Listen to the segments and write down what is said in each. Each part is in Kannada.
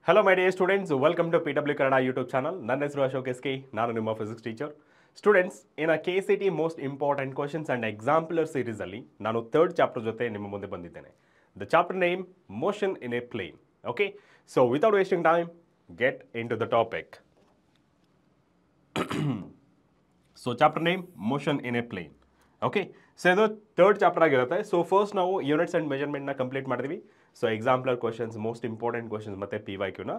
Hello my dear students, welcome to PW Kannada YouTube channel. ನನ್ನ ಹೆಸರು ಅಶೋಕ್ ಎಸ್ ಕೆ, ನಾನು ನಿಮ್ಮ physics teacher. Students, in a KCT most important questions and exemplar ಸೀರೀಸಲ್ಲಿ ನಾನು ಥರ್ಡ್ ಚಾಪ್ಟರ್ ಜೊತೆ ನಿಮ್ಮ ಮುಂದೆ ಬಂದಿದ್ದೇನೆ. The chapter name motion in a plane. Okay, so without wasting time, get into the topic. So chapter name motion in a plane. Okay, so ಇದು ಥರ್ಡ್ ಚಾಪ್ಟರ್ ಆಗಿರುತ್ತೆ. ಸೊ ಫಸ್ಟ್ ನಾವು ಯೂನಿಟ್ಸ್ ಆ್ಯಂಡ್ ಮೆಜರ್ಮೆಂಟ್ನ ಕಂಪ್ಲೀಟ್ ಮಾಡಿದ್ವಿ. So exemplar questions, most important questions ಮತ್ತು PYQನ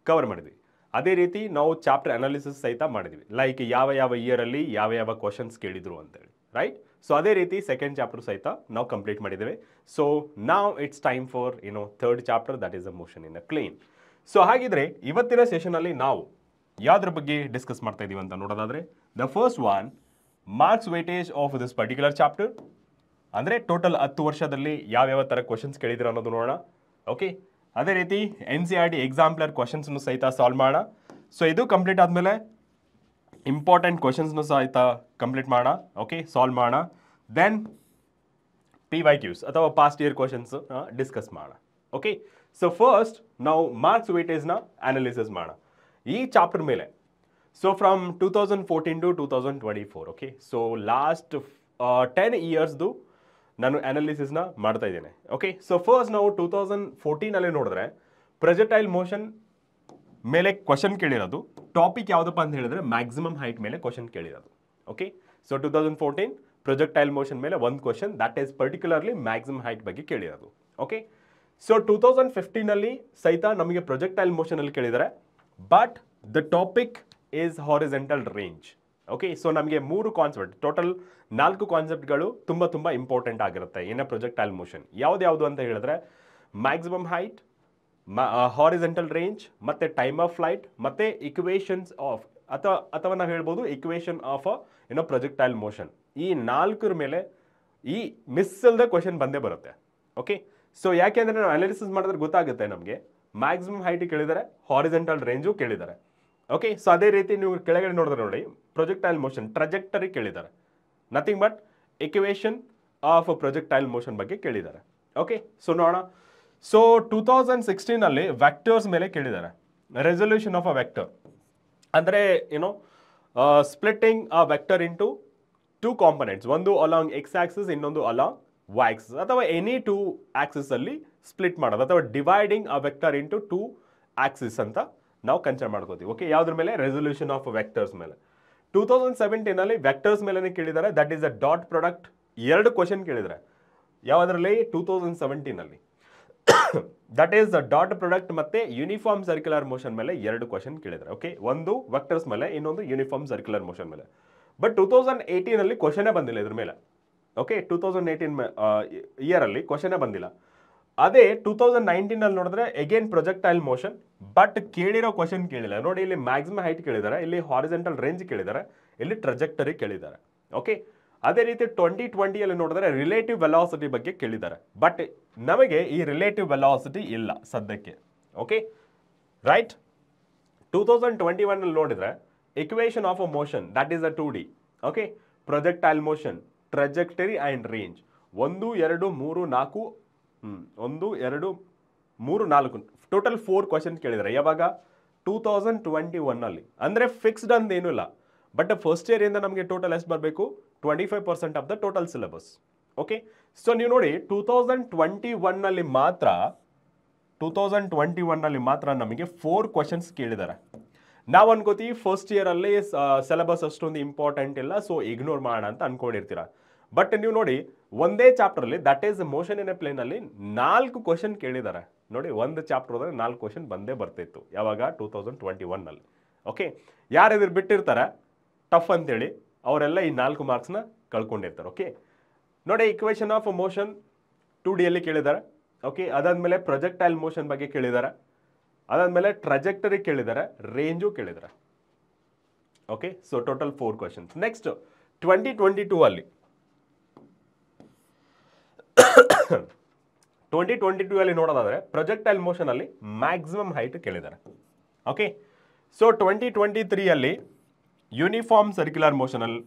ಕವರ್ ಮಾಡಿದ್ವಿ. ಅದೇ ರೀತಿ ನಾವು ಚಾಪ್ಟರ್ ಅನಾಲಿಸಿಸ್ ಸಹಿತ ಮಾಡಿದ್ವಿ, ಲೈಕ್ ಯಾವ ಇಯರಲ್ಲಿ ಯಾವ ಕ್ವಶನ್ಸ್ ಕೇಳಿದ್ರು ಅಂತೇಳಿ, ರೈಟ್? ಸೊ ಅದೇ ರೀತಿ ಸೆಕೆಂಡ್ ಚಾಪ್ಟರ್ ಸಹಿತ ನಾವು ಕಂಪ್ಲೀಟ್ ಮಾಡಿದ್ದೇವೆ. ಸೊ ನಾವ್ it's time for third chapter, that is a motion in a plane. So ಹಾಗಿದ್ರೆ ಇವತ್ತಿನ ಸೆಷನಲ್ಲಿ ನಾವು ಯಾವುದ್ರ ಬಗ್ಗೆ ಡಿಸ್ಕಸ್ ಮಾಡ್ತಾ ಇದೀವಿ ಅಂತ ನೋಡೋದಾದ್ರೆ, the first one, marks weightage of this particular chapter. ಅಂದರೆ ಟೋಟಲ್ 10 ವರ್ಷದಲ್ಲಿ ಯಾವ ಥರ ಕ್ವಶನ್ಸ್ ಕೇಳಿದ್ರು ಅನ್ನೋದು ನೋಡೋಣ. ಓಕೆ, ಅದೇ ರೀತಿ NCERT ಎಕ್ಸಾಂಪ್ಲರ್ ಕ್ವಶನ್ಸ್ನು ಸಹಿತ ಸಾಲ್ವ್ ಮಾಡೋಣ. ಸೊ ಇದು ಕಂಪ್ಲೀಟ್ ಆದಮೇಲೆ ಇಂಪಾರ್ಟೆಂಟ್ ಕ್ವಶನ್ಸ್ನು ಸಹಿತ ಕಂಪ್ಲೀಟ್ ಮಾಡೋಣ. ಓಕೆ, ಸಾಲ್ವ್ ಮಾಡೋಣ. ದೆನ್ PYQs ಅಥವಾ ಪಾಸ್ಟ್ ಇಯರ್ ಕ್ವಶನ್ಸ್ ಡಿಸ್ಕಸ್ ಮಾಡೋಣ. ಓಕೆ, ಸೊ ಫಸ್ಟ್ ನಾವು ಮಾರ್ಕ್ಸ್ ವೇಟೇಜ್ನ ಅನಾಲಿಸಿಸ್ ಮಾಡೋಣ ಈ ಚಾಪ್ಟರ್ ಮೇಲೆ. So from 2014 to 2024, okay, so last 10 ಇಯರ್ಸ್ದು ನಾನು ಅನಾಲಿಸಿಸ್ನ ಮಾಡ್ತಾ ಇದ್ದೇನೆ. ಓಕೆ, ಸೊ ಫಸ್ಟ್ ನಾವು 2014 ನೋಡಿದ್ರೆ ಪ್ರೊಜೆಕ್ಟೈಲ್ ಮೋಷನ್ ಮೇಲೆ ಕ್ವಶನ್ ಕೇಳಿರೋದು. ಟಾಪಿಕ್ ಯಾವುದಪ್ಪ ಅಂತ ಹೇಳಿದ್ರೆ ಮ್ಯಾಕ್ಸಿಮಮ್ ಹೈಟ್ ಮೇಲೆ ಕ್ವಶನ್ ಕೇಳಿರೋದು. ಓಕೆ, ಸೊ 2014 ಪ್ರೊಜೆಕ್ಟೈಲ್ ಮೋಷನ್ ಮೇಲೆ ಒಂದು question, that is particularly maximum height ಬಗ್ಗೆ ಕೇಳಿರೋದು. ಓಕೆ, ಸೊ 2015 ಸಹಿತ ನಮಗೆ ಪ್ರೊಜೆಕ್ಟೈಲ್ ಮೋಷನಲ್ಲಿ ಕೇಳಿದ್ದಾರೆ, but the topic is horizontal range. Okay, so ನಮಗೆ 3 ಕಾನ್ಸೆಪ್ಟ್, ಟೋಟಲ್ 4 ಕಾನ್ಸೆಪ್ಟ್ಗಳು ತುಂಬ ಇಂಪಾರ್ಟೆಂಟ್ ಆಗಿರುತ್ತೆ ಇನ್ ಅ ಪ್ರೊಜೆಕ್ಟೈಲ್ ಮೋಷನ್. ಯಾವ್ದು ಅಂತ ಹೇಳಿದ್ರೆ ಮ್ಯಾಕ್ಸಿಮಮ್ ಹೈಟ್, ಹಾರಿಜೆಂಟಲ್ ರೇಂಜ್, ಮತ್ತೆ ಟೈಮ್ ಆಫ್ ಫ್ಲೈಟ್, ಮತ್ತೆ ಇಕ್ವೇಷನ್ಸ್ ಆಫ್ ಅಥವಾ ನಾವು ಹೇಳ್ಬೋದು ಇಕ್ವೇಷನ್ ಆಫ್ ಪ್ರೊಜೆಕ್ಟೈಲ್ ಮೋಷನ್. ಈ 4 ಮೇಲೆ ಈ ಮಿಸ್ ಇಲ್ಲದೆ ಕ್ವಶನ್ ಬಂದೇ ಬರುತ್ತೆ. ಓಕೆ, ಸೊ ಯಾಕೆಂದ್ರೆ ನಾವು ಅನಾಲಿಸಿಸ್ ಮಾಡಿದ್ರೆ ಗೊತ್ತಾಗುತ್ತೆ ನಮಗೆ ಮ್ಯಾಕ್ಸಿಮಮ್ ಹೈಟ್ ಕೇಳಿದ್ದಾರೆ, ಹಾರಿಜೆಂಟಲ್ ರೇಂಜು ಕೇಳಿದ್ದಾರೆ. ಓಕೆ, ಸೊ ಅದೇ ರೀತಿ ನೀವು ಕೆಳಗಡೆ ನೋಡಿದ್ರೆ ನೋಡಿ, ಪ್ರೊಜೆಕ್ಟೈಲ್ ಮೋಷನ್ ಟ್ರಜೆಕ್ಟರಿ ಕೇಳಿದ್ದಾರೆ, nothing but equation of projectile motion ಬಗ್ಗೆ ಕೇಳಿದ್ದಾರೆ. ಓಕೆ, ಸೊ ನೋಡೋಣ. ಸೊ 2016 ವೆಕ್ಟರ್ಸ್ ಮೇಲೆ ಕೇಳಿದ್ದಾರೆ, ರೆಸೊಲ್ಯೂಷನ್ ಆಫ್ ಅ ವೆಕ್ಟರ್ ಅಂದರೆ ಸ್ಪ್ಲಿಟ್ಟಿಂಗ್ ಅ ವೆಕ್ಟರ್ ಇಂಟು 2 ಕಾಂಪೊನೆಂಟ್ಸ್, ಒಂದು ಅಲಾಂಗ್ ಎಕ್ಸ್ ಆಕ್ಸಿಸ್, ಇನ್ನೊಂದು ಅಲಾಂಗ್ ವೈ ಆಕ್ಸಿಸ್, ಅಥವಾ ಎನಿ 2 ಆಕ್ಸಿಸ್ ಅಲ್ಲಿ ಸ್ಪ್ಲಿಟ್ ಮಾಡೋದು, ಅಥವಾ ಡಿವೈಡಿಂಗ್ ಅ ವೆಕ್ಟರ್ ಇಂಟು 2 ಆಕ್ಸಿಸ್ ಅಂತ ನಾವು ಕನ್ಸಿಡರ್ ಮಾಡ್ಕೋತೀವಿ. ಓಕೆ, ಯಾವುದ್ರ ಮೇಲೆ? ರೆಸೊಲ್ಯೂಷನ್ ಆಫ್ ವೆಕ್ಟರ್ಸ್ ಮೇಲೆ. 2017 ವೆಕ್ಟರ್ಸ್ ಮೇಲೆ ಕೇಳಿದ್ದಾರೆ, that is a dot product. 2 question ಕೇಳಿದ್ದಾರೆ ಯಾವುದರಲ್ಲಿ? 2017 ದಟ್ ಈಸ್ ಡಾಟ್ ಪ್ರಾಡಕ್ಟ್ ಮತ್ತೆ ಯೂನಿಫಾರ್ಮ್ ಸರ್ಕ್ಯುಲರ್ ಮೋಷನ್ ಮೇಲೆ 2 ಕ್ವಶನ್ ಕೇಳಿದ್ದಾರೆ. ಓಕೆ, ಒಂದು ವೆಕ್ಟರ್ಸ್ ಮೇಲೆ, ಇನ್ನೊಂದು ಯೂನಿಫಾರ್ಮ್ ಸರ್ಕ್ಯುಲರ್ ಮೋಷನ್ ಮೇಲೆ. ಬಟ್ 2018 ಕ್ವಶನೇ ಬಂದಿಲ್ಲ ಇದ್ರ ಮೇಲೆ. ಓಕೆ, 2018 ಇಯರಲ್ಲಿ ಕ್ವಶನೇ ಬಂದಿಲ್ಲ. ಅದೇ 2019 ನೋಡಿದ್ರೆ ಅಗೇನ್ ಪ್ರೊಜೆಕ್ಟೈಲ್ ಮೋಷನ್, ಬಟ್ ಕೇಳಿರೋ ಕ್ವಶನ್ ಕೇಳಿಲ್ಲ ನೋಡಿ. ಇಲ್ಲಿ ಮ್ಯಾಕ್ಸಿಮಮ್ ಹೈಟ್ ಕೇಳಿದ್ದಾರೆ, ಇಲ್ಲಿ ಹಾರಿಜೆಂಟಲ್ ರೇಂಜ್ ಕೇಳಿದ್ದಾರೆ, ಇಲ್ಲಿ ಟ್ರಜೆಕ್ಟರಿ ಕೇಳಿದ್ದಾರೆ. ಓಕೆ, ಅದೇ ರೀತಿ 2020 ನೋಡಿದ್ರೆ ರಿಲೇಟಿವ್ ವೆಲಾಸಿಟಿ ಬಗ್ಗೆ ಕೇಳಿದ್ದಾರೆ, ಬಟ್ ನಮಗೆ ಈ ರಿಲೇಟಿವ್ ವೆಲಾಸಿಟಿ ಇಲ್ಲ ಸದ್ಯಕ್ಕೆ. Okay, right? 2021 ನೋಡಿದ್ರೆ equation of a motion, that is a 2D. Okay, projectile motion, trajectory and range. 1 2 3 4 1 2 3 4 total 4 question ಕೇಳಿದ್ದಾರೆ. ಯಾವಾಗ? 2021 ಅಂದರೆ ಫಿಕ್ಸ್ಡ್ ಅಂತ ಏನೂ ಇಲ್ಲ, ಬಟ್ ಫಸ್ಟ್ ಇಯರ್ ಇಂದ ನಮಗೆ ಟೋಟಲ್ ಎಷ್ಟು ಬರಬೇಕು? 25% of the total syllabus. Okay, so ನೀವು ನೋಡಿ 2021 ಮಾತ್ರ ನಮಗೆ 4 ಕ್ವಶನ್ಸ್ ಕೇಳಿದ್ದಾರೆ. ನಾವು ಅನ್ಕೋತೀವಿ ಫಸ್ಟ್ ಇಯರಲ್ಲಿ ಸಿಲೆಬಸ್ ಅಷ್ಟೊಂದು ಇಂಪಾರ್ಟೆಂಟ್ ಇಲ್ಲ, ಸೊ ಇಗ್ನೋರ್ ಮಾಡೋಣ ಅಂತ ಅನ್ಕೊಂಡಿರ್ತೀರ. ಬಟ್ ನೀವು ನೋಡಿ ಒಂದೇ ಚಾಪ್ಟರ್ಲಿ, that is motion in a plane ಅಲ್ಲಿ 4 ಕ್ವಶನ್ ಕೇಳಿದ್ದಾರೆ ನೋಡಿ. ಒಂದು ಚಾಪ್ಟರ್ ಹೋದ್ರೆ 4 ಕ್ವಶನ್ ಬಂದೇ ಬರ್ತಿತ್ತು. ಯಾವಾಗ? 2021. ಓಕೆ, ಯಾರು ಬಿಟ್ಟಿರ್ತಾರೆ ಟಫ್ ಅಂತೇಳಿ ಅವರೆಲ್ಲ ಈ 4 ಮಾರ್ಕ್ಸ್ನ ಕಳ್ಕೊಂಡಿರ್ತಾರೆ. ಓಕೆ, ನೋಡಿ ಇಕ್ವೇಷನ್ ಆಫ್ ಮೋಷನ್ 2D ಕೇಳಿದ್ದಾರೆ. ಓಕೆ, ಅದಾದ್ಮೇಲೆ ಪ್ರೊಜೆಕ್ಟೈಲ್ ಮೋಷನ್ ಬಗ್ಗೆ ಕೇಳಿದ್ದಾರೆ, ಅದಾದ್ಮೇಲೆ ಟ್ರಜೆಕ್ಟರಿ ಕೇಳಿದ್ದಾರೆ, ರೇಂಜು ಕೇಳಿದ್ದಾರೆ. Okay, so total 4 questions. Next 2022 ನೋಡೋದಾದ್ರೆ ಪ್ರೊಜೆಕ್ಟೈಲ್ ಮೋಷನ್ ಅಲ್ಲಿ ಮ್ಯಾಕ್ಸಿಮಮ್ ಹೈಟ್ ಕೇಳಿದ್ದಾರೆ. Okay, so 2023 uniform circular motion ಅಲ್ಲಿ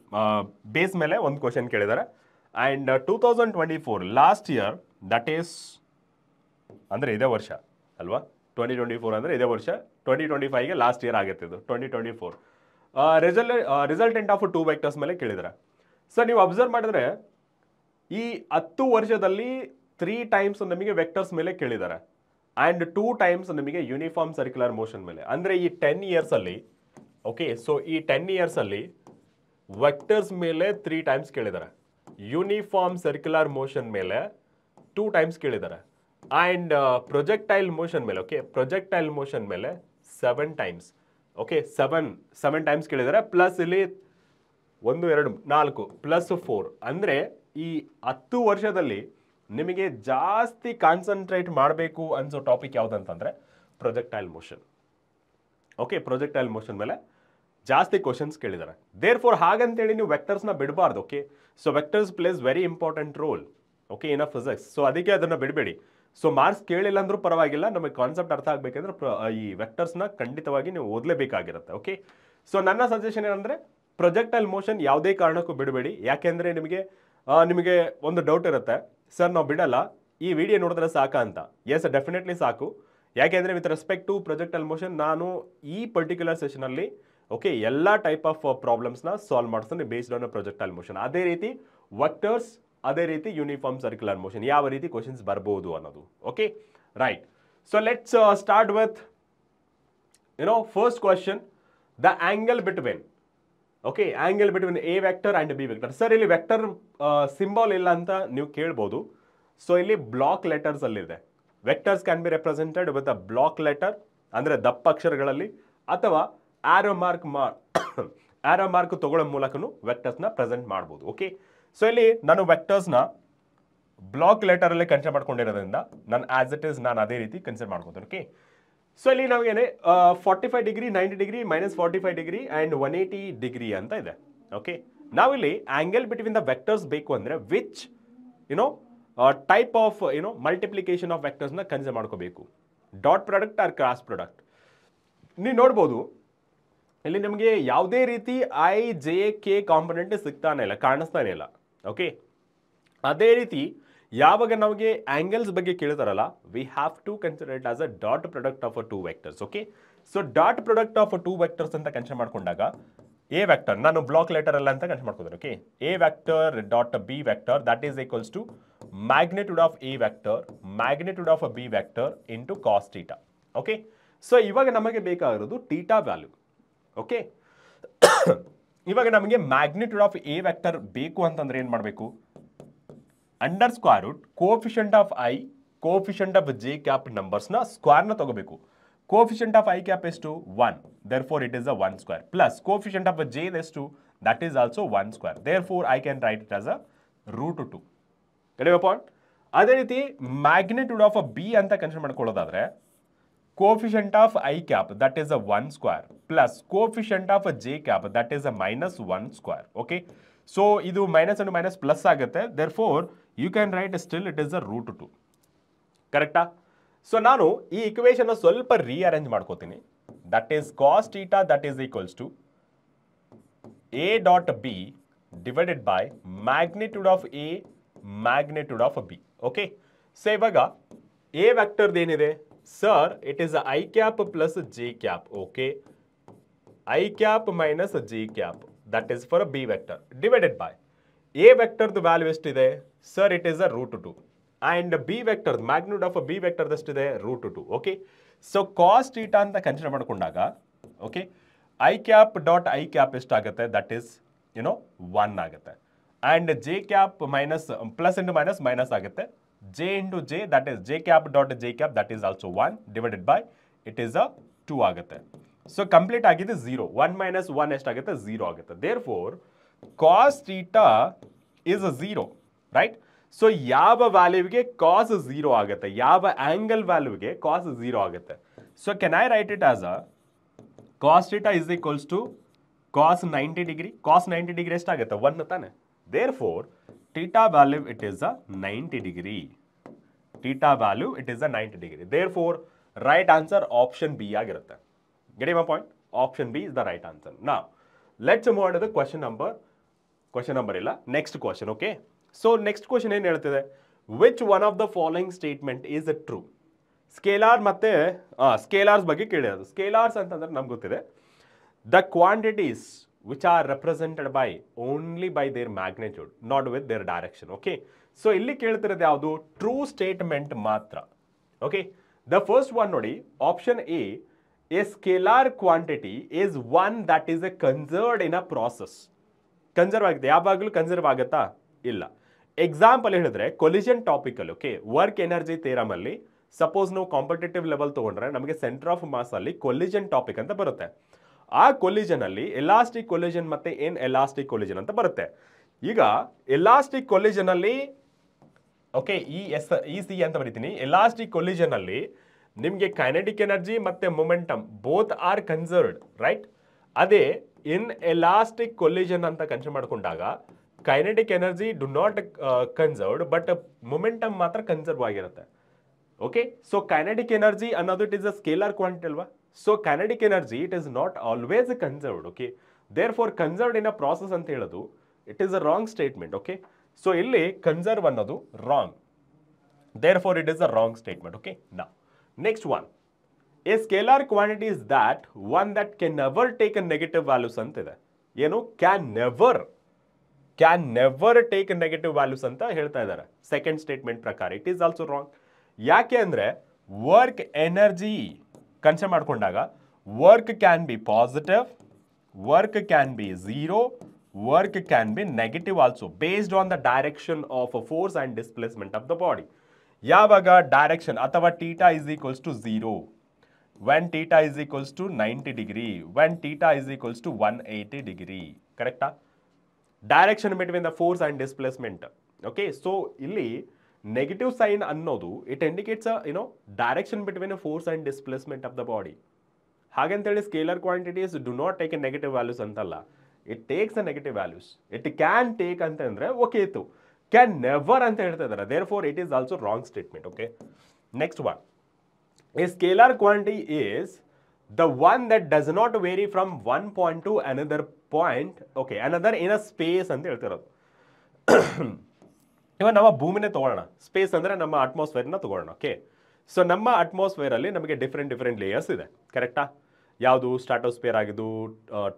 ಬೇಸ್ ಮೇಲೆ ಒಂದು ಕ್ವಶನ್ ಕೇಳಿದ್ದಾರೆ. And 2024 last year, that is ಅಂದರೆ ಇದೇ ವರ್ಷ ಅಲ್ವಾ, 2024 ಅಂದರೆ ಇದೇ ವರ್ಷ, 2025ಗೆ ಲಾಸ್ಟ್ ಇಯರ್ ಆಗುತ್ತೆ ಇದು 2024. ರಿಸಲ್ಟೆಂಟ್ ಆಫ್ 2 ವೆಕ್ಟರ್ಸ್ ಮೇಲೆ ಕೇಳಿದ್ದಾರೆ. ಸೊ ನೀವು ಅಬ್ಸರ್ವ್ ಮಾಡಿದ್ರೆ ಈ 10 ವರ್ಷದಲ್ಲಿ 3 ಟೈಮ್ಸ್ ನಮಗೆ ವೆಕ್ಟರ್ಸ್ ಮೇಲೆ ಕೇಳಿದ್ದಾರೆ ಆ್ಯಂಡ್ 2 ಟೈಮ್ಸ್ ನಮಗೆ ಯೂನಿಫಾರ್ಮ್ ಸರ್ಕ್ಯುಲರ್ ಮೋಷನ್ ಮೇಲೆ. ಅಂದರೆ ಈ 10 ಇಯರ್ಸಲ್ಲಿ ಓಕೆ, ಸೊ ಈ 10 ಇಯರ್ಸಲ್ಲಿ ವೆಕ್ಟರ್ಸ್ ಮೇಲೆ 3 ಟೈಮ್ಸ್ ಕೇಳಿದ್ದಾರೆ, ಯೂನಿಫಾರ್ಮ್ ಸರ್ಕ್ಯುಲರ್ ಮೋಷನ್ ಮೇಲೆ 2 ಟೈಮ್ಸ್ ಕೇಳಿದ್ದಾರೆ ಆ್ಯಂಡ್ ಪ್ರೊಜೆಕ್ಟೈಲ್ ಮೋಷನ್ ಮೇಲೆ ಓಕೆ, ಪ್ರೊಜೆಕ್ಟೈಲ್ ಮೋಷನ್ ಮೇಲೆ 7 ಟೈಮ್ಸ್ ಓಕೆ, 7 ಟೈಮ್ಸ್ ಕೇಳಿದ್ದಾರೆ. ಪ್ಲಸ್ ಇಲ್ಲಿ 1 2 4 ಪ್ಲಸ್ 4. ಅಂದರೆ ಈ 10 ವರ್ಷದಲ್ಲಿ ನಿಮಗೆ ಜಾಸ್ತಿ ಕಾನ್ಸಂಟ್ರೇಟ್ ಮಾಡಬೇಕು ಅನ್ಸೋ ಟಾಪಿಕ್ ಯಾವುದಂತಂದರೆ projectile motion okay. Projectile motion ಮೇಲೆ ಜಾಸ್ತಿ ಕ್ವಶನ್ಸ್ ಕೇಳಿದ್ದಾರೆ. ದೇರ್ ಫೋರ್ ಹಾಗಂತೇಳಿ ನೀವು ವೆಕ್ಟರ್ಸ್ನ ಬಿಡಬಾರ್ದು okay. So vectors place very important role okay ಇನ್ ಅ ಫಿಸಿಕ್ಸ್. ಸೊ ಅದಕ್ಕೆ ಅದನ್ನು ಬಿಡಬೇಡಿ. ಸೊ ಮಾರ್ಕ್ಸ್ ಕೇಳಿಲ್ಲ ಅಂದ್ರೂ ಪರವಾಗಿಲ್ಲ, ನಮಗೆ ಕಾನ್ಸೆಪ್ಟ್ ಅರ್ಥ ಆಗಬೇಕಂದ್ರೆ ಈ ವೆಕ್ಟರ್ಸ್ನ ಖಂಡಿತವಾಗಿ ನೀವು ಓದಲೇಬೇಕಾಗಿರುತ್ತೆ ಓಕೆ. ಸೊ ನನ್ನ ಸಜೆಷನ್ ಏನಂದರೆ ಪ್ರೊಜೆಕ್ಟೈಲ್ ಮೋಷನ್ ಯಾವುದೇ ಕಾರಣಕ್ಕೂ ಬಿಡಬೇಡಿ. ಯಾಕೆಂದರೆ ನಿಮಗೆ ಒಂದು ಡೌಟ್ ಇರುತ್ತೆ, ಸರ್ ನಾವು ಬಿಡಲ್ಲ, ಈ ವಿಡಿಯೋ ನೋಡಿದ್ರೆ ಸಾಕಾ ಅಂತ. ಎಸ್ ಡೆಫಿನೆಟ್ಲಿ ಸಾಕು. ಯಾಕೆಂದರೆ with respect to projectile motion ನಾನು ಈ ಪರ್ಟಿಕ್ಯುಲರ್ ಸೆಷನಲ್ಲಿ ಓಕೆ ಎಲ್ಲ ಟೈಪ್ ಆಫ್ ಪ್ರಾಬ್ಲಮ್ಸ್ನ ಸಾಲ್ವ್ ಮಾಡಿಸ್ತಾನೆ ಬೇಸ್ಡ್ ಆನ್ ಪ್ರೊಜೆಕ್ಟೈಲ್ ಮೋಷನ್. ಅದೇ ರೀತಿ ವೆಕ್ಟರ್ಸ್, ಅದೇ ರೀತಿ ಯೂನಿಫಾರ್ಮ್ ಸರ್ಕ್ಯುಲರ್ ಮೋಷನ್ ಯಾವ ರೀತಿ ಕ್ವಶನ್ಸ್ ಬರ್ಬೋದು ಅನ್ನೋದು okay right. So let's start with first question, the angle between okay, angle between A vector and B vector. Sir ಇಲ್ಲಿ ವೆಕ್ಟರ್ ಸಿಂಬಾಲ್ ಇಲ್ಲ ಅಂತ ನೀವು ಕೇಳ್ಬೋದು. ಸೊ ಇಲ್ಲಿ ಬ್ಲಾಕ್ ಲೆಟರ್ಸ್ ಅಲ್ಲಿದೆ. Vectors can be represented with a block letter ಅಂದರೆ ದಪ್ಪ ಅಕ್ಷರಗಳಲ್ಲಿ, ಅಥವಾ ಆರೋ ಮಾರ್ಕ್ ತಗೊಳ್ಳೋ ಮೂಲಕನೂ ವೆಕ್ಟರ್ಸ್ನ ಪ್ರೆಸೆಂಟ್ ಮಾಡ್ಬೋದು ಓಕೆ. ಸೊ ಇಲ್ಲಿ ನಾನು ವೆಕ್ಟರ್ಸ್ನ ಬ್ಲಾಕ್ ಲೆಟರಲ್ಲಿ ಕನ್ಸಿಡರ್ ಮಾಡ್ಕೊಂಡಿರೋದ್ರಿಂದ ನಾನು ಆಸ್ ಇಟ್ ಈಸ್ ನಾನು ಅದೇ ರೀತಿ ಕನ್ಸಿಡರ್ ಮಾಡ್ಕೊತೀನಿ ಓಕೆ. ಸೊ ಇಲ್ಲಿ ನಮಗೇನೆ 45 degree, 90 degree, -45 degree and 180 degree ಅಂತ ಇದೆ ಓಕೆ. ನಾವಿಲ್ಲಿ ಆಂಗಲ್ ಬಿಟ್ವೀನ್ ದ ವೆಕ್ಟರ್ಸ್ ಬೇಕು ಅಂದರೆ which type of multiplication of ವೆಕ್ಟರ್ಸ್ನ ಕನ್ಸಿಡರ್ ಮಾಡ್ಕೋಬೇಕು, dot product or cross product. ನೀವು ನೋಡ್ಬೋದು ಇಲ್ಲಿ ನಿಮಗೆ ಯಾವುದೇ ರೀತಿ ಐ ಜೆ ಕೆ ಕಾಂಪೊನೆಂಟ್ ಕಾಣಿಸ್ತಾನೆ ಇಲ್ಲ ಓಕೆ. ಅದೇ ರೀತಿ ಯಾವಾಗ ನಮಗೆ ಆಂಗಲ್ಸ್ ಬಗ್ಗೆ ಕೇಳ್ತಾರಲ್ಲ, we have to consider it as a dot product of 2 vectors okay. So dot product of 2 vectors ಅಂತ ಕನ್ಸಿಡರ್ ಮಾಡ್ಕೊಂಡಾಗ ಎ ವೆಕ್ಟರ್ ನಾನು ಬ್ಲಾಕ್ ಲೆಟರ್ ಅಲ್ಲ ಅಂತ ಕನ್ಸಿಡರ್ ಮಾಡ್ಕೋತೀನಿ okay. A vector dot B vector that is equals to magnitude of A vector magnitude of B vector into cos theta okay. So ಇವಾಗ ನಮಗೆ ಬೇಕಾಗಿರೋದು ಟೀಟಾ ವ್ಯಾಲ್ಯೂ ಓಕೆ. ಇವಾಗ ನಮಗೆ ಮ್ಯಾಗ್ನಿಟ್ಯೂಡ್ ಆಫ್ ಎ ವೆಕ್ಟರ್ ಬೇಕು ಅಂತಂದ್ರೆ ಏನು ಮಾಡಬೇಕು, under square root coefficient of I coefficient of J cap ನಂಬರ್ಸ್ನ ಸ್ಕ್ವೇರ್ನ ತಗೋಬೇಕು. ಕೋಫಿಷಿಯಂಟ್ ಆಫ್ ಐ ಕ್ಯಾಪ್ ಎಷ್ಟು 1, therefore it is a 1 square, plus coefficient of j is 2, that is also 1 square, therefore I can write it as a √2. get my point? ಅದೇ ರೀತಿ ಮ್ಯಾಗ್ನಿಟ್ಯೂಡ್ ಆಫ್ ಬಿ ಅಂತ ಕನ್ಸಿಡರ್ ಮಾಡ್ಕೊಳ್ಳೋದಾದ್ರೆ coefficient of I cap that is a 1 square plus coefficient of J cap that is a -1 square okay. So ಇದು ಮೈನಸ್ ಅಂಡ್ ಮೈನಸ್ ಪ್ಲಸ್ ಆಗುತ್ತೆ, therefore you can write still it is a √2 ಕರೆಕ್ಟಾ. ಸೊ ನಾನು ಈ ಇಕ್ವೇಷನ್ ಸ್ವಲ್ಪ ರೀಅರೇಂಜ್ ಮಾಡ್ಕೋತೀನಿ. That is cos theta that is equals to A dot B divided by magnitude of A magnitude of B okay. So ಇವಾಗ ಎ ವೆಕ್ಟರ್ದು ಏನಿದೆ sir, it is I cap plus J cap okay, I cap minus J cap that is for B vector divided by A ವೆಕ್ಟರ್ದು ವ್ಯಾಲ್ಯೂ ಎಷ್ಟಿದೆ sir, it is a √2 and B vector magnitude of B vector ಎಷ್ಟಿದೆ √2 ಓಕೆ. ಸೊ ಕಾಸ್ ಟೀಟಾ ಅಂತ ಕನ್ಸಿಡರ್ ಮಾಡ್ಕೊಂಡಾಗ okay, I cap dot I cap ಎಷ್ಟಾಗುತ್ತೆ ದಟ್ ಈಸ್ 1 ಆಗುತ್ತೆ, and J cap minus plus into minus minus ಆಗುತ್ತೆ, J into J that is J cap dot J cap that is also 1 divided by it is a 2 ಆಗುತ್ತೆ. ಸೊ ಕಂಪ್ಲೀಟ್ ಆಗಿದೆ 0, 1 - 1 ಎಷ್ಟಾಗುತ್ತೆ 0 ಆಗುತ್ತೆ. Therefore cos theta is 0 right. So ಯಾವ ವ್ಯಾಲ್ಯೂಗೆ ಕಾಸ್ 0 ಆಗುತ್ತೆ, ಯಾವ ಆಂಗಲ್ ವ್ಯಾಲ್ಯೂಗೆ ಕಾಸ್ 0 ಆಗುತ್ತೆ. So can I write it as a cos theta is equals to cos 90 degree. Cos 90 degree ಎಷ್ಟಾಗುತ್ತೆ 1 ತಾನೆ. Therefore theta value it is a 90 degree. Theta value it is a 90 degree. Therefore right answer option B ಆಗಿರುತ್ತೆ. Get my point? Option B is the right answer. Now let's move on to the question number ಇಲ್ಲ, next question okay. So next question ಏನು ಹೇಳ್ತಿದೆ, which one of the following statement is true. Scalar ಮತ್ತು ಸ್ಕೇಲಾರ್ಸ್ ಬಗ್ಗೆ ಕೇಳಿರೋದು. ಸ್ಕೇಲಾರ್ಸ್ ಅಂತಂದ್ರೆ ನಮ್ಗೆ ಗೊತ್ತಿದೆ the quantities which are represented by only by their magnitude not with their direction. Okay, so ಇಲ್ಲಿ ಕೇಳ್ತಿರೋದು ಯಾವುದು? ಟ್ರೂ ಸ್ಟೇಟ್ಮೆಂಟ್ ಮಾತ್ರ. ಓಕೆ, ದ ಫಸ್ಟ್ ಒನ್ ನೋಡಿ, option A, a scalar quantity is one that is a conserved in a process. Conserve ಆಗಿದೆ, ಯಾವಾಗಲೂ ಕನ್ಸರ್ವ್ ಆಗುತ್ತಾ? ಇಲ್ಲ. ಎಕ್ಸಾಂಪಲ್ ಹೇಳಿದ್ರೆ ಕೊಲಿಷನ್ ಟಾಪಿಕಲ್ಲಿ, ಓಕೆ, ವರ್ಕ್ ಎನರ್ಜಿ ಥಿಯರಮ್ ಅಲ್ಲಿ ಸಪೋಸ್ ನಾವು ಕಾಂಪಿಟೇಟಿವ್ ಲೆವೆಲ್ ತಗೊಂಡ್ರೆ ನಮಗೆ ಸೆಂಟರ್ ಆಫ್ ಮಾಸ್ ಅಲ್ಲಿ ಕೊಲಿಷನ್ ಟಾಪಿಕ್ ಅಂತ ಬರುತ್ತೆ. ಆ ಕೊಲಿಷನ್ ಅಲ್ಲಿ ಎಲಾಸ್ಟಿಕ್ ಕೊಲಿಷನ್ ಮತ್ತೆ ಏನ್ ಎಲಾಸ್ಟಿಕ್ ಕೊಲಿಷನ್ ಅಂತ ಬರುತ್ತೆ. ಈಗ ಎಲಾಸ್ಟಿಕ್ ಕೊಲಿಷನ್ ಅಲ್ಲಿ, ಓಕೆ, ಇ ಸಿ ಅಂತ ಬರೀತೀನಿ. ಎಲಾಸ್ಟಿಕ್ ಕೊಲಿಷನ್ ಅಲ್ಲಿ ನಿಮಗೆ ಕೈನೆಟಿಕ್ ಎನರ್ಜಿ ಮತ್ತೆ momentum both are conserved, right? ಅದೇ ಇನ್ ಎಲಾಸ್ಟಿಕ್ ಕೊಲಿಷನ್ ಅಂತ ಕನ್ಸಿಡರ್ ಮಾಡ್ಕೊಂಡಾಗ kinetic energy do not conserved but momentum ಮಾತ್ರ ಕನ್ಸರ್ವ್ ಆಗಿರುತ್ತೆ. ಓಕೆ, ಸೊ ಕೈನೆಟಿಕ್ ಎನರ್ಜಿ ಅನ್ನೋದು it is a scalar quantity ಅಲ್ವಾ? So kinetic energy it is not always conserved. Okay, therefore conserved in a process ಅಂತ ಹೇಳೋದು it is a wrong statement. Okay, so ಇಲ್ಲಿ ಕನ್ಸರ್ವ್ ಅನ್ನೋದು wrong, therefore it is a wrong statement. Okay, ನಾ next one, a scalar quantity is that one that can never take a negative values ಅಂತಿದೆ. ಏನು? Can never take negative values ಅಂತ ಹೇಳ್ತಾ ಇದ್ದಾರೆ ಸೆಕೆಂಡ್ ಸ್ಟೇಟ್ಮೆಂಟ್ ಪ್ರಕಾರ. It is also wrong. ಯಾಕೆ ಅಂದ್ರೆ ವರ್ಕ್ ಎನರ್ಜಿ ಕನ್ಸಿಡರ್ ಮಾಡ್ಕೊಂಡಾಗ work can be positive, work can be zero, work can be negative also based on the direction of force and displacement of the body. ಯಾವಾಗ ಡೈರೆಕ್ಷನ್ ಅಥವಾ theta is equals to 0, when theta is equals to 90 degree, when theta is equals to 180 degree, correcta? Direction between the force and displacement. Okay, so ಇಲ್ಲಿ negative sign ಅನ್ನೋದು it indicates a direction between a force and displacement of the body. ಹಾಗಂತೇಳಿ scalar quantities do not take a negative values ಅಂತಲ್ಲ, it takes a negative values. It can take ಅಂತಂದ್ರೆ ಓಕೆ ಇತ್ತು, ಕ್ಯಾನ್ ನೆವರ್ ಅಂತ ಹೇಳ್ತಾ ಇದ್ದಾರೆ. Therefore it is also wrong statement. Okay, next one, a scalar quantity is the one that does not vary from one point to another point, okay, another in a space ಅಂತ ಹೇಳ್ತಿರೋದು. ಇವಾಗ ನಮ್ಮ ಭೂಮಿನೇ ತಗೊಳ್ಳೋಣ, ಸ್ಪೇಸ್ ಅಂದರೆ ನಮ್ಮ ಅಟ್ಮಾಸ್ಫಿಯರ್ನ ತಗೊಳ್ಳೋಣ. ಓಕೆ, ಸೊ ನಮ್ಮ ಅಟ್ಮಾಸ್ಫಿಯರಲ್ಲಿ ನಮಗೆ ಡಿಫ್ರೆಂಟ್ ಲೇಯರ್ಸ್ ಇದೆ, ಕರೆಕ್ಟಾ? ಯಾವುದು? ಸ್ಟ್ರಾಟೋಸ್ಫಿಯರ್ ಆಗಿದ್ದು,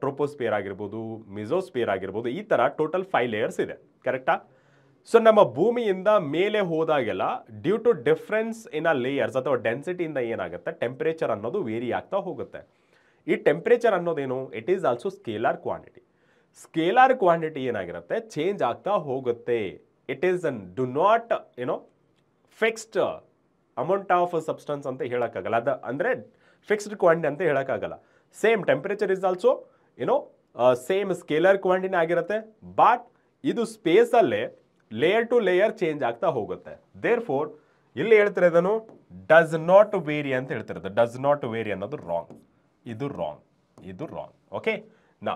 ಟ್ರೋಪೋಸ್ಫಿಯರ್ ಆಗಿರ್ಬೋದು, ಮಿಸೋಸ್ಫಿಯರ್ ಆಗಿರ್ಬೋದು, ಈ ಥರ ಟೋಟಲ್ 5 ಲೇಯರ್ಸ್ ಇದೆ, ಕರೆಕ್ಟಾ? ಸೊ ನಮ್ಮ ಭೂಮಿಯಿಂದ ಮೇಲೆ ಹೋದಾಗೆಲ್ಲ due to difference in a layers ಅಥವಾ ಡೆನ್ಸಿಟಿಯಿಂದ ಏನಾಗುತ್ತೆ, ಟೆಂಪರೇಚರ್ ಅನ್ನೋದು ವೇರಿ ಆಗ್ತಾ ಹೋಗುತ್ತೆ. ಈ ಟೆಂಪರೇಚರ್ ಅನ್ನೋದೇನು? It is also scalar quantity. Scalar quantity ಏನಾಗಿರುತ್ತೆ, ಚೇಂಜ್ ಆಗ್ತಾ ಹೋಗುತ್ತೆ. It is do not fixed amount of substance ಅಂತ ಹೇಳೋಕ್ಕಾಗಲ್ಲ. ಅದು ಅಂದರೆ ಫಿಕ್ಸ್ಡ್ ಕ್ವಾಂಟಿಟಿ ಅಂತ ಹೇಳೋಕ್ಕಾಗಲ್ಲ. Same temperature is also same scalar ಕ್ವಾಂಟಿಟಿನೇ ಆಗಿರುತ್ತೆ, ಬಟ್ ಇದು ಸ್ಪೇಸಲ್ಲೇ ಲೇಯರ್ ಟು ಲೇಯರ್ ಚೇಂಜ್ ಆಗ್ತಾ ಹೋಗುತ್ತೆ. ದೇರ್ ಫೋರ್ ಇಲ್ಲಿ ಹೇಳ್ತಿರೋದನ್ನು ಡಸ್ ನಾಟ್ ವೇರಿ ಅಂತ ಹೇಳ್ತಿರೋದು. ಡಸ್ ನಾಟ್ ವೇರಿ ಅನ್ನೋದು ರಾಂಗ್, ಇದು ರಾಂಗ್, ಇದು wrong. Okay, now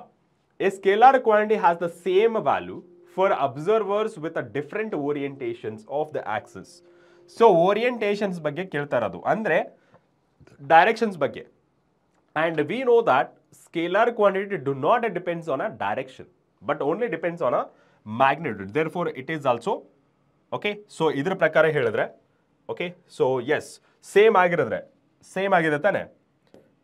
a scalar quantity has the same value for observers with a different orientations of the axis. So orientations ಬಗ್ಗೆ ಕೇಳ್ತಾ ಇರೋದು ಅಂದರೆ ಡೈರೆಕ್ಷನ್ಸ್ ಬಗ್ಗೆ. And we know that scalar quantity do not depends on a direction but only depends on a magnitude, therefore it is also okay. So ಇದರ ಪ್ರಕಾರ ಹೇಳಿದ್ರೆ okay, so yes, same ಆಗಿರೋದ್ರೆ same ಆಗಿದೆ ತಾನೆ,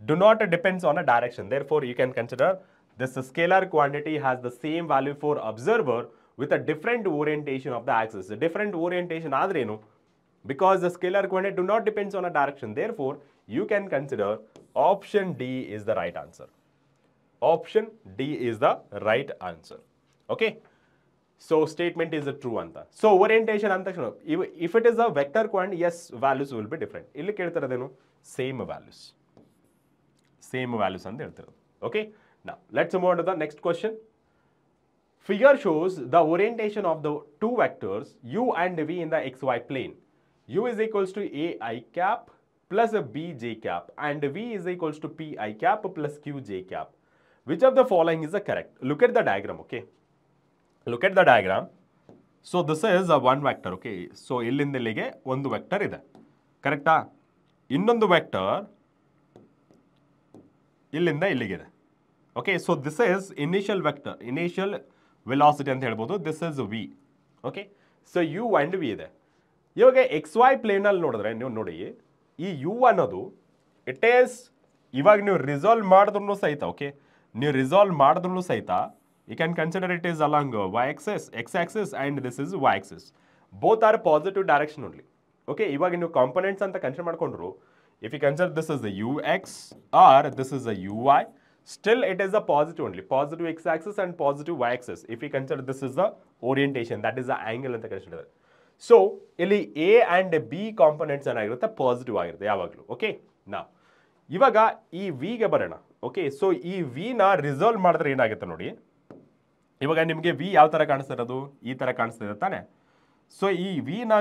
do not depends on a direction, therefore you can consider this scalar quantity has the same value for observer with a different orientation of the axis. The different orientation ಆದ್ರೇನು? Because the scalar quantity do not depends on a direction, therefore you can consider option D is the right answer. Option D is the right answer. Okay, so statement is a true anta. So orientation anta if it is a vector quantity, yes, values will be different. Illi keltiradenu same values anta heltirodu. Okay, now let's move on to the next question. Figure shows the orientation of the two vectors u and v in the xy plane. U is equals to a I cap plus a b j cap and v is equals to p I cap plus q j cap. Which of the following is the correct? Look at the diagram. Okay, look at the diagram. So this is a one vector. Okay, so illinda illige ಒಂದು ವೆಕ್ಟರ್ ಇದೆ, ಕರೆಕ್ಟಾ? ಇನ್ನೊಂದು ವೆಕ್ಟರ್ ಇಲ್ಲಿಂದ ಇಲ್ಲಿಗಿದೆ. Okay, so this is initial vector, initial velocity ಅಂತ ಹೇಳ್ಬೋದು. This is V. Okay, so U and V ಇದೆ. ಇವಾಗ ಎಕ್ಸ್ ವೈ ಪ್ಲೇನಲ್ಲಿ ನೋಡಿದ್ರೆ ನೀವು ನೋಡಿ ಈ ಯು ಅನ್ನೋದು ಇಟ್ ಈಸ್ ಇವಾಗ ನೀವು ರಿಸಾಲ್ವ್ ಮಾಡಿದ್ರು ಸಹಿತ ಓಕೆ ನೀವು ರಿಸಾಲ್ವ್ ಮಾಡಿದ್ರು ಸಹಿತ you can consider it is along y-axis, x-axis and this is y-axis. Both are positive direction only. Okay, ಇವಾಗ ನೀವು components ಅಂತ ಕನ್ಸಿಡರ್ ಮಾಡ್ಕೊಂಡ್ರು if you consider this is the ux or this is the uy, still it is a positive only, positive x-axis and positive y-axis. If you consider this is the orientation, that is the angle ಅಂತ ಕನ್ಸಿಡರ್. ಸೊ ಇಲ್ಲಿ a and b components ಏನಾಗಿರುತ್ತೆ ಪಾಸಿಟಿವ್ ಆಗಿರುತ್ತೆ ಯಾವಾಗಲೂ. ಓಕೆ ನಾ ಇವಾಗ ಈ ವಿಗೆ ಬರೋಣ. ಓಕೆ ಸೊ ಈ ವಿನ ರಿಸಾಲ್ವ್ ಮಾಡಿದ್ರೆ ಏನಾಗುತ್ತೆ ನೋಡಿ. ಇವಾಗ ನಿಮಗೆ ವಿ ಯಾವ ಥರ ಕಾಣಿಸ್ತಿರೋದು ಈ ಥರ ಕಾಣಿಸ್ತಿದೆ ತಾನೆ. ಸೊ ಈ ವಿನ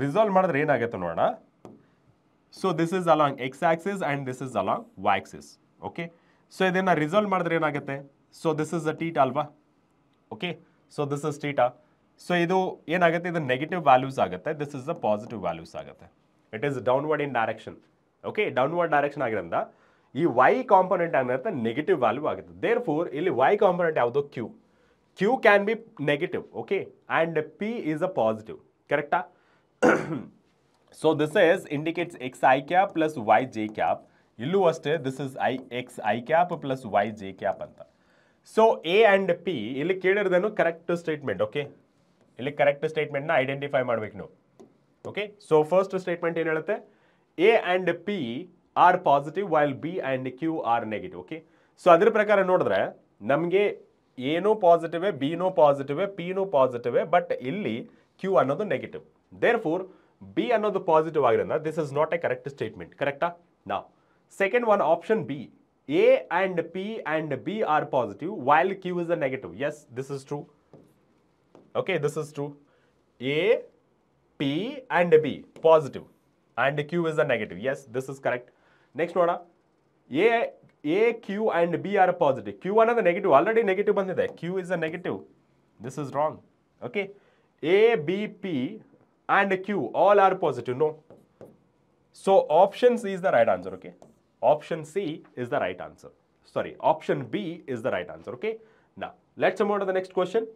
ರಿಸಾಲ್ವ್ ಮಾಡಿದ್ರೆ ಏನಾಗುತ್ತೆ ನೋಡೋಣ. So this is along X axis and this is along Y axis. Okay so ಇದನ್ನು ರಿಸಾಲ್ವ್ ಮಾಡಿದ್ರೆ ಏನಾಗುತ್ತೆ. So this is a theta ಅಲ್ವಾ. Okay so this is theta. So ಇದು ಏನಾಗುತ್ತೆ ಇದು ನೆಗೆಟಿವ್ ವ್ಯಾಲ್ಯೂಸ್ ಆಗುತ್ತೆ, this is the positive values ಆಗುತ್ತೆ. It is downward in direction. Okay downward direction ಆಗಿರೋದ್ರಿಂದ ಈ ವೈ ಕಾಂಪೊನೆಂಟ್ ಏನಾಗುತ್ತೆ ನೆಗೆಟಿವ್ ವ್ಯಾಲ್ಯೂ ಆಗುತ್ತೆ. ದೇರ್ ಫೋರ್ ಇಲ್ಲಿ ವೈ ಕಾಂಪೊನೆಂಟ್ ಯಾವುದು Q. Q can be negative. Okay and P is a positive. ಕರೆಕ್ಟಾ. So this is indicates X I cap plus Y J cap. ಇಲ್ಲೂ ಅಷ್ಟೇ this is X I cap plus Y J cap ಅಂತ. ಸೊ ಎ ಆ್ಯಂಡ್ ಪಿ ಇಲ್ಲಿ ಕೇಳಿರೋದೇನು ಕರೆಕ್ಟ್ ಸ್ಟೇಟ್ಮೆಂಟ್. ಓಕೆ ಇಲ್ಲಿ ಕರೆಕ್ಟ್ ಸ್ಟೇಟ್ಮೆಂಟ್ನ ಐಡೆಂಟಿಫೈ ಮಾಡ್ಬೇಕು ನೀವು. ಓಕೆ ಸೊ ಫಸ್ಟ್ ಸ್ಟೇಟ್ಮೆಂಟ್ ಏನು ಹೇಳುತ್ತೆ, A and P are positive while B and Q are negative. Okay so ಅದ್ರ ಪ್ರಕಾರ ನೋಡಿದ್ರೆ ನಮಗೆ ಏನೂ ಪಾಸಿಟಿವ್ ಬಿನೂ ಪಾಸಿಟಿವ್ ಪಿನೂ ಪಾಸಿಟಿವ್, ಬಟ್ ಇಲ್ಲಿ ಕ್ಯೂ ಅನ್ನೋದು ನೆಗೆಟಿವ್. ದೇರ್ ಫೋರ್ ಬಿ ಅನ್ನೋದು ಪಾಸಿಟಿವ್ ಆಗಿರೋದ್ರಿಂದ this is not a correct statement. ಕರೆಕ್ಟಾ. ನಾವು second one option B, A and P and B are positive while Q is a negative. Yes this is true. Okay this is true. A P and B positive and Q is a negative. Yes this is correct. Next ನೋಡ, A Q and B are positive. Q ಅನ್ನೋದು ನೆಗೆಟಿವ್, ಆಲ್ರೆಡಿ ನೆಗೆಟಿವ್ ಬಂದಿದೆ. Q is a negative, this is wrong. Okay A B P and Q all are positive. No. So option C is the right answer. Okay option C is the right answer. Sorry option B is the right answer. Okay now let's move to the next question.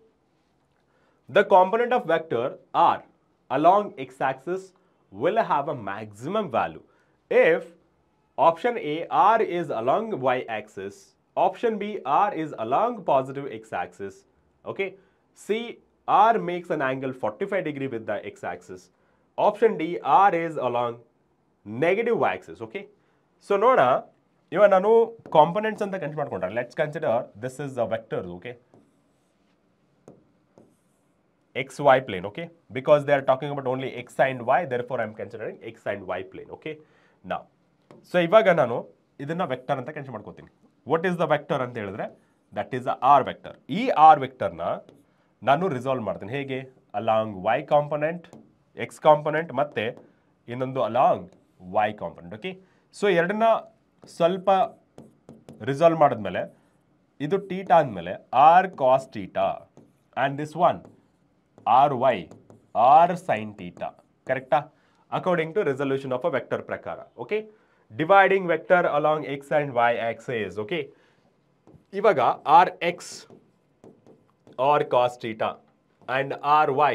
The component of vector r along x-axis will have a maximum value if option A r is along y-axis, option B r is along positive x-axis, okay, C r makes an angle 45 degree with the x-axis, option D r is along negative y-axis. Okay, so noda iva nanu components anta consider madkonಡ್ರೆ, let's consider this is a vector. Okay, xy plane. Okay, because they are talking about only x and y, therefore I am considering x and y plane. Okay now so ivaga nanu idನ್ನ ವೆಕ್ಟರ್ ಅಂತ ಕನ್ಸಿಡರ್ ಮಾಡ್ಕೊತೀನಿ. ವಾಟ್ ಈಸ್ ದ ವೆಕ್ಟರ್ ಅಂತ ಹೇಳಿದ್ರೆ that is the R vector. ಈ ಆರ್ ವೆಕ್ಟರ್ನ ನಾನು ರಿಸಾಲ್ವ್ ಮಾಡ್ತೀನಿ ಹೇಗೆ, along Y component, X component ಮತ್ತೆ ಇನ್ನೊಂದು along Y component. Okay so ಎರಡನ್ನ ಸ್ವಲ್ಪ ರಿಸಾಲ್ವ್ ಮಾಡಿದ್ಮೇಲೆ ಇದು ಟೀಟಾ ಅಂದಮೇಲೆ R cos theta and this one R Y R sine theta. ಕರೆಕ್ಟಾ. According to resolution of a vector ಪ್ರಕಾರ. Okay dividing vector along X and Y axis. Okay ಇವಾಗ R X R cos theta and R Y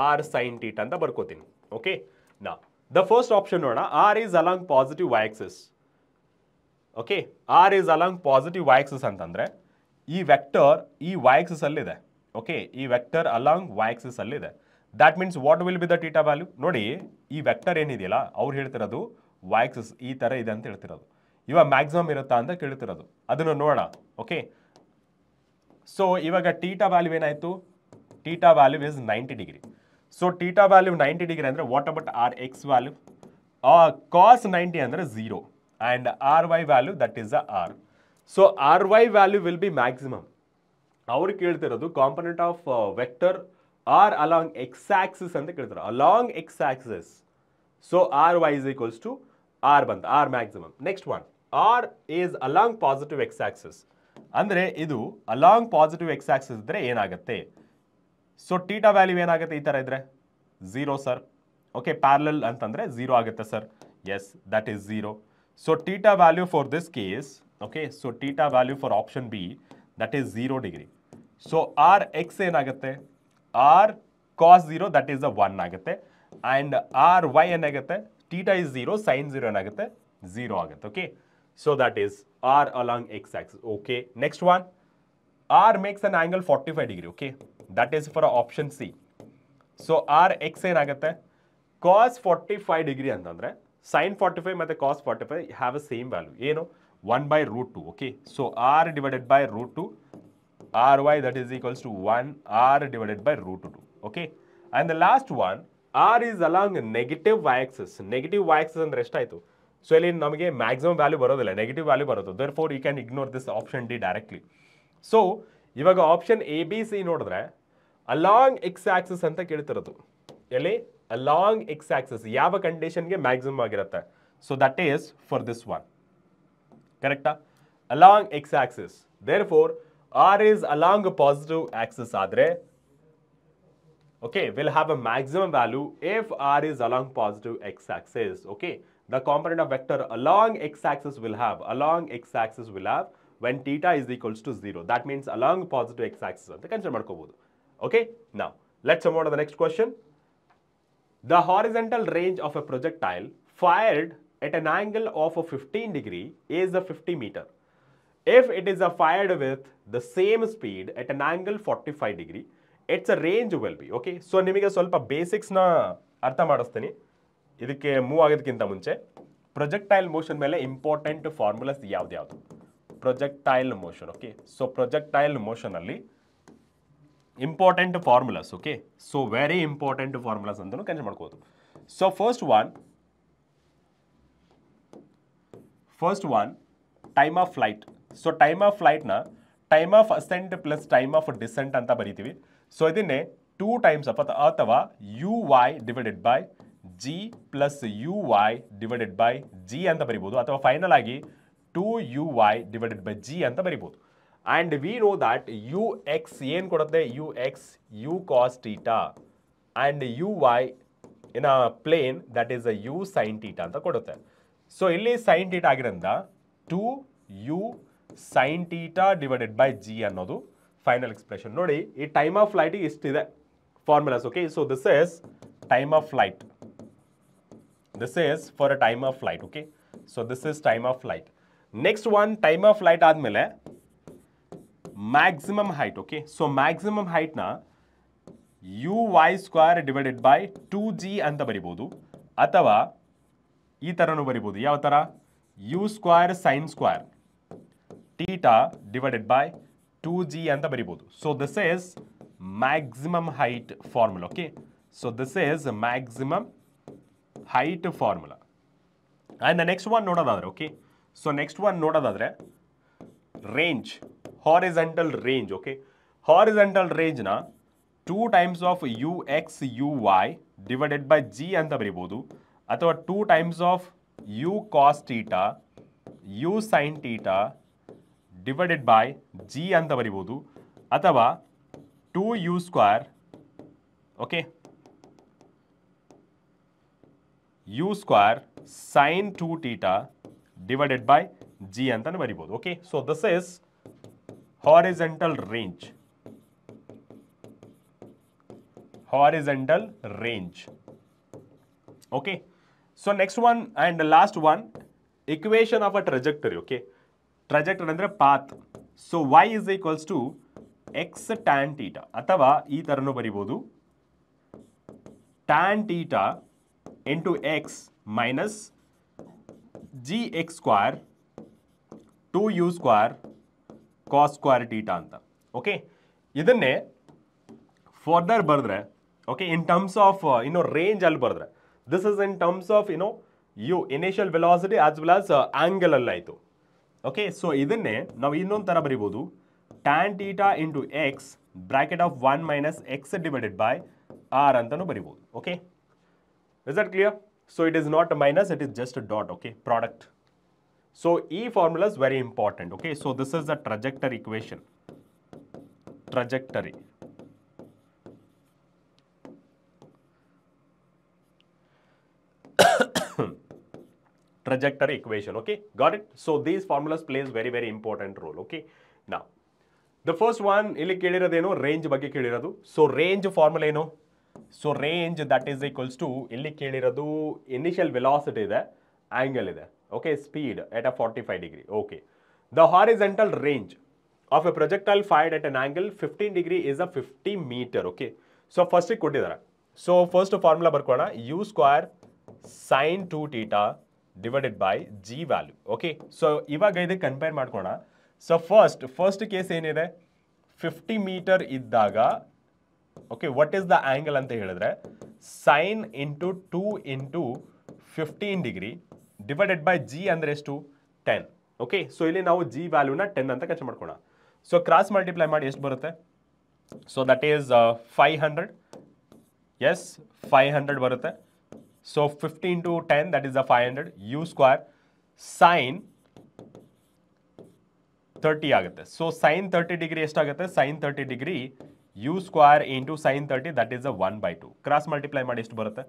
R sine theta ಅಂತ ಬರ್ಕೋತೀನಿ. ಓಕೆ ನಾ ದ ಫಸ್ಟ್ ಆಪ್ಷನ್ ನೋಡೋಣ. R is along positive Y axis. Okay R is along positive Y axis ಅಂತಂದ್ರೆ ಈ ವೆಕ್ಟರ್ ಈ ವೈ ಆಕ್ಸಿಸ್ ಅಲ್ಲಿದೆ. ಓಕೆ ಈ ವೆಕ್ಟರ್ ಅಲಾಂಗ್ ವೈ ಆಕ್ಸಿಸ್ ಅಲ್ಲಿದೆ. That means what will be the theta value. ನೋಡಿ ಈ ವೆಕ್ಟರ್ ಏನಿದೆಯಲ್ಲ ಅವ್ರು ಹೇಳ್ತಿರೋದು ವೈ ಆಕ್ಸಿಸ್ ಈ ಥರ ಇದೆ ಅಂತ ಹೇಳ್ತಿರೋದು. ಇವಾಗ ಮ್ಯಾಕ್ಸಿಮಮ್ ಇರುತ್ತಾ ಅಂತ ಕೇಳ್ತಿರೋದು, ಅದನ್ನು ನೋಡೋಣ. ಓಕೆ ಸೊ ಇವಾಗ ಟೀಟಾ ವ್ಯಾಲ್ಯೂ ಏನಾಯಿತು, theta value is 90 degree. So theta value 90 degree ಅಂದರೆ what about R X value, cos 90 ಅಂದರೆ 0 and R Y value that is the R. So R Y value will be maximum. ಅವ್ರು ಕೇಳ್ತಿರೋದು component of vector R along X axis ಅಂತ ಕೇಳ್ತಾರೆ, along X axis. So R Y is equals to R ಬಂತ, R maximum. Next one R is along positive X axis ಅಂದರೆ ಇದು ಅಲಾಂಗ್ ಪಾಸಿಟಿವ್ ಎಕ್ಸ್ ಆಕ್ಸಿಸ್ ಇದ್ರೆ ಏನಾಗುತ್ತೆ. ಸೊ ಟೀಟಾ ವ್ಯಾಲ್ಯೂ ಏನಾಗುತ್ತೆ ಈ ಥರ ಇದ್ರೆ 0 ಸರ್. ಓಕೆ ಪ್ಯಾರಲಲ್ ಅಂತಂದರೆ 0 ಆಗುತ್ತೆ sir. Yes that is 0. So theta value for this case, okay so theta value for option B that is 0 degree. So R X ಏನಾಗುತ್ತೆ, ಆರ್ ಕಾಸ್ 0 ದಟ್ ಈಸ್ 1 ಆಗುತ್ತೆ ಆ್ಯಂಡ್ ಆರ್ ವೈ ಏನಾಗುತ್ತೆ, theta is 0, sin 0 ಏನಾಗುತ್ತೆ 0 ಆಗುತ್ತೆ. Okay, so that is r along x axis. Okay, next one, r makes an angle 45 degree. Okay, that is for option C. So R X ಏನಾಗುತ್ತೆ ಕಾಸ್ 45 ಡಿಗ್ರಿ ಅಂತಂದ್ರೆ ಸೈನ್ 45 ಮತ್ತು cos 45 have a same value. ಏನು 1/√2. Okay, so R divided by √2 R Y that is equals to 1 R divided by √2. Okay, and the last one, R is along negative Y axis. Negative Y axis ಅಂದ್ರೆ ಎಷ್ಟಾಯಿತು? ಸೊ ಇಲ್ಲಿ ನಮಗೆ ಮ್ಯಾಕ್ಸಿಮಮ್ ವ್ಯಾಲ್ಯೂ ಬರೋದಿಲ್ಲ, ನೆಗೆಟಿವ್ ವ್ಯಾಲ್ಯೂ ಬರೋದು. There four you can ignore this option D directly. So ಇವಾಗ ಆಪ್ಷನ್ ಎ ಬಿ ಸಿ ನೋಡಿದ್ರೆ ಅಲಾಂಗ್ ಎಕ್ಸ್ ಆಕ್ಸಿಸ್ ಅಂತ ಕೇಳ್ತಿರೋದು. ಎಲ್ಲಿ ಅಲಾಂಗ್ ಎಕ್ಸ್ ಆಕ್ಸಿಸ್ ಯಾವ ಕಂಡೀಷನ್ಗೆ ಮ್ಯಾಕ್ಸಿಮಮ್ ಆಗಿರುತ್ತೆ? So that is for this one. ಕರೆಕ್ಟಾ? Along X axis. Therefore R is along positive axis ಆದರೆ okay, will have a maximum value if r is along positive x-axis. Okay, the component of vector along x-axis will have when theta is equals to 0. That means along positive x-axis anta consider madkobodu. Okay, now let's move on to the next question. The horizontal range of a projectile fired at an angle of a 15 degree is a 50 meter. If it is fired with the same speed at an angle 45 degree, it's a range will be. Okay, so ನಿಮಗೆ ಸ್ವಲ್ಪ ಬೇಸಿಕ್ಸ್ನ ಅರ್ಥ ಮಾಡಿಸ್ತೀನಿ ಇದಕ್ಕೆ ಮೂವ್ ಆಗೋದಕ್ಕಿಂತ ಮುಂಚೆ. ಪ್ರೊಜೆಕ್ಟೈಲ್ ಮೋಷನ್ ಮೇಲೆ ಇಂಪಾರ್ಟೆಂಟ್ ಫಾರ್ಮುಲಾಸ್ ಯಾವ್ದು? Projectile motion. Okay, so projectile ಮೋಷನಲ್ಲಿ important formulas. Okay, so very important formulas ಅಂತಲೂ ಕನ್ಸಿಡರ್ ಮಾಡ್ಕೋದು. So first one time of flight. So time of ಫ್ಲೈಟ್ನ time of ascent plus time of descent ಅಂತ ಬರೀತೀವಿ. ಸೊ ಇದನ್ನೇ 2 ಟೈಮ್ಸ್ ಅಥವಾ U Y divided by G plus you Y divided by G ಅಂತ ಬರಿಬೋದು, ಅಥವಾ ಫೈನಲ್ ಆಗಿ 2 uy ಡಿವೈಡೆಡ್ ಬೈ ಜಿ ಅಂತ ಬರಿಬೋದು. And we know that U X ಏನು ಕೊಡುತ್ತೆ? U X U cos theta and you Y in a plane that is a U sine theta ಅಂತ ಕೊಡುತ್ತೆ. ಸೊ ಇಲ್ಲಿ ಸೈನ್ ಟೀಟಾ ಆಗಿರೋದ್ರಿಂದ 2u sine theta divided by G ಅನ್ನೋದು ಫೈನಲ್ ಎಕ್ಸ್ಪ್ರೆಷನ್. ನೋಡಿ, ಈ ಟೈಮ್ ಆಫ್ ಫ್ಲೈಟಿಗೆ ಇಷ್ಟಿದೆ formulas. Okay, so this is time of flight. This is for a time of flight. Okay, so this is time of flight. Next one, time of flight ಆದಮೇಲೆ maximum height. Okay, so maximum ಹೈಟ್ನ u y square divided by 2g ಅಂತ ಬರಿಬೋದು, ಅಥವಾ ಈ ಥರನೂ ಬರಿಬೋದು. ಯಾವ ಥರ? U square sine square theta divided by 2g ಅಂತ ಬರಿಬೋದು. So this is maximum height formula. Okay, so this is maximum height formula. And next one ನೋಡೋದಾದ್ರೆ, ಓಕೆ, ಸೊ ನೆಕ್ಸ್ಟ್ ಒನ್ ನೋಡೋದಾದ್ರೆ range, horizontal range. Okay, horizontal ರೇಂಜ್ನ 2 times of u X u Y divided by G ಅಂತ ಬರಿಬೋದು, ಅಥವಾ 2 times of u cos theta u sine theta divided by G ಅಂತ ಬರಿಬೋದು, ಅಥವಾ 2u square okay u square sine 2 theta divided by G ಅಂತ ಬರಿಬೋದು. Okay, so this is horizontal range. Horizontal range. Okay, so next one and last one, equation of a trajectory. Okay, trajectory ಅಂದರೆ path. So y is equals to x tan theta, ಅಥವಾ ಈ ಥರನೂ ಬರಿಬೋದು, tan theta into x minus g x square 2u square cos square theta ಅಂತ. ಓಕೆ, ಇದನ್ನೇ ಫರ್ದರ್ ಬರೆದ್ರೆ, okay, in terms of range ಅಲ್ಲಿ ಬರೆದ್ರೆ, this is in terms of u initial velocity as well as angle ಅಲ್ಲಿ ಆಯಿತು. ಓಕೆ, ಸೊ ಇದನ್ನೇ ನಾವು ಇನ್ನೊಂದು ಥರ ಬರಿಬೋದು, tan theta into x bracket of 1 minus x divided by R ಅಂತಲೂ ಬರಿಬೋದು. Okay, is that clear? So it is not minus, it is just dot. Okay, product. So ಈ formula is very important. Okay, so this is the trajectory equation. Trajectory. Trajectory equation. Okay, got it? So these formulas plays very important role. Okay, now the first one ಇಲ್ಲಿ ಕೇಳಿರೋದೇನು? ರೇಂಜ್ ಬಗ್ಗೆ ಕೇಳಿರೋದು. ಸೊ ರೇಂಜ್ ಫಾರ್ಮುಲಾ ಏನು? So range that is equals to ಇಲ್ಲಿ ಕೇಳಿರೋದು ಇನಿಷಿಯಲ್ ವೆಲಾಸಿಟಿ ಇದೆ, ಆಂಗಲ್ ಇದೆ. Okay, speed at a 45 degree. Okay, the horizontal range of a projectile fired at an angle 15 degree is a 50 metre. Okay, so ಫಸ್ಟಿಗೆ ಕೊಟ್ಟಿದ್ದಾರೆ. ಸೊ ಫಸ್ಟ್ ಫಾರ್ಮುಲಾ ಬರ್ಕೋಣ, u square sine 2θ divided by g value. Okay, so ಇವಾಗ ಇದಕ್ಕೆ ಕಂಪೇರ್ ಮಾಡ್ಕೋಣ. ಸೊ ಫಸ್ಟ್ ಕೇಸ್ ಏನಿದೆ, 50 ಮೀಟರ್ ಇದ್ದಾಗ okay what is the angle ಅಂತ ಹೇಳಿದ್ರೆ sine into 2 into 15 degree divided by G ಅಂದರೆ ಎಷ್ಟು, 10. ಓಕೆ, ಸೊ ಇಲ್ಲಿ ನಾವು ಜಿ ವ್ಯಾಲ್ಯೂನ 10 ಅಂತ ಕನ್ಸಿಡರ್ ಮಾಡ್ಕೋಣ. ಸೊ ಕ್ರಾಸ್ ಮಲ್ಟಿಪ್ಲೈ ಮಾಡಿ ಎಷ್ಟು ಬರುತ್ತೆ, ಸೊ ದಟ್ ಈಸ್ 500. ಎಸ್, 500 ಬರುತ್ತೆ. So 50 into 10 that is 500. U square sine 30 ಆಗುತ್ತೆ. ಸೊ ಸೈನ್ 30 ಡಿಗ್ರಿ ಎಷ್ಟಾಗುತ್ತೆ, sine 30 degree u square into sine 30 that is 1/2. Cross multiply ಮಾಡಿ ಎಷ್ಟು ಬರುತ್ತೆ,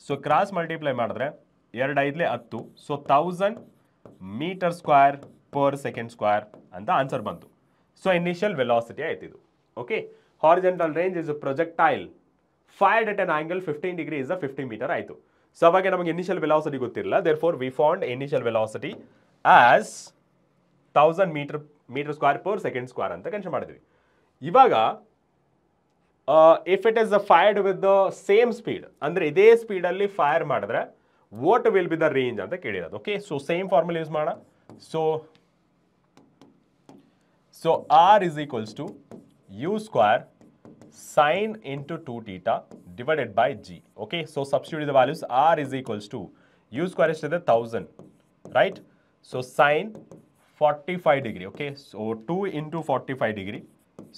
ಸೊ ಕ್ರಾಸ್ ಮಲ್ಟಿಪ್ಲೈ ಮಾಡಿದ್ರೆ 2 5 10. So 1000 metre square per second square ಅಂತ ಆನ್ಸರ್ ಬಂತು. ಸೊ ಇನಿಷಿಯಲ್ ವೆಲಾಸಿಟಿ ಆಯ್ತು ಇದು. Okay, horizontal range is projectile fired at an angle 15 degree is 50 metre ಆಯಿತು. ಸೊ ಅವಾಗ ನಮಗೆ ಇನಿಷಿಯಲ್ ವೆಲಾಸಿಟಿ ಗೊತ್ತಿರಲಿಲ್ಲ, therefore we found initial velocity as 1000 metre square per second square ಅಂತ ಕನ್ಸಿಡರ್ ಮಾಡಿದ್ವಿ. ಇವಾಗ if it is fired with the same speed, ಅಂದರೆ ಇದೇ ಸ್ಪೀಡಲ್ಲಿ ಫೈರ್ ಮಾಡಿದ್ರೆ what will be the range ಅಂತ ಕೇಳಿರೋದು. Okay, so same formula use ಮಾಡೋಣ. So R is equals to u square sine into 2θ divided by g. Okay, so substitute the values. R is equals to u square is to the 1000, right? So sine 45 degree. Okay, so 2 into 45 degree.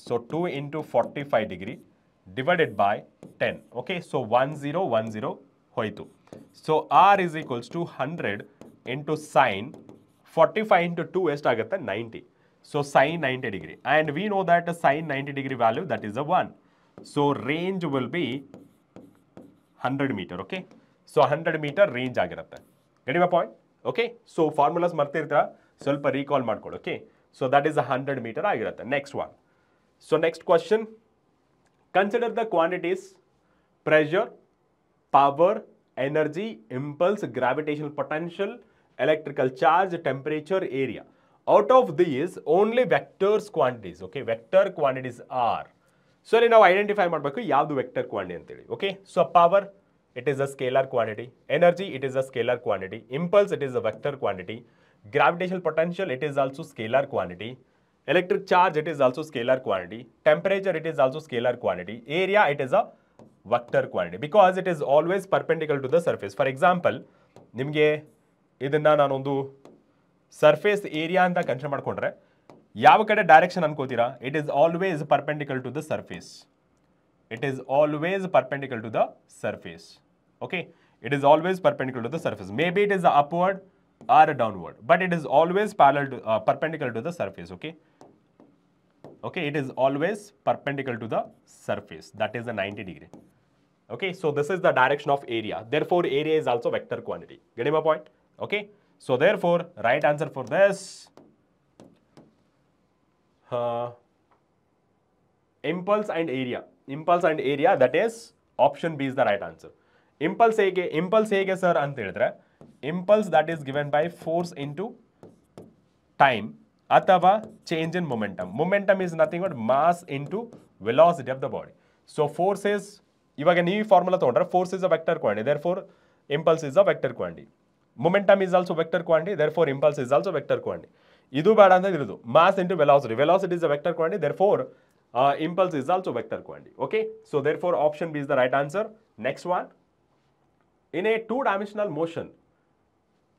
So 2 into 45 degree divided by 10. Okay, so 1010 hoitu. So R is equals to 100 into sine 45 into 2 ಎಷ್ಟಾಗುತ್ತೆ 90. So sine 90 degree, and we know that sine 90 degree value that is a 1. So range will be 100 meter. Okay, so 100 meter range ಆಗಿರುತ್ತೆ. Get my point? Okay, so formulas ಮರ್ತಿರ್ತೀರಾ, ಸ್ವಲ್ಪ ರೀಕಾಲ್ ಮಾಡ್ಕೊಳ್ಳಿ. Okay, so that is 100 meter ಆಗಿರುತ್ತೆ. Next one. So next question, consider the quantities pressure, power, energy, impulse, gravitational potential, electrical charge, temperature, area. Out of these, only vectors quantities, okay, vector quantities are. So, now identify ಮಾಡಬೇಕು ಯಾವುದು vector quantity ಅಂತೇಳಿ. Okay, so power, it is a scalar quantity. Energy, it is a scalar quantity. Impulse, it is a vector quantity. Gravitational potential, it is also scalar quantity. Electric charge, it is also scalar quantity. Temperature, it is also scalar quantity. Area, it is a vector quantity because it is always perpendicular to the surface. For example, ನಿಮಗೆ ಇದನ್ನ ನಾನೊಂದು ಸರ್ಫೇಸ್ ಏರಿಯಾ ಅಂತ ಕನ್ಸಿಡರ್ ಮಾಡ್ಕೊಂಡ್ರೆ ಯಾವ ಕಡೆ ಡೈರೆಕ್ಷನ್ ಅನ್ಕೋತೀರಾ, it is always perpendicular to the surface. It is always perpendicular to the surface. Okay, it is always perpendicular to the surface. May be it is upward or downward, but it is always parallel to perpendicular to the surface. Okay, okay, it is always perpendicular to the surface, that is the 90 degree. Okay, so this is the direction of area, therefore area is also vector quantity. Getting my point? Okay, so therefore right answer for this impulse and area, that is option B is the right answer. Impulse hege sir anta helidre, impulse that is given by force into time ಅಥವಾ change in momentum. Momentum is nothing but mass into velocity of the body. So force is, ಇವಾಗ ನೀವು ಫಾರ್ಮುಲಾ ತಗೊಂಡ್ರೆ force is a vector quantity, therefore impulse is a vector quantity. Momentum is also vector quantity, therefore impulse is also vector quantity. ಇದು ಬೇಡ ಅಂತ ಇರೋದು mass into velocity. Velocity is a vector quantity, therefore impulse is also vector quantity. Okay, so therefore option B is the right answer. Next one, in a two-dimensional motion,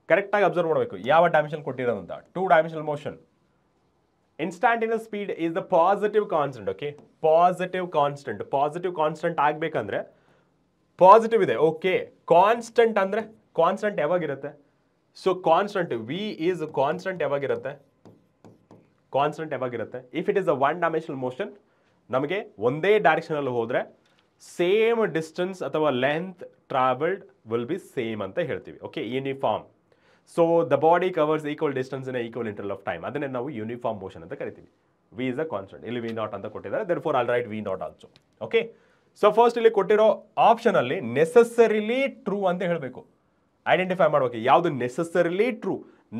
ಕರೆಕ್ಟಾಗಿ ಅಬ್ಸರ್ವ್ ಮಾಡಬೇಕು ಯಾವ ಡೈಮೆನ್ಷನ್ ಕೊಟ್ಟಿರೋದು ಅಂತ. Two dimensional motion, instantaneous speed is the positive constant. Okay, positive constant ಆಗಬೇಕಂದ್ರೆ ಪಾಸಿಟಿವ್ ಇದೆ. ಓಕೆ, ಕಾನ್ಸ್ಟೆಂಟ್ ಅಂದರೆ ಕಾನ್ಸ್ಟೆಂಟ್ ಯಾವಾಗಿರುತ್ತೆ, so constant v is constant ಯಾವಾಗಿರುತ್ತೆ, if it is a one dimensional motion ನಮಗೆ ಒಂದೇ ಡೈರೆಕ್ಷನಲ್ಲಿ ಹೋದರೆ ಸೇಮ್ ಡಿಸ್ಟೆನ್ಸ್ ಅಥವಾ length travelled will be same ಅಂತ ಹೇಳ್ತೀವಿ. Okay, uniform. So the body covers equal distance in equal interval of time, ಅದನ್ನೇ ನಾವು ಯೂನಿಫಾರ್ಮ್ ಮೋಷನ್ ಅಂತ ಕರಿತೀವಿ. ವಿ ಇಸ್ ಅ ಕಾನ್ಸ್ಟೆಂಟ್, ಇಲ್ಲಿ ವಿ ನಾಟ್ ಅಂತ ಕೊಟ್ಟಿದ್ದಾರೆ, therefore I'll write v naught also. Okay, so first ಇಲ್ಲಿ ಕೊಟ್ಟಿರೋ ಆಪ್ಷನ್ ಅಲ್ಲಿ ನೆಸೆಸರಿಲಿ ಟ್ರೂ ಅಂತ ಹೇಳಬೇಕು. ಐಡೆಂಟಿಫೈ ಮಾಡ್ಬೇಕು ಯಾವುದು ನೆಸೆಸರಿಲಿ ಟ್ರೂ.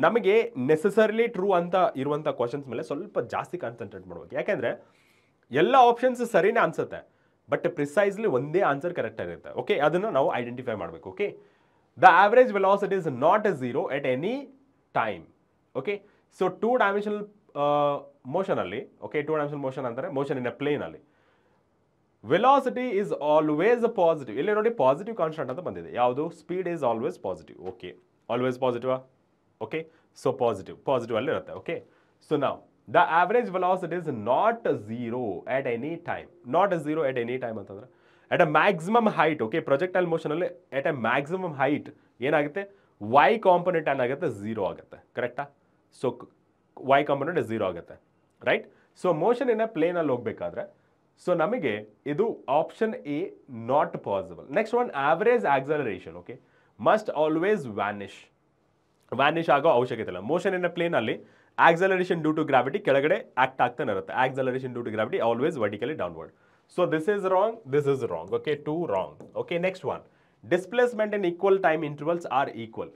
ನಮಗೆ ನೆಸೆಸರಿಲಿ ಟ್ರೂ ಅಂತ ಇರುವಂಥ ಕ್ವಶನ್ಸ್ ಮೇಲೆ ಸ್ವಲ್ಪ ಜಾಸ್ತಿ ಕಾನ್ಸಂಟ್ರೇಟ್ ಮಾಡ್ಬೇಕು. ಯಾಕೆಂದ್ರೆ ಎಲ್ಲ ಆಪ್ಷನ್ಸ್ ಸರಿನೇ ಅನ್ಸುತ್ತೆ, ಬಟ್ ಪ್ರಿಸೈಸ್ಲಿ ಒಂದೇ ಆನ್ಸರ್ ಕರೆಕ್ಟ್ ಆಗಿರುತ್ತೆ. ಓಕೆ, ಅದನ್ನು ನಾವು ಐಡೆಂಟಿಫೈ ಮಾಡಬೇಕು. Okay, the average velocity is not A zero at any time. Okay, so two dimensional motion ಅಲ್ಲಿ, ಓಕೆ, ಟೂ ಡೈಮೆನ್ಷನಲ್ ಮೋಷನ್ ಅಂದರೆ ಮೋಷನ್ ಇನ್ ಎ ಪ್ಲೇನ್ ಅಲ್ಲಿ ವೆಲಾಸಿಟಿ ಇಸ್ ಆಲ್ವೇಸ್ ಪಾಸಿಟಿವ್. ಇಲ್ಲಿ ನೋಡಿ ಪಾಸಿಟಿವ್ ಕಾನ್ಸ್ಟೆಂಟ್ ಅಂತ ಬಂದಿದೆ. ಯಾವುದು? Speed is always positive. Okay, always positive. Okay, so positive ಅಲ್ಲಿ ಇರುತ್ತೆ. ಓಕೆ, ಸೊ ನಾವು the average velocity is not zero at any time. Not zero at any time ಅಂತಂದ್ರೆ at a maximum height. Okay, projectile motion ಅಲ್ಲಿ ಎಟ್ ಎ ಮ್ಯಾಕ್ಸಿಮಮ್ ಹೈಟ್ ಏನಾಗುತ್ತೆ? ವೈ ಕಾಂಪೊನೆಂಟ್ ಏನಾಗುತ್ತೆ? ಝೀರೋ ಆಗುತ್ತೆ. ಕರೆಕ್ಟಾ? ಸೊ ವೈ ಕಾಂಪೊನೆಂಟ್ ಝೀರೋ ಆಗುತ್ತೆ, right? So motion in a plane ಅಲ್ಲಿ ಹೋಗ್ಬೇಕಾದ್ರೆ ಸೊ ನಮಗೆ ಇದು option A not possible. Next one, average acceleration okay must always vanish ಆಗೋ ಅವಶ್ಯಕತೆ ಇಲ್ಲ. ಮೋಷನ್ ಇನ್ ಎ ಪ್ಲೇನ್ ಅಲ್ಲಿ ಆಕ್ಸಲರೇಷನ್ ಡ್ಯೂ ಟು ಗ್ರಾವಿಟಿ ಕೆಳಗಡೆ ಆಕ್ಟ್ ಆಗ್ತಾನೆ ಇರುತ್ತೆ. Acceleration due to gravity always vertically downward. So this is wrong, this is wrong. Okay, two wrong. Okay, next one, displacement in equal time intervals are equal.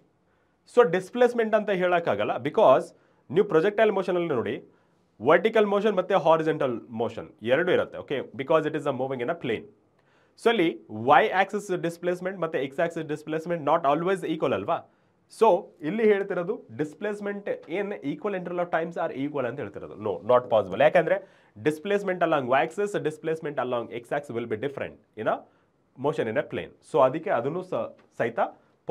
So displacement ಅಂತ ಹೇಳೋಕ್ಕಾಗಲ್ಲ, ಬಿಕಾಸ್ ನೀವು ಪ್ರೊಜೆಕ್ಟೈಲ್ ಮೋಷನ್ ಅಲ್ಲಿ ನೋಡಿ ವರ್ಟಿಕಲ್ ಮೋಷನ್ ಮತ್ತೆ ಹಾರಿಜೆಂಟಲ್ ಮೋಷನ್ ಎರಡು ಇರುತ್ತೆ. Okay, because it is a moving in a plane. So ಅಲ್ಲಿ ವೈ ಆಕ್ಸಿಸ್ ಡಿಸ್ಪ್ಲೇಸ್ಮೆಂಟ್ ಮತ್ತೆ x axis displacement not always equal ಅಲ್ವಾ? ಸೊ ಇಲ್ಲಿ ಹೇಳ್ತಿರೋದು ಡಿಸ್ಪ್ಲೇಸ್ಮೆಂಟ್ ಏನ್ equal interval of times are equal ಅಂತ ಹೇಳ್ತಿರೋದು. No, not possible. ಯಾಕಂದ್ರೆ displacement along Y axis, displacement along X axis will be different in a motion in a plane. So ಅದಕ್ಕೆ ಅದನ್ನು ಸಹಿತ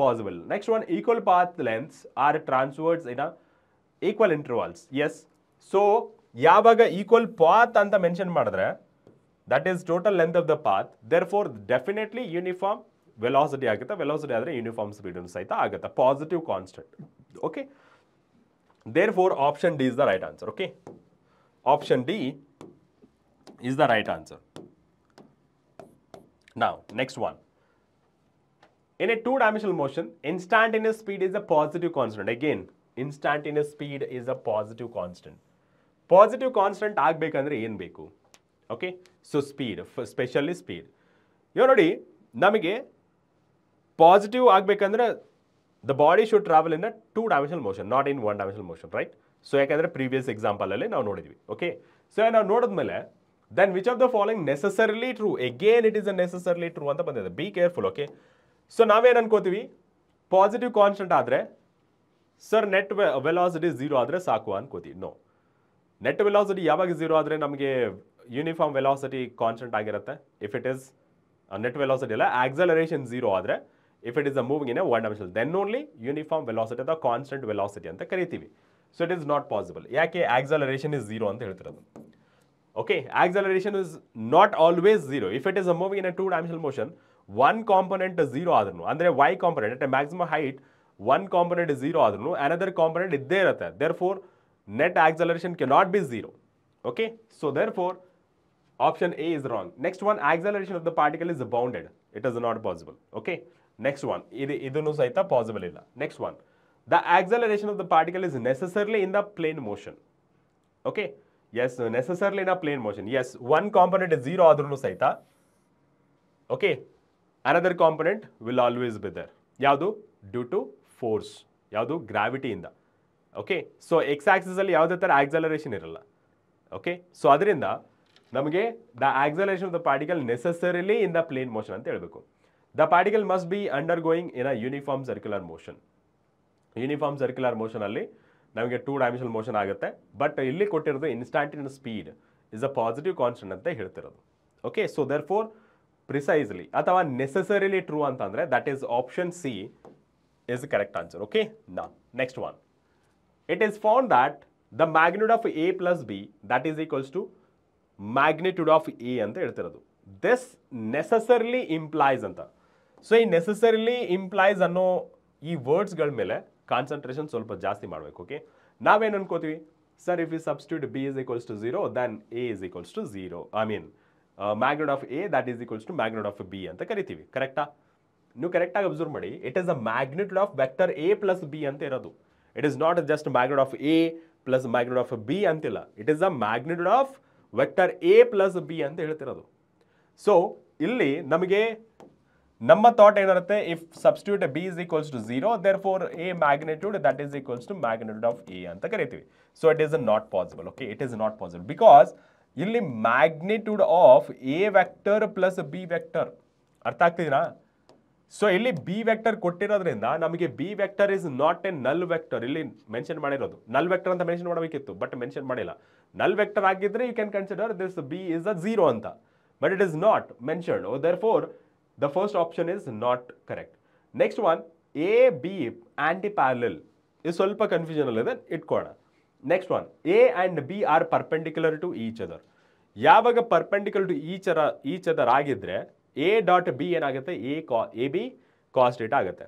possible. Next one, equal path lengths are traversed in a equal intervals. Yes, so ಯಾವಾಗ ಈಕ್ವಲ್ ಪಾತ್ ಅಂತ ಮೆನ್ಷನ್ ಮಾಡಿದ್ರೆ that is total length of the path, there definitely uniform velocity ಆಗುತ್ತೆ. ವೆಲಾಸಿಟಿ ಆದರೆ ಯೂನಿಫಾರ್ಮ್ ಸ್ಪೀಡ್ ಸಹಿತ ಆಗುತ್ತೆ, positive constant. Okay, therefore option D is the right answer. Okay, option D is the right answer. Now, next one. In a two-dimensional motion, instantaneous speed is a positive constant. Again, instantaneous speed is a positive constant. Positive constant ಆಗಬೇಕಂದ್ರೆ ಏನು ಬೇಕು? Okay, so speed, specially speed. ಇವಾಗ ನೋಡಿ, ನಮಗೆ ಪಾಸಿಟಿವ್ ಆಗಬೇಕಂದ್ರೆ the body should travel in a two dimensional motion, not in one dimensional motion, right? So ಯಾಕಂದರೆ ಪ್ರೀವಿಯಸ್ ಎಕ್ಸಾಂಪಲಲ್ಲಿ ನಾವು ನೋಡಿದ್ವಿ. ಓಕೆ, ಸೊ ನಾವು ನೋಡಿದ್ಮೇಲೆ then which of the following necessarily true? Again it is a necessarily true ಅಂತ ಬಂದಿದೆ. Be careful. ಓಕೆ, ಸೊ ನಾವೇನು ಅನ್ಕೋತೀವಿ? ಪಾಸಿಟಿವ್ ಕಾನ್ಸ್ಟೆಂಟ್ ಆದರೆ ಸರ್ ನೆಟ್ ವೆಲಾಸಿಟಿ ಝೀರೋ ಆದರೆ ಸಾಕು ಅನ್ಕೋತೀವಿ. ನೋ, ನೆಟ್ ವೆಲಾಸಿಟಿ ಯಾವಾಗ ಝೀರೋ ಆದರೆ ನಮಗೆ ಯೂನಿಫಾರ್ಮ್ ವೆಲಾಸಿಟಿ ಕಾನ್ಸ್ಟೆಂಟ್ ಆಗಿರುತ್ತೆ. If it is net velocity ಅಲ್ಲ, ಆಕ್ಸಲರೇಷನ್ ಝೀರೋ ಆದರೆ, if it is a moving in a one dimension, then only uniform velocity ಅಥವಾ ಕಾನ್ಸ್ಟೆಂಟ್ ವೆಲಾಸಿಟಿ ಅಂತ ಕರಿತೀವಿ. So it is not possible. ಯಾಕೆ? ಆಕ್ಸಲರೇಷನ್ ಇಸ್ ಝೀರೋ ಅಂತ ಹೇಳ್ತಿರೋದು. Okay, acceleration is not always zero. If it is a moving in a two-dimensional motion, one component is zero ಆದ್ರೂ, ಅಂದ್ರೆ y component at a maximum height, one component is zero ಆದ್ರೂ, another component ಇದ್ದೇ ಇರುತ್ತೆ. Therefore, net acceleration cannot be zero. Okay, so therefore, option A is wrong. Next one, acceleration of the particle is bounded. It is not possible. Okay, next one, ಇದನ್ನು ಸಹಿತ possible ಇಲ್ಲ. Next one, the acceleration of the particle is necessarily in the plane motion. Okay, yes, necessarily in a plane motion. Yes, one component is zero ಆದ್ರೂ ಸಹಿತ, okay, another component will always be there. ಯಾವುದು? Due to force. ಯಾವುದು? ಗ್ರಾವಿಟಿಯಿಂದ. ಓಕೆ, ಸೊ ಎಕ್ಸ್ ಆಕ್ಸಿಸ್ ಅಲ್ಲಿ ಯಾವುದೇ ಥರ ಆಕ್ಸಲರೇಷನ್ ಇರಲ್ಲ. ಓಕೆ, ಸೊ ಅದರಿಂದ ನಮಗೆ the acceleration of the particle necessarily in the plane motion ಅಂತ ಹೇಳಬೇಕು. The particle must be undergoing in a uniform circular motion. Uniform circular motion ಅಲ್ಲಿ ನಮಗೆ ಟೂ ಡೈಮೆನ್ಷನಲ್ ಮೋಷನ್ ಆಗುತ್ತೆ. ಬಟ್ ಇಲ್ಲಿ ಕೊಟ್ಟಿರೋದು instantaneous speed is a positive constant ಅಂತ ಹೇಳ್ತಿರೋದು. Okay, so therefore precisely ಅಥವಾ ನೆಸೆಸರಿಲಿ ಟ್ರೂ ಅಂತಂದ್ರೆ that is option C is correct answer. Okay, ನಾ next one, it is found that the magnitude of A plus B that is equals to magnitude of A ಅಂತ ಹೇಳ್ತಿರೋದು. ದಿಸ್ ನೆಸೆಸರಿಲಿ ಇಂಪ್ಲೈಸ್ ಅಂತ. ಸೊ ಈ ನೆಸೆಸರಿಲಿ ಇಂಪ್ಲೈಸ್ ಅನ್ನೋ ಈ ವರ್ಡ್ಸ್ಗಳ ಮೇಲೆ ಕಾನ್ಸಂಟ್ರೇಷನ್ ಸ್ವಲ್ಪ ಜಾಸ್ತಿ ಮಾಡಬೇಕು. ಓಕೆ, ನಾವೇನು ಅನ್ಕೋತೀವಿ? Sir, if you substitute B is equals to zero, then A is equals to zero. I mean magnitude of A that is equals to magnitude of B ಅಂತ ಕರಿತೀವಿ. ಕರೆಕ್ಟಾ? ನೀವು ಕರೆಕ್ಟಾಗಿ ಅಬ್ಸರ್ವ್ ಮಾಡಿ, it is a magnitude of vector A plus B ಅಂತ ಇರೋದು. It is not just magnitude of A plus magnitude of B ಅಂತಿಲ್ಲ. It is a magnitude of vector A plus B ಅಂತ ಹೇಳ್ತಿರೋದು. ಸೊ ಇಲ್ಲಿ ನಮಗೆ ನಮ್ಮ ಥಾಟ್ ಏನಿರುತ್ತೆ, if substitute B is equals to 0, there A magnitude that is equals to magnitude of A ಅಂತ ಕರಿತೀವಿ. So it is not possible. Okay, it is not possible because ಇಲ್ಲಿ magnitude of A vector plus B vector, ಅರ್ಥ ಆಗ್ತಿದ್ದೀರಾ? ಸೊ ಇಲ್ಲಿ ಬಿ ವೆಕ್ಟರ್ ಕೊಟ್ಟಿರೋದ್ರಿಂದ ನಮಗೆ B vector is not a null vector. ಇಲ್ಲಿ ಮೆನ್ಷನ್ ಮಾಡಿರೋದು ನಲ್ ವೆಕ್ಟರ್ ಅಂತ ಮೆನ್ಷನ್ ಮಾಡಬೇಕಿತ್ತು, ಬಟ್ ಮೆನ್ಷನ್ ಮಾಡಿಲ್ಲ. ನಲ್ ವೆಕ್ಟರ್ ಆಗಿದ್ರೆ you can consider this B is a 0 ಅಂತ, but it is not mentioned. Therefore the first option is not correct. Next one, A, B anti-parallel is ಸ್ವಲ್ಪ ಕನ್ಫ್ಯೂಷನ್ ಇದೆ, ಇಟ್ಕೋಣ. Next one, A and B are perpendicular to each other. ಯಾವಾಗ ಪರ್ಪೆಂಡಿಕ್ಯುಲರ್ ಟು ಈಚ್ ಅದರ್ ಆಗಿದ್ರೆ A ಡಾಟ್ B ಏನಾಗುತ್ತೆ, ಎ ಬಿ ಕಾಸ್ ಥೀಟಾ ಆಗುತ್ತೆ.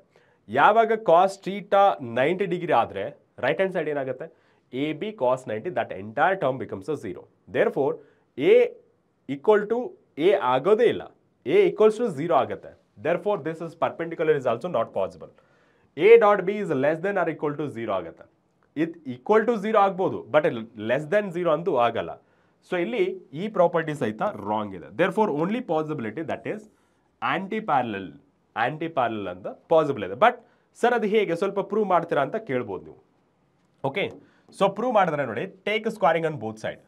ಯಾವಾಗ ಕಾಸ್ ಥೀಟಾ 90 ಡಿಗ್ರಿ ಆದರೆ ರೈಟ್ ಹ್ಯಾಂಡ್ ಸೈಡ್ ಏನಾಗುತ್ತೆ, A B cos 90, that entire term becomes a 0. There A equal to A ಆಗೋದೇ ಇಲ್ಲ, A equals to 0 ಆಗುತ್ತೆ. Therefore, this is perpendicular is also not possible. A dot B is less than or equal to 0 ಆಗುತ್ತೆ. ಇದು equal to 0 ಆಗ್ಬೋದು, ಬಟ್ ಲೆಸ್ ದೆನ್ 0 ಅಂತೂ ಆಗಲ್ಲ. ಸೊ ಇಲ್ಲಿ ಈ ಪ್ರಾಪರ್ಟಿ ಸಹಿತ ರಾಂಗ್ ಇದೆ. Therefore, only possibility that is anti-parallel ಅಂತ ಪಾಸಿಬಲ್ ಇದೆ. ಬಟ್ ಸರ್ ಅದು ಹೇಗೆ, ಸ್ವಲ್ಪ ಪ್ರೂವ್ ಮಾಡ್ತೀರಾ ಅಂತ ಕೇಳ್ಬೋದು ನೀವು. ಓಕೆ, ಸೊ ಪ್ರೂವ್ ಮಾಡಿದ್ರೆ ನೋಡಿ, take squaring on both side.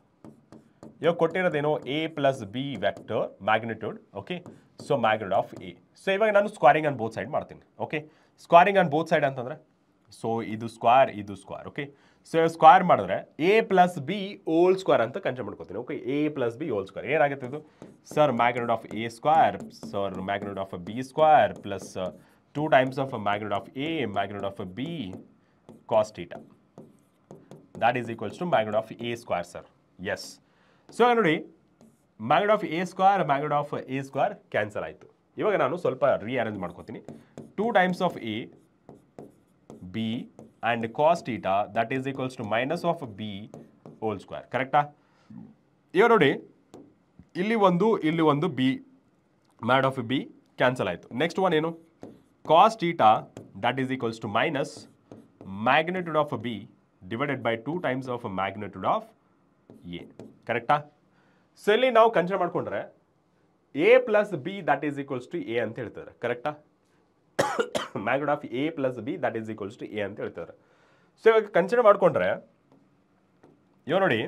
ಇವಾಗ ಕೊಟ್ಟಿರೋದೇನೋ A plus B vector magnitude. Okay, so magnitude of A. So ಇವಾಗ ನಾನು ಸ್ಕ್ವೇರಿಂಗ್ ಆನ್ ಬೋತ್ ಸೈಡ್ ಮಾಡ್ತೀನಿ. Okay, squaring on both side ಅಂತಂದ್ರೆ ಸೊ ಇದು ಸ್ಕ್ವೇರ್ ಇದು ಸ್ಕ್ವೇರ್. ಓಕೆ, ಸೊ ಸ್ಕ್ವೇರ್ ಮಾಡಿದ್ರೆ A plus B whole square ಅಂತ ಕನ್ಸಿಡರ್ ಮಾಡ್ಕೊತೀನಿ. Okay, A plus B whole square ಏನಾಗುತ್ತೆ ಇದು, sir magnitude of A square sir magnitude of B square plus 2 times of magnitude of A magnitude of B cos theta, that is equals to magnitude of A square sir. Yes, so ನೋಡಿ magnitude of A square cancel ಆಯಿತು. ಇವಾಗ ನಾನು ಸ್ವಲ್ಪ ರೀಅರೇಂಜ್ ಮಾಡ್ಕೋತೀನಿ. 2 times of A B and cos theta that is equals to minus of B whole square. ಕರೆಕ್ಟಾ? ಇವಾಗ ನೋಡಿ ಇಲ್ಲಿ ಒಂದು B magnitude of B cancel ಆಯಿತು. ನೆಕ್ಸ್ಟ್ ಒನ್ ಏನು, cos theta that is equals to minus magnitude of B divided by 2 times of magnitude of A. ಕರೆಕ್ಟಾ? ಸೊ ಇಲ್ಲಿ ನಾವು ಕನ್ಸಿಡರ್ ಮಾಡ್ಕೊಂಡ್ರೆ A plus B that is equals to A ಅಂತ ಹೇಳ್ತಾರೆ. ಕರೆಕ್ಟಾ? Magnitude of A plus B that is equals to A ಅಂತ ಹೇಳ್ತಾರೆ. ಸೊ ಇವಾಗ ಕನ್ಸಿಡರ್ ಮಾಡ್ಕೊಂಡ್ರೆ ಇವಾಗ ನೋಡಿ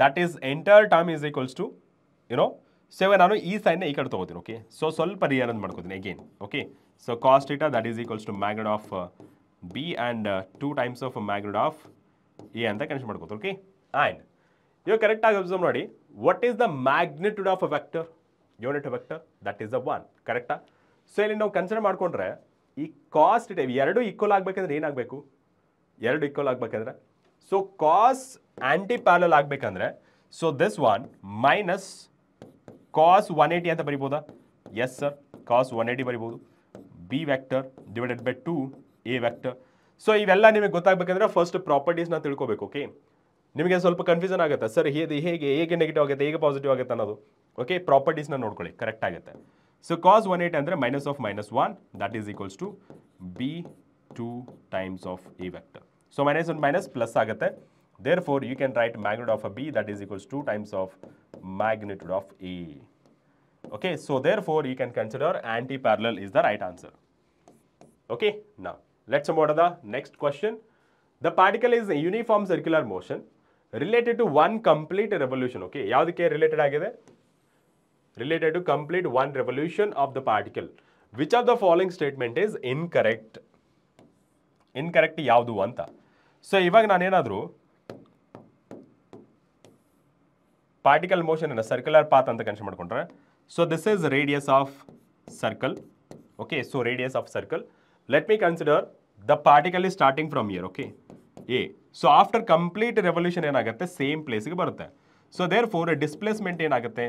that is entire term is equals to you know. So ಇವಾಗ ನಾನು ಈ ಸೈಡ್ನ ಈ ಕಡೆ ತೊಗೋತೀನಿ. ಓಕೆ, ಸೊ ಸ್ವಲ್ಪ ರೀಅರೇಂಜ್ ಮಾಡ್ಕೋತೀನಿ again. Okay, so cos theta that is equals to magnitude of B and 2 times of magnitude of A ಅಂತ ಕನ್ಸಿಡರ್ ಮಾಡ್ಕೋತೀನಿ. ಓಕೆ, ಆ್ಯಂಡ್ ಇವಾಗ ಕರೆಕ್ಟಾಗಿ ಅಬ್ಸರ್ವ್ ಮಾಡಿ, what is the magnitude of a vector, unit vector, that is the 1. ಕರೆಕ್ಟಾ? ಸೊ ಇಲ್ಲಿ ನಾವು ಕನ್ಸಿಡರ್ ಮಾಡ್ಕೊಂಡ್ರೆ ಈ ಕಾಸ್ ಥೀಟಾ ಎರಡು ಈಕ್ವಲ್ ಆಗಬೇಕಂದ್ರೆ ಏನಾಗಬೇಕು, ಎರಡು ಈಕ್ವಲ್ ಆಗಬೇಕಂದ್ರೆ ಸೊ ಕಾಸ್ ಆಂಟಿ ಪ್ಯಾರಲಲ್ ಆಗಬೇಕಂದ್ರೆ so this one minus cos 180 ಅಂತ ಬರಿಬೋದಾ? ಎಸ್ ಸರ್, ಕಾಸ್ 180 ಬರಿಬೋದು. B vector divided by 2 A vector. So ಇವೆಲ್ಲ ನಿಮಗೆ ಗೊತ್ತಾಗಬೇಕಂದ್ರೆ ಫಸ್ಟ್ ಪ್ರಾಪರ್ಟೀಸ್ನ ತಿಳ್ಕೊಬೇಕು. ಓಕೆ, ನಿಮಗೆ ಸ್ವಲ್ಪ ಕನ್ಫ್ಯೂಷನ್ ಆಗುತ್ತೆ, ಸರ್ ಹೇಗೆ ನೆಗೆಟಿವ್ ಆಗುತ್ತೆ ಹೇಗೆ ಪಾಸಿಟಿವ್ ಆಗುತ್ತೆ ಅನ್ನೋದು. ಓಕೆ, ಪ್ರಾಪರ್ಟೀಸ್ನ ನೋಡ್ಕೊಳ್ಳಿ, ಕರೆಕ್ಟ್ ಆಗುತ್ತೆ. ಸೊ ಕಾಸ್ 180 ಅಂದರೆ minus of -1 that is equals to B 2 times of A vector. So minus ಒಂದು ಮೈನಸ್ ಪ್ಲಸ್ ಆಗುತ್ತೆ. There four you can write magnitude of a B that is equals 2 times of magnitude of A. Okay, so there four you can consider antiparallel is the right answer. Okay, now let's move on the next question. The particle is uniform circular motion related to one complete revolution. Okay, ಯಾವುದಕ್ಕೆ ರಿಲೇಟೆಡ್ ಆಗಿದೆ, related to complete one revolution of the particle. Which of the following statement is incorrect? Incorrect ಯಾವುದು ಅಂತ. ಸೊ ಇವಾಗ ನಾನೇನಾದರೂ ಪಾರ್ಟಿಕಲ್ ಮೋಷನ್ ಅನ್ನು ಸರ್ಕ್ಯುಲರ್ ಪಾತ್ ಅಂತ ಕನ್ಸಿಡರ್ ಮಾಡ್ಕೊಂಡ್ರೆ so this is radius of circle. Okay, so radius of circle. Let me consider the particle is starting from here. Okay, A. So after complete revolution ಏನಾಗುತ್ತೆ, ಸೇಮ್ ಪ್ಲೇಸ್ಗೆ ಬರುತ್ತೆ. ಸೊ ದೇರ್ ಫೋರ್ ಡಿಸ್ಪ್ಲೇಸ್ಮೆಂಟ್ ಏನಾಗುತ್ತೆ,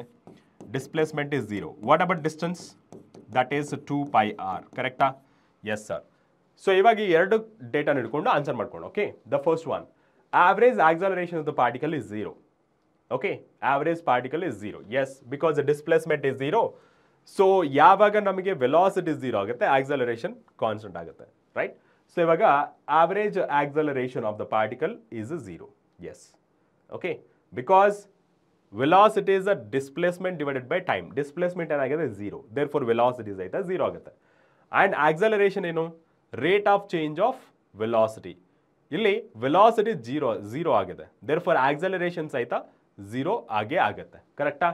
displacement is 0. What about distance, that is 2πr. ಕರೆಕ್ಟಾ? Yes sir. ಸೊ ಇವಾಗ ಈ ಎರಡು ಡೇಟಾ ಹಿಡ್ಕೊಂಡು ಆನ್ಸರ್ ಮಾಡ್ಕೊಂಡು. Okay, the first one, average acceleration of the particle is 0. Okay, average particle is 0. Yes, because displacement is 0. So ಯಾವಾಗ ನಮಗೆ ವೆಲಾಸಿಟಿ 0 ಆಗುತ್ತೆ, ಆಕ್ಸಲರೇಷನ್ ಕಾನ್ಸ್ಟೆಂಟ್ ಆಗುತ್ತೆ. ರೈಟ್? ಸೊ ಇವಾಗ average acceleration of the particle is 0. Yes. Okay, because velocity is a displacement divided by time. Displacement ಏನಾಗಿದೆ 0, ದೇರ್ ಫಾರ್ ವೆಲಾಸಿಟಿ ಆಯ್ತಾ 0 ಆಗುತ್ತೆ. ಆ್ಯಂಡ್ ಆಕ್ಸಲರೇಷನ್ ಏನು, rate of change of velocity. ಇಲ್ಲಿ ವೆಲಾಸಿಟಿ 0 ಆಗಿದೆ, ದೇರ್ ಫಾರ್ ಆಕ್ಸಲರೇಷನ್ ಸಹಿತ 0 ಆಗೇ ಆಗುತ್ತೆ. ಕರೆಕ್ಟಾ?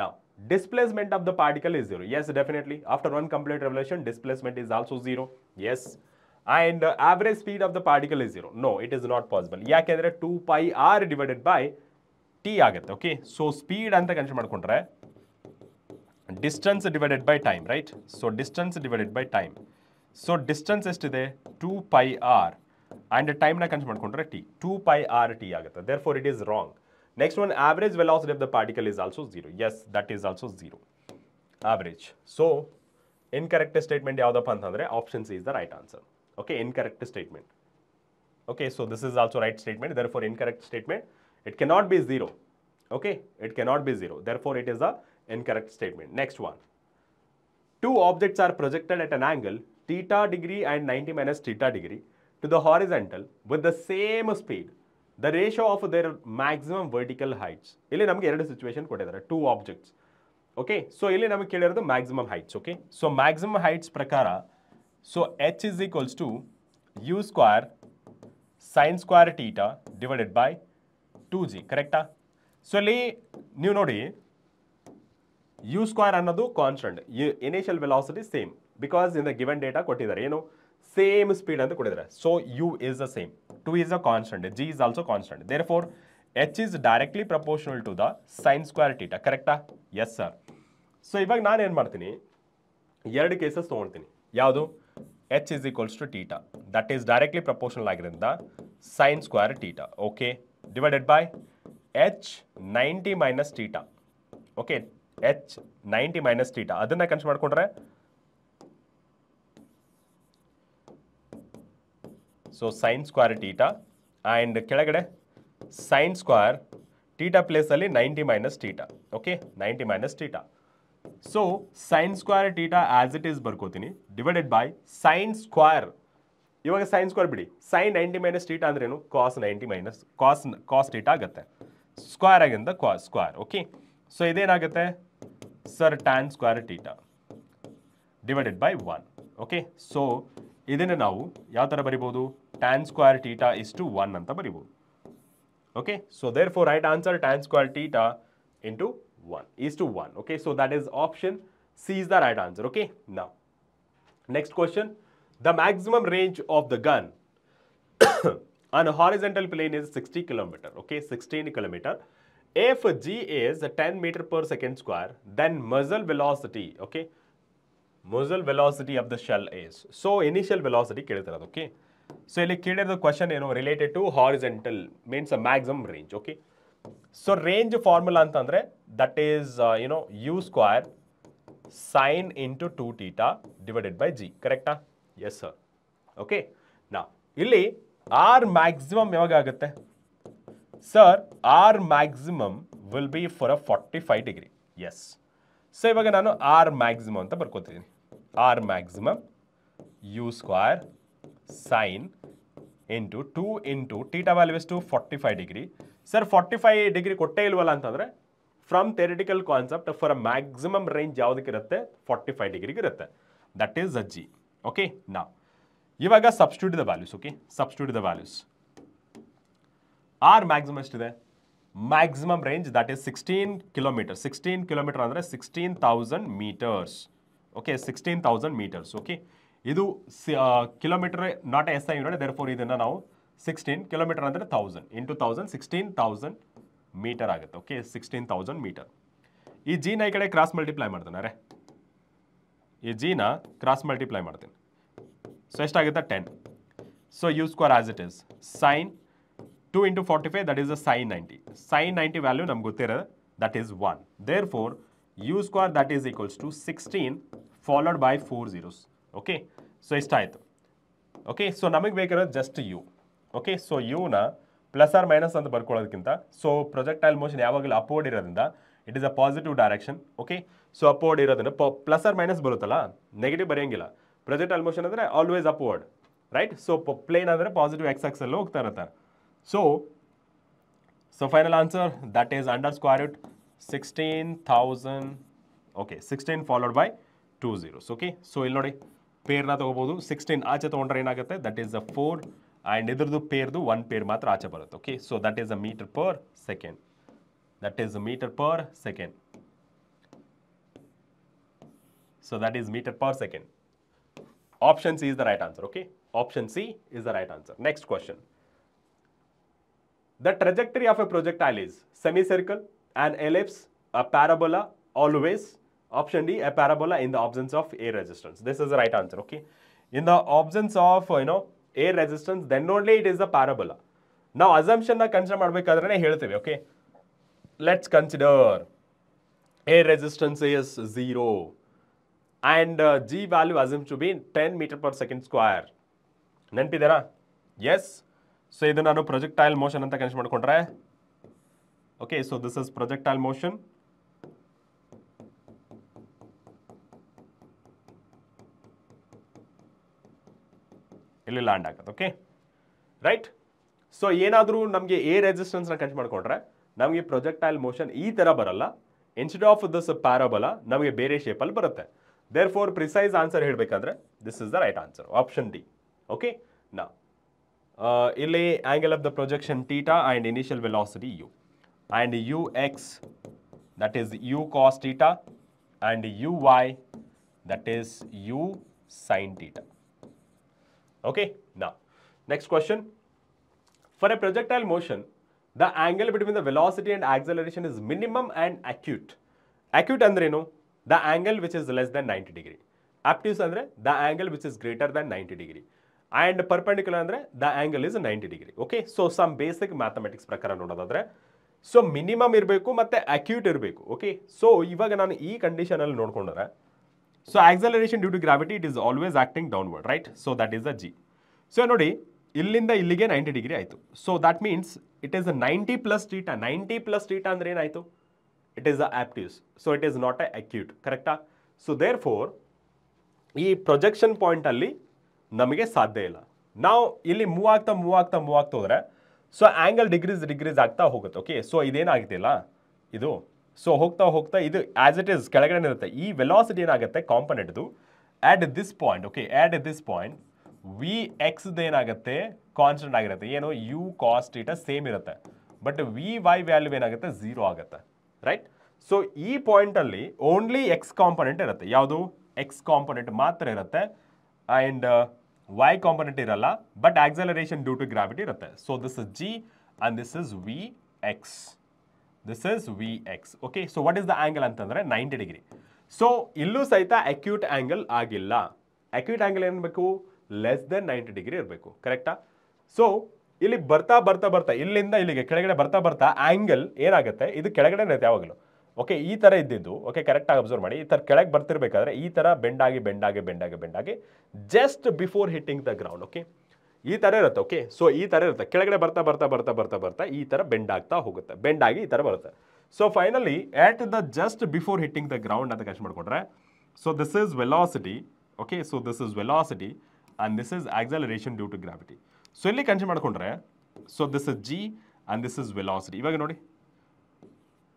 ನಾವು displacement of the particle is 0. Yes, definitely. After one complete revolution, displacement is also 0. Yes. And average speed of the particle is 0. No, it is not possible. ಯಾಕೆಂದ್ರೆ 2 pi r divided by t ಆಗುತ್ತೆ. Okay. So speed ಅಂತ ಕನ್ಸಿಡರ್ ಮಾಡ್ಕೊಂಡ್ರೆ distance divided by time, right? So distance divided by time. So distance ಎಷ್ಟಿದೆ 2 pi r and time ನ ಕನ್ಸಿಡರ್ ಮಾಡ್ಕೊಂಡ್ರೆ t. 2 pi r t ಆಗುತ್ತೆ. Therefore it is wrong. Next one, average velocity of the particle is also 0. Yes, that is also 0. Average. So, incorrect statement yaudappa antandre option C is the right answer. Okay, incorrect statement. Okay, so this is also right statement. Therefore, incorrect statement. It cannot be 0. Okay, it cannot be 0. Therefore, it is a incorrect statement. Next one. Two objects are projected at an angle theta degree and 90 minus theta degree to the horizontal with the same speed. The ratio of their maximum vertical heights. ಇಲ್ಲಿ ನಮಗೆ ಎರಡು ಸಿಚುವೇಶನ್ ಕೊಟ್ಟಿದ್ದಾರೆ, ಟೂ ಆಬ್ಜೆಕ್ಟ್ಸ್. ಓಕೆ, ಸೊ ಇಲ್ಲಿ ನಮಗೆ ಕೇಳಿರೋದು maximum heights. Okay, so maximum heights ಪ್ರಕಾರ so h is equals to u square sine square theta divided by 2g. ಕರೆಕ್ಟಾ? ಸೊ ಇಲ್ಲಿ ನೀವು ನೋಡಿ ಯು ಸ್ಕ್ವೇರ್ ಅನ್ನೋದು constant, initial velocity same, because in the given data ಕೊಟ್ಟಿದ್ದಾರೆ ಏನು ಸೇಮ್ ಸ್ಪೀಡ್ ಅಂತ ಕೊಟ್ಟಿದ್ದಾರೆ. So u is the same, 2 is a constant, g is also constant. Therefore, h is directly proportional to the sin square theta. Correcta? Yes, sir. So, ಇವಾಗ ನಾನು ಏನು ಮಾಡ್ತೀನಿ, ಎರಡು ಕೇಸಸ್ ತೊಗೊಳ್ತೀನಿ. ಯಾವುದು? h is equals to theta. That is directly proportional ಆಗಿರೋದ್ರಿಂದ sin square theta. Okay. Divided by h 90 minus theta. Okay. h 90 minus theta. ಅದನ್ನ ಕನ್ಸಿಡರ್ ಮಾಡ್ಕೊಂಡ್ರೆ so sine square theta and ಕೆಳಗಡೆ ಸೈನ್ ಸ್ಕ್ವೇರ್ ಟೀಟಾ ಪ್ಲೇಸಲ್ಲಿ 90 minus theta. Okay, 90 minus theta. So sine square theta as it is ಬರ್ಕೋತೀನಿ ಡಿವೈಡೆಡ್ ಬೈ ಸೈನ್ ಸ್ಕ್ವೇರ್. ಇವಾಗ ಸೈನ್ ಸ್ಕ್ವೇರ್ ಬಿಡಿ, ಸೈನ್ 90 ಮೈನಸ್ ಟೀಟಾ ಅಂದ್ರೇನು, ಕಾಸ್ 90 ಮೈನಸ್ ಕಾಸ್ ಟೀಟಾ ಆಗುತ್ತೆ, ಸ್ಕ್ವೇರ್ ಆಗಿಂದ ಸ್ಕ್ವೇರ್. ಓಕೆ, ಸೊ ಇದೇನಾಗುತ್ತೆ sir tan square theta divided by 1. Okay, so ಇದನ್ನು ನಾವು ಯಾವ ಥರ ಬರಿಬೋದು, tan square theta is to 1 ಅಂತ ಬರಿಬೋದು. Okay, so therefore right answer tan square theta into 1 is to 1. Okay, so that is option C is the right answer. Okay, now next question. The maximum range of the gun on a horizontal plane is 60 kilometer. Okay, 16 kilometer. If G is 10 meter per second square, then muzzle velocity, okay, muzzle velocity of the shell is. So initial velocity ಕೇಳ್ತಿರೋದು. Okay, so ಇಲ್ಲಿ ಕೇಳಿರೋ question ಏನು related to horizontal means a maximum range. Okay, so range formula ಅಂತಂದ್ರೆ that is u square sin into 2 theta divided by g. Correcta? Yes sir. Okay, now ಇಲ್ಲಿ r maximum ಯಾವಾಗ ಆಗುತ್ತೆ sir? r maximum will be for a 45 degree. Yes. So ಇವಾಗ ನಾನು r maximum ಅಂತ ಬರ್ಕೋತಿದ್ದೀನಿ. r maximum u square sin into 2 into theta value is to 45 degree. Sir 45 degree ಕೊಟ್ಟೇ ಇಲ್ವಲ್ಲ ಅಂತಂದರೆ from theoretical concept for a maximum range ಯಾವುದಕ್ಕಿರುತ್ತೆ 45 ಡಿಗ್ರಿಗೆ ಇರುತ್ತೆ. That is a g. Okay, ನಾ ಇವಾಗ substitute the values. Okay, substitute the values. R maximum ಎಷ್ಟಿದೆ, maximum range that is 16 kilometre. 16 kilometre ಅಂದರೆ 16,000 ಮೀಟರ್ಸ್. Okay, 16,000 metres. ಓಕೆ, ಇದು kilometre not S I unit, there ಇದನ್ನು ನಾವು 16 ಕಿಲೋಮೀಟರ್ ಅಂದರೆ 1000 ಇಂಟು 1000 16,000 ಮೀಟರ್ ಆಗುತ್ತೆ. Okay, 16,000 metre. ಈ ಜಿನ ಈ ಕಡೆ ಕ್ರಾಸ್ ಮಲ್ಟಿಪ್ಲೈ ಮಾಡ್ತಾನೆ, ಈ ಜಿನ ಕ್ರಾಸ್ ಮಲ್ಟಿಪ್ಲೈ ಮಾಡ್ತೀನಿ. ಸೊ ಎಷ್ಟಾಗುತ್ತೆ 10. So u square as it is sine 2 into 45 that is a sine 90. Sine 90 value ನಮ್ಗೆ ಗೊತ್ತಿರೋದು that is 1. There four u square that is equals to 16 followed by 4 zeros. Okay, so ಎಷ್ಟಾಯಿತು. ಓಕೆ, ಸೊ ನಮಗೆ ಬೇಕಾಗಿರೋದು ಜಸ್ಟ್ ಯು. ಓಕೆ, ಸೊ ಯುನ ಪ್ಲಸ್ ಆರ್ ಮೈನಸ್ ಅಂತ ಬರ್ಕೊಳ್ಳೋದಕ್ಕಿಂತ ಸೊ ಪ್ರೊಜೆಕ್ಟೈಲ್ ಮೋಷನ್ ಯಾವಾಗಲೂ ಅಪ್ವರ್ಡ್ ಇರೋದ್ರಿಂದ it is a positive direction. Okay, so upward ಇರೋದ್ರಿಂದ ಪ್ಲಸ್ ಆರ್ ಮೈನಸ್ ಬರುತ್ತಲ್ಲ, ನೆಗೆಟಿವ್ ಬರೆಯಂಗಿಲ್ಲ. ಪ್ರೊಜೆಕ್ಟೈಲ್ ಮೋಷನ್ ಅಂದರೆ always upward, right? So plane ಅಂದರೆ ಪಾಸಿಟಿವ್ ಎಕ್ಸ್ ಆಕ್ಸಲ್ಲಿ ಹೋಗ್ತಾ ಇರುತ್ತೆ. So final answer that is under square root 16,000. Okay 16 followed by 2 zeros. Okay so ಇಲ್ಲಿ ನೋಡಿ ಪೇರ್ನ ತಗೋಬಹುದು. 16 ಆಚೆ ತೊಗೊಂಡ್ರೆ ಏನಾಗುತ್ತೆ, ದಟ್ ಈಸ್ ಅ 4 ಆ್ಯಂಡ್ ಇದ್ರದ್ದು ಪೇರ್ದು 1 ಪೇರ್ ಮಾತ್ರ ಆಚೆ ಬರುತ್ತೆ. Okay so that is a metre per second. That is metre per second. So that is metre per second. Option C is the right answer. Okay, option C is the right answer. Next question. The trajectory of a projectile is semicircle, an ellipse, a parabola, always. Option D, a parabola in the absence of air resistance. This is the right answer. Okay, in the absence of air resistance, then only it is a parabola. Now assumption na consider ಮಾಡಬೇಕಾದ್ರೆ ಹೇಳ್ತೇವೆ. Okay, let's consider air resistance is 0 and G value assumed to be 10 meter per second square. ನೆನಪಿದೆನಾ? Yes. So ಇದು ನಾನು ಪ್ರೊಜೆಕ್ಟೈಲ್ ಮೋಷನ್ ಅಂತ ಕನ್ಸಿಡರ್ ಮಾಡ್ಕೊಂಡ್ರೆ, okay so this is projectile motion. ಇಲ್ಲಿ ಲ್ಯಾಂಡ್ ಆಗುತ್ತೆ. Okay right. ಸೊ ಏನಾದರೂ ನಮಗೆ ಎ ರೆಸಿಸ್ಟೆನ್ಸ್ನ ಕನ್ಸಿಡರ್ ಮಾಡ್ಕೊಂಡ್ರೆ ನಮಗೆ ಪ್ರೊಜೆಕ್ಟೈಲ್ ಮೋಷನ್ ಈ ಥರ ಬರಲ್ಲ. ಇನ್ಸ್ಟೆಡ್ ಆಫ್ ದಿಸ್ ಪ್ಯಾರಾಬೋಲಾ ನಮಗೆ ಬೇರೆ ಶೇಪಲ್ಲಿ ಬರುತ್ತೆ. ದೇರ್ ಫೋರ್ ಪ್ರಿಸೈಸ್ ಆನ್ಸರ್ ಹೇಳಬೇಕಾದ್ರೆ this is the right answer, option D. Okay ನಾ ಇಲ್ಲಿ angle of the projection theta and initial velocity u and u x that is u cos theta and you y that is u sin theta. Okay ನಾ next question. For a projectile motion the angle between the velocity and acceleration is minimum and acute. Acute ಅಂದ್ರೇನು? The angle which is less than 90 degree. Obtuse ಅಂದ್ರೆ the angle which is greater than 90 degree. And perpendicular ಅಂದ್ರೆ the angle is 90 degree. Okay, so some basic mathematics ಪ್ರಕಾರ ನೋಡೋದಾದ್ರೆ ಸೊ ಮಿನಿಮಮ್ ಇರಬೇಕು ಮತ್ತೆ ಅಕ್ಯೂಟ್ ಇರಬೇಕು. ಓಕೆ ಸೊ ಇವಾಗ ನಾನು ಈ ಕಂಡೀಷನ್ ಅಲ್ಲಿ ನೋಡ್ಕೊಂಡ್ರೆ so acceleration due to gravity it is always acting downward, right? So that is the g. So ನೋಡಿ ಇಲ್ಲಿಂದ ಇಲ್ಲಿಗೆ 90 ಡಿಗ್ರಿ ಆಯಿತು. So that means it is 90 plus theta. 90 plus theta ಅಂದ್ರೆ ಏನಾಯಿತು? It is a obtuse. So it is not a acute, ಕರೆಕ್ಟಾ? ಸೊ ದೇರ್ ಫೋರ್ ಈ ಪ್ರೊಜೆಕ್ಷನ್ ಪಾಯಿಂಟಲ್ಲಿ ನಮಗೆ ಸಾಧ್ಯ ಇಲ್ಲ. ನಾವು ಇಲ್ಲಿ ಮೂವ್ ಆಗ್ತಾ ಹೋದರೆ ಸೊ ಆ್ಯಂಗಲ್ ಡಿಗ್ರೀಸ್ ಆಗ್ತಾ ಹೋಗುತ್ತೆ. ಓಕೆ ಸೊ ಇದೇನಾಗ್ತಿಲ್ಲ ಇದು. ಸೊ ಹೋಗ್ತಾ ಇದು ಆಸ್ ಇಟ್ ಈಸ್ ಕೆಳಗಡೆ ಇರುತ್ತೆ. ಈ ವೆಲಾಸಿಟಿ ಏನಾಗುತ್ತೆ ಕಾಂಪೊನೆಂಟ್ದು at this point. Okay at this point v x ಏನಾಗುತ್ತೆ ಕಾನ್ಸ್ಟೆಂಟ್ ಆಗಿರುತ್ತೆ. ಏನು ಯು ಕಾಸ್ ಥೀಟಾ ಸೇಮ್ ಇರುತ್ತೆ. ಬಟ್ ವಿ ವೈ ವ್ಯಾಲ್ಯೂ ಏನಾಗುತ್ತೆ 0 ಆಗುತ್ತೆ, ರೈಟ್? ಸೊ ಈ ಪಾಯಿಂಟಲ್ಲಿ ಓನ್ಲಿ ಎಕ್ಸ್ ಕಾಂಪೊನೆಂಟ್ ಇರುತ್ತೆ. ಯಾವುದು? ಎಕ್ಸ್ ಕಾಂಪೊನೆಂಟ್ ಮಾತ್ರ ಇರುತ್ತೆ ಆ್ಯಂಡ್ ವೈ ಕಾಂಪೊನೆಂಟ್ ಇರಲ್ಲ. But acceleration due to gravity ಇರುತ್ತೆ. So this is g and this is v x. This is v x. Okay so what is the angle ಅಂತಂದರೆ 90 ಡಿಗ್ರಿ. ಸೊ ಇಲ್ಲೂ ಸಹಿತ ಅಕ್ಯೂಟ್ ಆ್ಯಂಗಲ್ ಆಗಿಲ್ಲ. ಅಕ್ಯೂಟ್ ಆ್ಯಂಗಲ್ ಏನ್ಬೇಕು? ಲೆಸ್ ದೆನ್ 90 ಡಿಗ್ರಿ ಇರಬೇಕು, ಕರೆಕ್ಟಾ? ಸೊ ಇಲ್ಲಿ ಬರ್ತಾ ಇಲ್ಲಿಂದ ಇಲ್ಲಿಗೆ ಕೆಳಗಡೆ ಬರ್ತಾ ಆ್ಯಂಗಲ್ ಏನಾಗುತ್ತೆ? ಇದು ಕೆಳಗಡೆ ಇರುತ್ತೆ ಯಾವಾಗಲೂ. ಓಕೆ ಈ ಥರ ಇದ್ದಿದ್ದು, ಓಕೆ ಕರೆಕ್ಟಾಗಿ ಅಬ್ಸರ್ವ್ ಮಾಡಿ. ಈ ಥರ ಕೆಳಗೆ ಬರ್ತಿರ್ಬೇಕಾದ್ರೆ ಈ ಥರ ಬೆಂಡಾಗಿ just before hitting the ground. Okay ಈ ಥರ ಇರುತ್ತೆ. ಓಕೆ ಸೊ ಈ ಥರ ಇರುತ್ತೆ. ಕೆಳಗಡೆ ಬರ್ತಾ ಈ ಥರ ಬೆಂಡ್ ಆಗ್ತಾ ಹೋಗುತ್ತೆ. ಬೆಂಡಾಗಿ ಈ ಥರ ಬರುತ್ತೆ. So finally at the just before hitting the ground ಅಂತ ಕನ್ಸಿಡರ್ ಮಾಡ್ಕೊಂಡ್ರೆ so this is velocity. Okay so this is velocity and this is acceleration due to gravity. So ಇಲ್ಲಿ ಕನ್ಸಿಡರ್ ಮಾಡ್ಕೊಂಡ್ರೆ so this is g and this is velocity. ಇವಾಗ ನೋಡಿ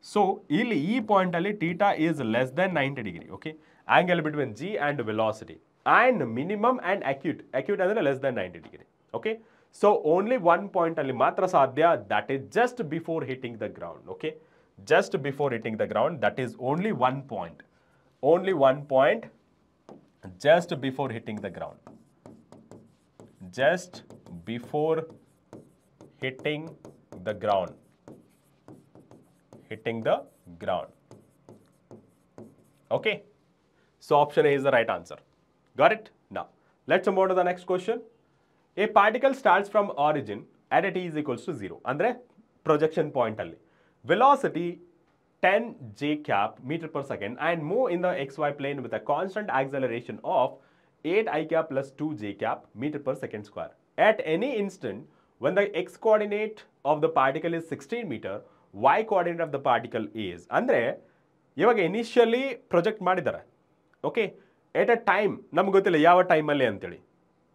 ಸೊ ಇಲ್ಲಿ ಈ ಪಾಯಿಂಟ್ ಅಲ್ಲಿ theta is less than 90 degree. Okay angle between g and velocity and minimum and acute ಅಂದ್ರೆ less than 90 degree. Okay so only one point ಅಲ್ಲಿ ಮಾತ್ರ ಸಾಧ್ಯ, that is just before hitting the ground. Okay just before hitting the ground, that is only one point just before hitting the ground. Just before hitting the ground. Okay, so option A is the right answer. Got it? Now let's move on to the next question. A particle starts from origin at a t is equals to 0 andre projection point alli velocity 10 j cap meter per second and move in the xy plane with a constant acceleration of 8 I cap plus 2 j cap meter per second square. At any instant when the x coordinate of the particle is 16 meter, y coordinate of the particle is ಅಂದ್ರೆ ಇವಾಗ ಇನಿಷಿಯಲಿ ಪ್ರೊಜೆಕ್ಟ್ ಮಾಡಿದ್ದಾರೆ. ಓಕೆ ಎಟ್ ಅ ಟೈಮ್ ನಮ್ಗೆ ಗೊತ್ತಿಲ್ಲ ಯಾವ ಟೈಮಲ್ಲಿ ಅಂತೇಳಿ,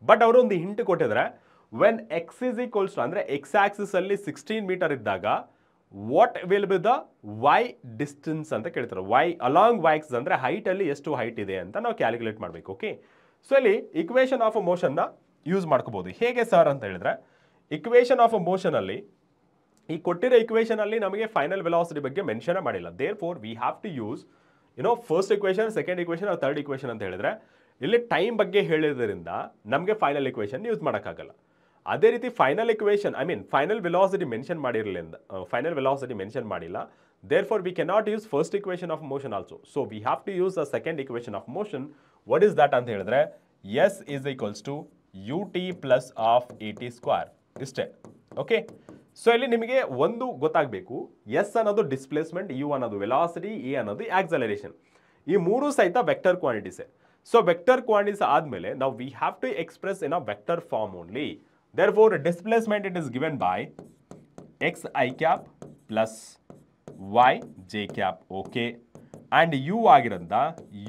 ಬಟ್ ಅವರು ಒಂದು ಹಿಂಟ್ ಕೊಟ್ಟಿದ್ದಾರೆ. When x is equals to ಅಂದರೆ ಎಕ್ಸ್ ಆಕ್ಸಿಸ್ ಅಲ್ಲಿ 16 ಮೀಟರ್ ಇದ್ದಾಗ what will be the y distance ಅಂತ ಕೇಳ್ತಾರೆ. ವೈ ಅಲಾಂಗ್ ವೈ ಎಕ್ಸ್ ಅಂದರೆ ಹೈಟಲ್ಲಿ ಎಷ್ಟು ಹೈಟ್ ಇದೆ ಅಂತ ನಾವು ಕ್ಯಾಲ್ಕುಲೇಟ್ ಮಾಡಬೇಕು. ಓಕೆ, ಸೊ ಇಲ್ಲಿ ಇಕ್ವೇಷನ್ ಆಫ್ ಮೋಷನ್ನ ಯೂಸ್ ಮಾಡ್ಕೋಬಹುದು. ಹೇಗೆ ಸರ್ ಅಂತ ಹೇಳಿದ್ರೆ, ಇಕ್ವೇಷನ್ ಆಫ್ ಮೋಷನಲ್ಲಿ ಈ ಕೊಟ್ಟಿರೋ ಇಕ್ವೇಷನ್ ಅಲ್ಲಿ ನಮಗೆ ಫೈನಲ್ ವೆಲಾಸಿಟಿ ಬಗ್ಗೆ ಮೆನ್ಷನ್ ಮಾಡಿಲ್ಲ. Therefore we have to use first equation, second equation, third equation ಅಂತ ಹೇಳಿದ್ರೆ ಇಲ್ಲಿ ಟೈಮ್ ಬಗ್ಗೆ ಹೇಳಿದ್ರಿಂದ ನಮಗೆ ಫೈನಲ್ ಇಕ್ವೇಷನ್ ಯೂಸ್ ಮಾಡೋಕ್ಕಾಗಲ್ಲ. ಅದೇ ರೀತಿ final equation final velocity mention ಮಾಡಿರಲಿಲ್ಲ, ಫೈನಲ್ ವೆಲಾಸಿಟಿ ಮೆನ್ಷನ್ ಮಾಡಿಲ್ಲ. Therefore we cannot use first equation of motion also. So we have to use the second equation of motion. What is that ಅಂತ ಹೇಳಿದ್ರೆ s is equals to u t plus half a t square. ಇಷ್ಟೇ. ಓಕೆ, ಸೊ ಇಲ್ಲಿ ನಿಮಗೆ ಒಂದು ಗೊತ್ತಾಗಬೇಕು, ಎಸ್ ಅನ್ನೋದು ಡಿಸ್ಪ್ಲೇಸ್ಮೆಂಟ್, ಯು ಅನ್ನೋದು ವೆಲಾಸಿಟಿ, ಎ ಅನ್ನೋದು ಆಕ್ಸಲರೇಷನ್. ಈ ಮೂರು ಸಹಿತ ವೆಕ್ಟರ್ ಕ್ವಾಂಟಿಟೀಸೇ. ಸೊ ವೆಕ್ಟರ್ ಕ್ವಾಂಟಿಟೀಸ್ ಆದಮೇಲೆ ನಾವು we have to express in a vector form only. Therefore, displacement it is given by x I cap plus y j cap. Okay, and u ಆಗಿರಂತ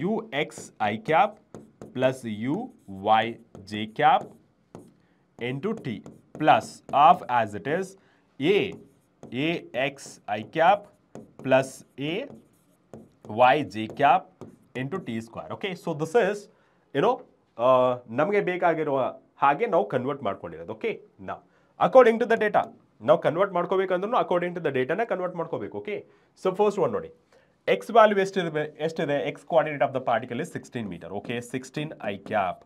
u x I cap plus u y j cap into t plus of as it is a x I cap plus a y j cap into t square. Okay, so this is ನಮಗೆ ಬೇಕಾಗಿರುವ ಹಾಗೆ ನಾವು ಕನ್ವರ್ಟ್ ಮಾಡ್ಕೊಂಡಿರೋದು. ಓಕೆ, ನಾವು ಅಕಾರ್ಡಿಂಗ್ ಟು ದ ಡೇಟಾ ನಾವು convert ಮಾಡ್ಕೋಬೇಕಂದ್ರೂ according to the ಡೇಟಾನ convert ಮಾಡ್ಕೋಬೇಕು. ಓಕೆ, ಸೊ ಫಸ್ಟ್ ಒನ್ ನೋಡಿ, ಎಕ್ಸ್ ವ್ಯಾಲ್ಯೂ ಎಷ್ಟಿದೆ, X coordinate of the particle is 16 metre. Okay, 16 i cap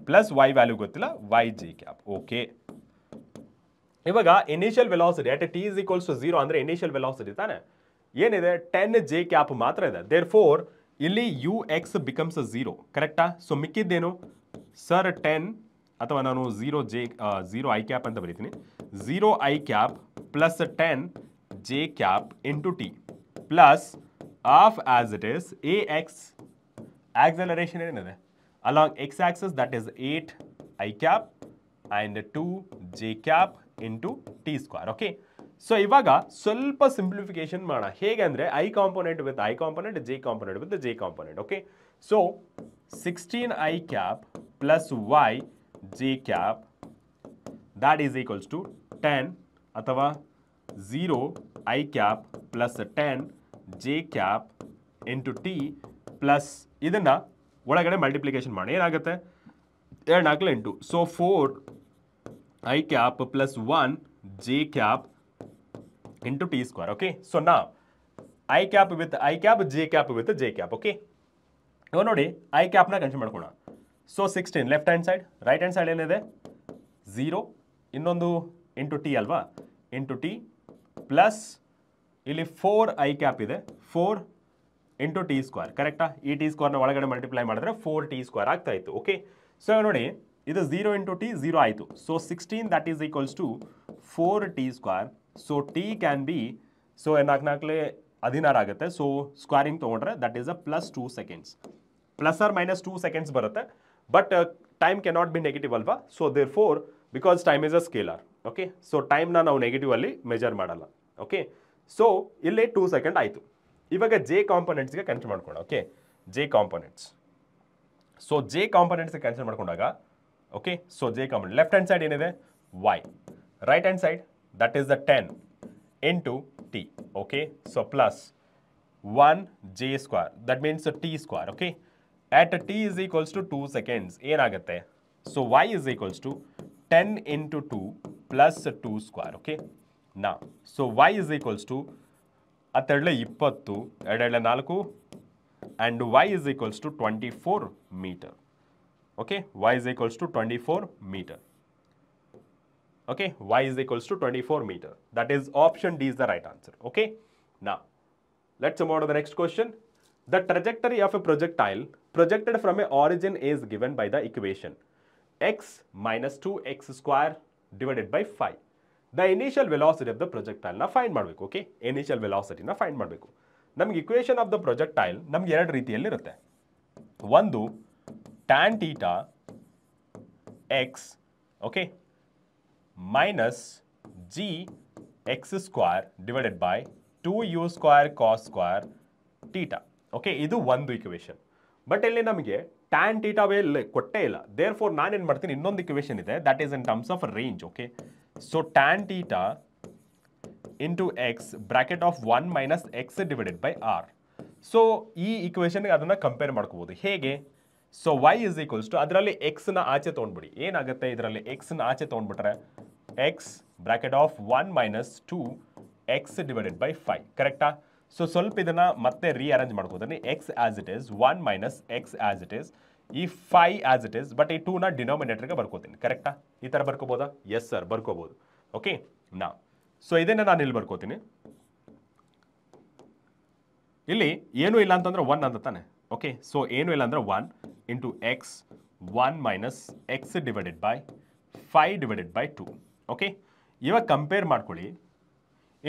plus Y value ಗೊತ್ತಿಲ್ಲ, ವೈ ಜಿ ಕ್ಯಾಪ್. ಓಕೆ, ಇವಾಗ initial velocity at T is equals to 0 ಅಂದರೆ ಇನಿಷಿಯಲ್ ವೆಲಾಸಿಟಿ ತಾನೆ ಏನಿದೆ 10 ಜೆ ಕ್ಯಾಪ್ ಮಾತ್ರ ಇದೆ. ದೇರ್ ಫೋರ್ ಇಲ್ಲಿ ಯು ಎಕ್ಸ್ ಬಿಕಮ್ಸ್ 0. ಕರೆಕ್ಟಾ? ಸೊ ಮಿಕ್ಕಿದ್ದೇನು ಸರ್ 10 ಅಥವಾ ನಾನು 0 ಐ ಕ್ಯಾಪ್ ಅಂತ ಬರೀತೀನಿ. 0 i cap plus 10 j cap into t plus half as it is a x acceleration ಏನಿದೆ along x axis that is 8 i cap and 2 j cap into t square. Okay, so ಇವಾಗ ಸ್ವಲ್ಪ ಸಿಂಪ್ಲಿಫಿಕೇಶನ್ ಮಾಡೋಣ. ಹೇಗೆ ಅಂದರೆ i component with i component, j component with j component. Okay, so 16 i cap plus Y J cap that is equals to 10 ಅಥವಾ 0 i cap plus 10 j cap into t plus ಇದನ್ನು ಒಳಗಡೆ ಮಲ್ಟಿಪ್ಲಿಕೇಶನ್ ಮಾಡಿ ಏನಾಗುತ್ತೆ 2 4 8. So 4 i cap plus 1 j cap into t square. Okay, so ನಾ i cap with i cap, j cap with j cap. Okay, ಇವಾಗ ನೋಡಿ ಐ ಕ್ಯಾಪ್ನ ಕನ್ಸಿಡರ್ ಮಾಡ್ಕೋಣ. So 16 left hand side, right hand side ಏನಿದೆ 0, ಇನ್ನೊಂದು ಇಂಟು ಟಿ ಅಲ್ವಾ, ಇಂಟು ಟಿ ಪ್ಲಸ್ ಇಲ್ಲಿ 4 ಐ ಕ್ಯಾಪ್ ಇದೆ, 4 ಇಂಟು ಟಿ ಸ್ಕ್ವೇರ್. ಕರೆಕ್ಟಾ? ಈ ಟಿ ಸ್ಕ್ವೇರ್ನ ಒಳಗಡೆ ಮಲ್ಟಿಪ್ಲೈ ಮಾಡಿದ್ರೆ 4 ಟಿ ಸ್ಕ್ವೇರ್ ಆಗ್ತಾ ಇತ್ತು. ಓಕೆ, ಸೊ ನೋಡಿ ಇದು 0 ಇಂಟು ಟಿ 0 ಆಯಿತು. So 16 that is equals to 4 t square. So t can be, so 4 16 ಆಗುತ್ತೆ. ಸೊ ಸ್ಕ್ವೇರಿಂಗ್ ತೊಗೊಂಡ್ರೆ that is a plus 2 seconds, plus or minus 2 seconds ಬರುತ್ತೆ. But time cannot be negative ಅಲ್ವಾ. So therefore because time is a scalar. Okay, so ಟೈಮ್ನ ನಾವು ನೆಗೆಟಿವ್ ಅಲ್ಲಿ ಮೆಜರ್ ಮಾಡಲ್ಲ. ಓಕೆ, ಸೊ ಇಲ್ಲಿ 2 ಸೆಕೆಂಡ್ ಆಯಿತು. ಇವಾಗ ಜೆ ಕಾಂಪೊನೆಂಟ್ಸ್ಗೆ ಕನ್ಸಿಡರ್ ಮಾಡ್ಕೋಣ. Okay, j components. So j ಕಾಂಪೊನೆಂಟ್ಸ್ಗೆ ಕನ್ಸಿಡರ್ ಮಾಡ್ಕೊಂಡಾಗ okay, so j component left hand side ಏನಿದೆ y, right hand side that is the 10 into t. Okay, so plus 1 j square that means t square. Okay, at t is equals to 2 seconds ಏನಾಗುತ್ತೆ, so y is equals to 10 into 2 plus 2 square. Okay, ನಾ so y is equals to 10 20 2 4 and y is equals to 24 meter. Okay, y is equals to 24 meter. Okay, y is equals to 24 meter. That is option D is the right answer. Okay, now let's move on to the next question. The trajectory of a projectile projected from a origin is given by the equation x minus 2x square divided by 5. The initial velocity of the projectile na find ಮಾಡಬೇಕು. ಓಕೆ, ಇನಿಷಿಯಲ್ ವೆಲಾಸಿಟಿ ನ ಫೈಂಡ್ ಮಾಡಬೇಕು. ನಮಗೆ ಇಕ್ವೇಷನ್ ಆಫ್ ದ ಪ್ರೊಜೆಕ್ಟೈಲ್ ನಮಗೆ ಎರಡು ರೀತಿಯಲ್ಲಿ ಇರುತ್ತೆ. ಒಂದು tan theta x okay minus g x square divided by 2u square cos square theta. Okay, ಇದು ಒಂದು ಇಕ್ವೇಷನ್. ಬಟ್ ಇಲ್ಲಿ ನಮಗೆ ಟ್ಯಾನ್ ಟೀಟಾವೇ ಕೊಟ್ಟೇ ಇಲ್ಲ. ದೇರ್ ಫೋರ್ ನಾನೇನು ಮಾಡ್ತೀನಿ, ಇನ್ನೊಂದು ಇಕ್ವೇಷನ್ ಇದೆ that is in terms of range. Okay, so tan theta into x bracket of 1 minus x divided by R. So ಈ ಈಕ್ವೇಷನ್ಗೆ ಅದನ್ನು ಕಂಪೇರ್ ಮಾಡ್ಕೋಬೋದು. ಹೇಗೆ? So y is equals to ಅದರಲ್ಲಿ ಎಕ್ಸ್ನ ಆಚೆ ತೊಗೊಂಡ್ಬಿಡಿ. ಏನಾಗುತ್ತೆ ಇದರಲ್ಲಿ ಎಕ್ಸ್ನ ಆಚೆ ತೊಗೊಂಡ್ಬಿಟ್ರೆ x bracket of 1 minus 2 x divided by 5. ಕರೆಕ್ಟಾ? ಸೊ ಸ್ವಲ್ಪ ಇದನ್ನು ಮತ್ತೆ ರೀಅರೇಂಜ್ ಮಾಡ್ಕೋತೀನಿ. X as it is 1 minus x as it is, ಈ 5 ಆಸ್ ಇಟ್ ಈಸ್, ಬಟ್ ಈ 2ನ ಡಿನಾಮಿನೇಟರ್ಗೆ ಬರ್ಕೋತೀನಿ. ಕರೆಕ್ಟಾ? ಈ ಥರ ಬರ್ಕೋಬೋದಾ? ಎಸ್ ಸರ್, ಬರ್ಕೋಬೋದು. ಓಕೆ ನಾ ಸೊ ಇದನ್ನು ನಾನು ಇಲ್ಲಿ ಬರ್ಕೋತೀನಿ. ಇಲ್ಲಿ ಏನೂ ಇಲ್ಲ ಅಂತಂದ್ರೆ 1 ಅಂತ ತಾನೆ. ಓಕೆ, ಸೊ ಏನೂ ಇಲ್ಲ ಅಂದರೆ 1 into x 1 minus x divided by 5 divided by 2. Okay, ಇವಾಗ ಕಂಪೇರ್ ಮಾಡ್ಕೊಳ್ಳಿ.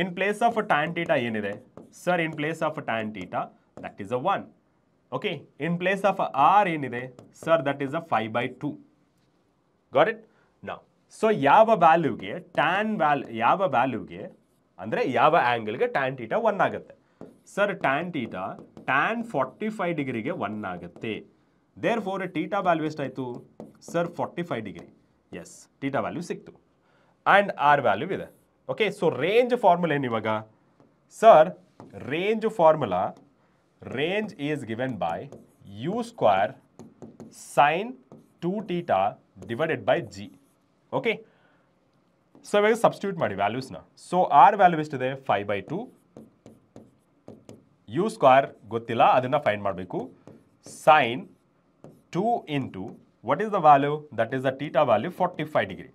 In place of tan theta ಏನಿದೆ sir? In place of tan theta that is a 1. Okay, in place of R ಏನಿದೆ sir? That is a 5/2. Got it? ನಾವು ಸೊ ಯಾವ ವ್ಯಾಲ್ಯೂಗೆ ಯಾವ ವ್ಯಾಲ್ಯೂಗೆ ಅಂದರೆ ಯಾವ ಆ್ಯಂಗಲ್ಗೆ ಟ್ಯಾನ್ ಟೀಟಾ 1 ಆಗುತ್ತೆ ಸರ್? ಟ್ಯಾನ್ ಟೀಟಾ ಟ್ಯಾನ್ 45 ಡಿಗ್ರಿಗೆ 1 ಆಗುತ್ತೆ. ದೇರ್ ಫೋರ್ ಟೀಟಾ ವ್ಯಾಲ್ಯೂ ಎಷ್ಟಾಯಿತು sir? 45 degree. Yes, theta value ಸಿಕ್ತು. ಆ್ಯಂಡ್ ಆರ್ ವ್ಯಾಲ್ಯೂ ಇದೆ. ಓಕೆ, ಸೊ ರೇಂಜ್ ಫಾರ್ಮುಲಾ ಏನು ಇವಾಗ sir? Range formula, range is given by u square sine 2 theta divided by g. Okay, so ಇವಾಗ ಸಬ್ಸ್ಟಿಟ್ಯೂಟ್ ಮಾಡಿ ವ್ಯಾಲ್ಯೂಸ್ನ. ಸೊ ಆರ್ ವ್ಯಾಲ್ಯೂ ಎಷ್ಟಿದೆ? 5/2. ಯು ಸ್ಕ್ವೇರ್ ಗೊತ್ತಿಲ್ಲ, ಅದನ್ನು ಫೈಂಡ್ ಮಾಡಬೇಕು. Sine 2 into what is the value? That is the theta value 45 degree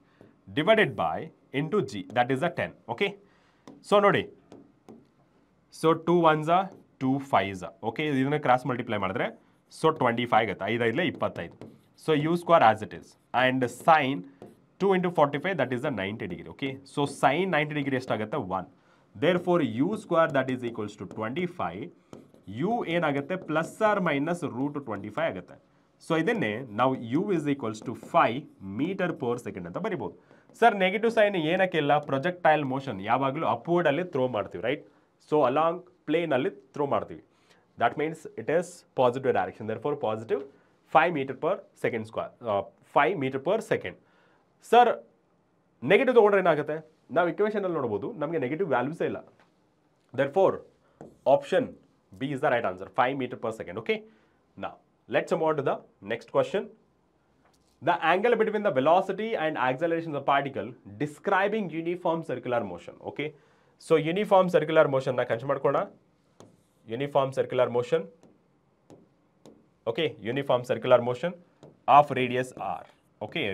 divided by into g, that is the 10. Okay, so ನೋಡಿ, so 2 1s are 2 5s. Okay, ಇದನ್ನ ಕ್ರಾಸ್ ಮಲ್ಟಿಪ್ಲೈ ಮಾಡಿದ್ರೆ ಸೊ 25 ಆಗುತ್ತೆ. 5 5 25. So u square as it is and sine 2 into 45 that is the 90 degree. Okay, so sine 90 degree ಎಷ್ಟಾಗುತ್ತೆ? 1. There four u square that is equals to 25. U ಏನಾಗುತ್ತೆ? ಪ್ಲಸ್ ಆರ್ ಮೈನಸ್ ರೂಟ್ 25 ಆಗುತ್ತೆ. ಸೊ ಇದನ್ನೇ ನಾವು u is equals to 5 metre per second ಅಂತ ಬರಿಬೋದು. ಸರ್ ನೆಗೆಟಿವ್ ಸೈನ್ ಏನಕ್ಕೆ ಇಲ್ಲ? ಪ್ರೊಜೆಕ್ಟೈಲ್ ಮೋಷನ್ ಯಾವಾಗಲೂ ಅಪ್ವರ್ಡಲ್ಲಿ ಥ್ರೋ ಮಾಡ್ತೀವಿ, ರೈಟ್? ಸೊ ಅಲಾಂಗ್ ಪ್ಲೇನಲ್ಲಿ ಥ್ರೋ ಮಾಡ್ತೀವಿ. That means it is positive direction. Therefore positive 5 metre per second square, 5 metre per second. Sir negative ತೊಗೊಂಡ್ರೆ ಏನಾಗುತ್ತೆ? ನಾವು ಇಕ್ವೇಷನಲ್ಲಿ ನೋಡ್ಬೋದು, ನಮಗೆ ನೆಗೆಟಿವ್ ವ್ಯಾಲ್ಯೂಸೇ ಇಲ್ಲ. Therefore option B is the right answer, 5 meter per second. Okay, now let's move on to the next question. The angle between the velocity and acceleration of the particle describing uniform circular motion. Okay, so uniform circular motion na consider ಮಾಡ್ಕೊಳ್ಳೋಣ. Uniform circular motion. Okay, uniform circular motion of radius r. Okay,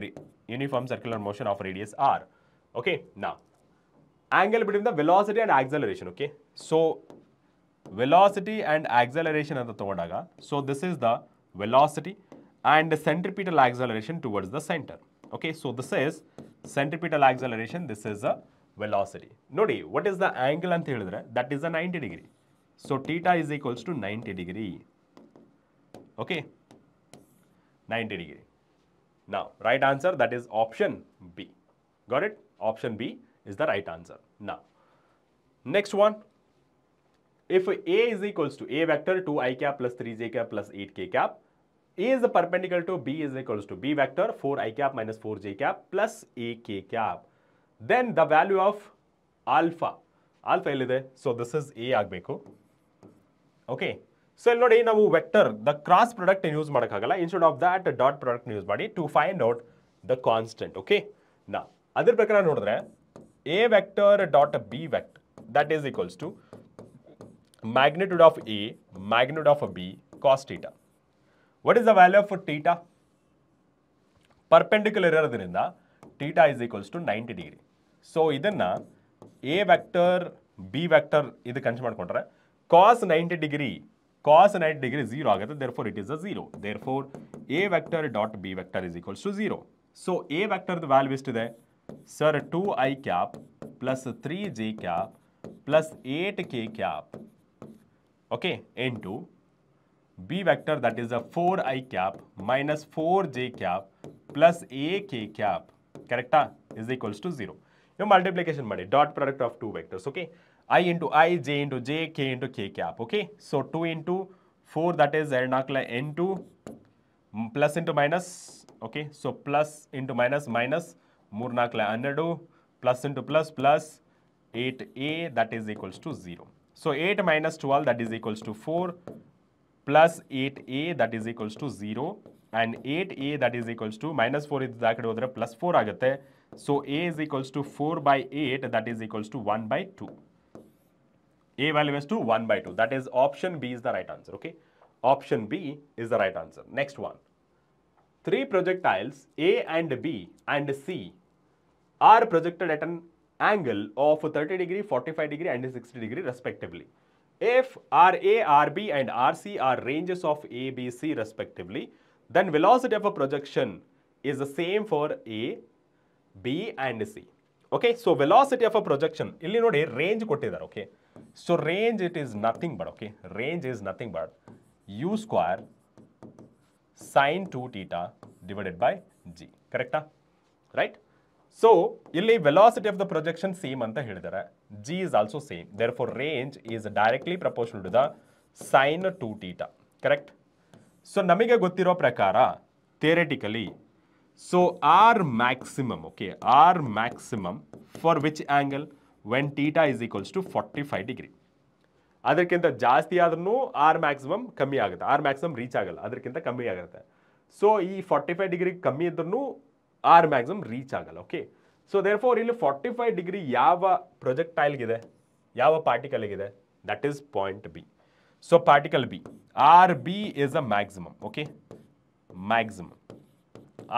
uniform circular motion of radius r. Okay, now angle between the velocity and acceleration. Okay, so velocity and acceleration ಅಂತ ತಗೊಂಡಾಗ, so this is the velocity and centripetal acceleration towards the center. Okay, so this is centripetal acceleration, this is the velocity. ನೋಡಿ, what is the angle ಅಂತ ಹೇಳಿದ್ರೆ that is the 90 degree. So theta is equals to 90 degree. Okay, 90 degree. Now right answer, that is option B. Got it? Option B is the right answer. Now next one, if A is equals to A vector 2i cap plus 3j cap plus 8k cap, A is perpendicular to B is equals to B vector 4i cap minus 4j cap plus ak cap, then the value of alpha ಎಲ್ಲಿದೆ? ಸೊ ದಿಸ್ ಇಸ್ A ಆಗಬೇಕು. ಓಕೆ, ಸೊ ಇಲ್ಲಿ ನೋಡಿ, ನಾವು vector the cross product use ಮಾಡೋಕ್ಕಾಗಲ್ಲ. Instead of that dot product use ಮಾಡಿ to find out the constant. Okay, ನಾ ಅದ್ರ ಪ್ರಕಾರ ನೋಡಿದ್ರೆ A vector dot B vector that is equals to magnitude of A, magnitude of B cos theta. What is the value of theta? Perpendicular ಇರೋದ್ರಿಂದ theta is equals to 90 degree. So ಇದನ್ನ A vector B vector ಇದು ಕನ್ಸಿಡರ್ ಮಾಡ್ಕೊಂಡ್ರೆ cos 90 degree 0 ಆಗುತ್ತೆ. therefore it is a 0. therefore A vector dot B vector is equals to 0. So A vector the value ಎಷ್ಟಿದೆ? Sir 2i cap plus 3j cap plus 8k cap, okay, into B vector that is a 4i cap minus 4j cap plus ak cap, correct, is equals to 0. You multiplication ಮಾಡಿ dot product of two vectors. Okay, I into I, j into j, k into k cap. Okay, so 2 into 4 that is n2 plus into minus. Okay, so plus into minus minus 3 4 12 plus into plus plus 8a that is equals to 0. So 8 minus 12 that is equals to 4 plus 8a that is equals to 0 and 8a that is equals to minus 4 is ಆ ಕಡೆ ಹೋದ್ರೆ plus 4 ಆಗುತ್ತೆ. So a is equals to 4 by 8 that is equals to 1 by 2. A value is to 1 by 2. That is option B is the right answer. Okay. Option B is the right answer. Next one. 3 projectiles A and B and C are projected at an angle of 30 degree, 45 degree and 60 degree respectively. If RA, RB and RC are ranges of A, B, C respectively, then velocity of a projection is the same for A, B and C. Okay, so velocity of a projection, illi nodi range kottidare, okay. So range it is nothing but, okay, range is nothing but U square sin 2 theta divided by G, correct? Right? So, ಇಲ್ಲಿ velocity of the projection same ಅಂತ ಹೇಳಿದ್ದಾರೆ. G is also same. Therefore, range is directly proportional to the sin 2 theta. Correct? So, ನಮಗೆ ಗೊತ್ತಿರೋ ಪ್ರಕಾರ theoretically, so R maximum, okay, R maximum for which angle? When theta is equals to 45 degree. ಅದಕ್ಕಿಂತ ಜಾಸ್ತಿ ಆದ್ರೂ R maximum ಕಮ್ಮಿ ಆಗುತ್ತೆ. R maximum ರೀಚ್ ಆಗಲ್ಲ. ಅದಕ್ಕಿಂತ ಕಮ್ಮಿ ಆಗುತ್ತೆ. ಸೊ ಈ 45 ಡಿಗ್ರಿ ಕಮ್ಮಿ ಇದ್ರೂ R maximum ರೀಚ್ ಆಗಲ್ಲ. ಓಕೆ. ಸೊ ದೇರ್ಫೋರ್ ಇಲ್ಲಿ 45 ಡಿಗ್ರಿ ಯಾವ ಪ್ರೊಜೆಕ್ಟೈಲ್ಗಿದೆ, ಯಾವ ಪಾರ್ಟಿಕಲ್ಗಿದೆ? That is point B. So particle B, R B is a maximum. Okay, maximum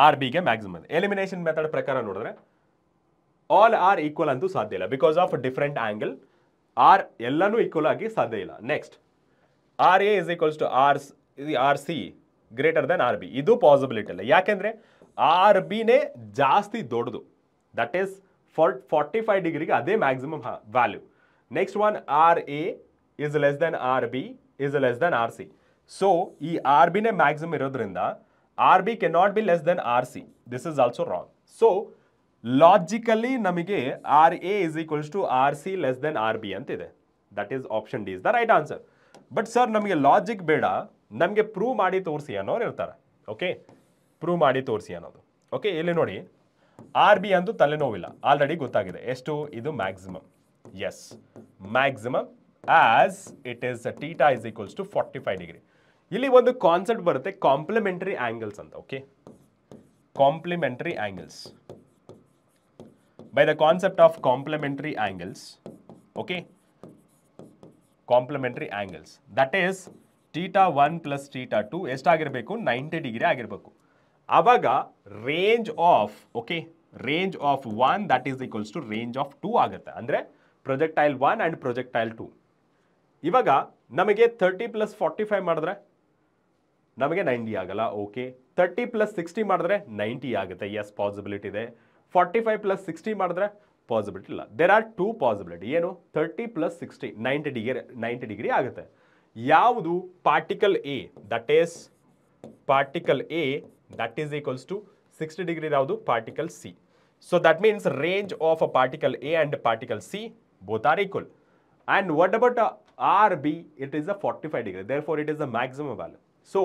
R ಬಿಗೆ ಮ್ಯಾಕ್ಸಿಮಮ್. ಎಲಿಮಿನೇಷನ್ ಮೆಥಡ್ ಪ್ರಕಾರ ನೋಡಿದ್ರೆ ಆಲ್ ಆರ್ ಈಕ್ವಲ್ ಅಂತೂ ಸಾಧ್ಯ ಇಲ್ಲ. Because of different angle R ಎಲ್ಲನೂ ಈಕ್ವಲ್ ಆಗಿ ಸಾಧ್ಯ ಇಲ್ಲ. Next R A is equals to R C greater than R B. ಇದು ಪಾಸಿಬಿಲಿಟಿ ಇಲ್ಲ. ಯಾಕೆಂದ್ರೆ ಆರ್ ಬಿನೇ ಜಾಸ್ತಿ ದೊಡ್ಡದು. ದಟ್ ಈಸ್ 45 ಡಿಗ್ರಿಗೆ ಅದೇ maximum value. Next one R A is less than R B is less than R C. So ಈ ಆರ್ ಬಿನೇ ಮ್ಯಾಕ್ಸಿಮಮ್ ಇರೋದ್ರಿಂದ R B can not be less than R C. This is also wrong. So logically ನಮಗೆ R A is equals to R C less than R B ಅಂತಿದೆ. That is option D is the right answer. But sir ನಮಗೆ ಲಾಜಿಕ್ ಬೇಡ, ನಮಗೆ ಪ್ರೂವ್ ಮಾಡಿ ತೋರಿಸಿ ಅನ್ನೋರು ಇರ್ತಾರೆ. ಓಕೆ, ಪ್ರೂವ್ ಮಾಡಿ ತೋರಿಸಿ ಅನ್ನೋದು. ಓಕೆ, ಇಲ್ಲಿ ನೋಡಿ ಆರ್ ಬಿ ಅಂತೂ ತಲೆನೋವಿಲ್ಲ, ಆಲ್ರೆಡಿ ಗೊತ್ತಾಗಿದೆ. ಎಷ್ಟು? ಇದು maximum. Yes, maximum as it is theta is equals to 45 degree. ಇಲ್ಲಿ ಒಂದು ಕಾನ್ಸೆಪ್ಟ್ ಬರುತ್ತೆ, ಕಾಂಪ್ಲಿಮೆಂಟರಿ ಆಂಗಲ್ಸ್ ಅಂತ. Okay, complementary angles. By the concept of complementary angles, okay, complementary angles, that is theta 1 plus theta 2 ಎಷ್ಟಾಗಿರಬೇಕು? 90 ಡಿಗ್ರಿ ಆಗಿರಬೇಕು. ಆವಾಗ range of, okay, range of 1 that is equals to range of 2 ಆಗುತ್ತೆ. ಅಂದರೆ ಪ್ರೊಜೆಕ್ಟೈಲ್ 1 ಆ್ಯಂಡ್ ಪ್ರೊಜೆಕ್ಟೈಲ್ 2. ಇವಾಗ ನಮಗೆ 30 ಪ್ಲಸ್ 45 ಮಾಡಿದ್ರೆ ನಮಗೆ 90 ಆಗಲ್ಲ. ಓಕೆ, 30 ಪ್ಲಸ್ 60 ಮಾಡಿದ್ರೆ 90 ಆಗುತ್ತೆ. ಎಸ್, ಪಾಸಿಬಿಲಿಟಿ ಇದೆ. 45 ಪ್ಲಸ್ 60 ಮಾಡಿದ್ರೆ ಪಾಸಿಬಿಲಿಟಿ ಇಲ್ಲ. There are two possibility. ಏನು? 30 ಪ್ಲಸ್ 60 90 ಡಿಗ್ರಿ ಆಗುತ್ತೆ. ಯಾವುದು? Particle A, that is particle A that is equals to 60 degree. ಯಾವುದು? Particle C. So that means range of a particle A and particle C both are equal. And what about R B? It is a 45 degree. Therefore it is a maximum value. So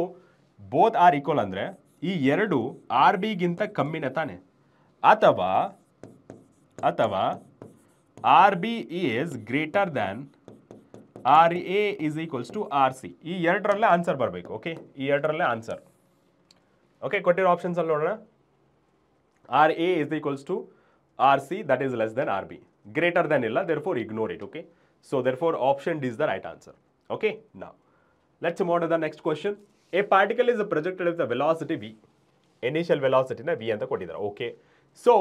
both are equal ಅಂದರೆ ಈ ಎರಡು ಆರ್ ಬಿಗಿಂತ ಕಮ್ಮಿನೇ ತಾನೆ? ಅಥವಾ R B is greater than R A is equals to R C. ಈ ಎರಡರಲ್ಲೇ ಆನ್ಸರ್ ಬರಬೇಕು. ಓಕೆ, ಈ ಎರಡರಲ್ಲೇ ಆನ್ಸರ್. ಓಕೆ, ಕೊಟ್ಟಿರೋ ಆಪ್ಷನ್ಸ್ ಅಲ್ಲಿ ನೋಡೋಣ. R A is equals to R C that is less than R B. Greater than ಇಲ್ಲ, therefore ignore it. Okay, so therefore option D is the right answer. Okay, now let's move to the next question. A particle is projected with the velocity v. Initial ವೆಲಾಸಿಟಿನ ವಿ ಅಂತ ಕೊಟ್ಟಿದ್ದಾರೆ. Okay, so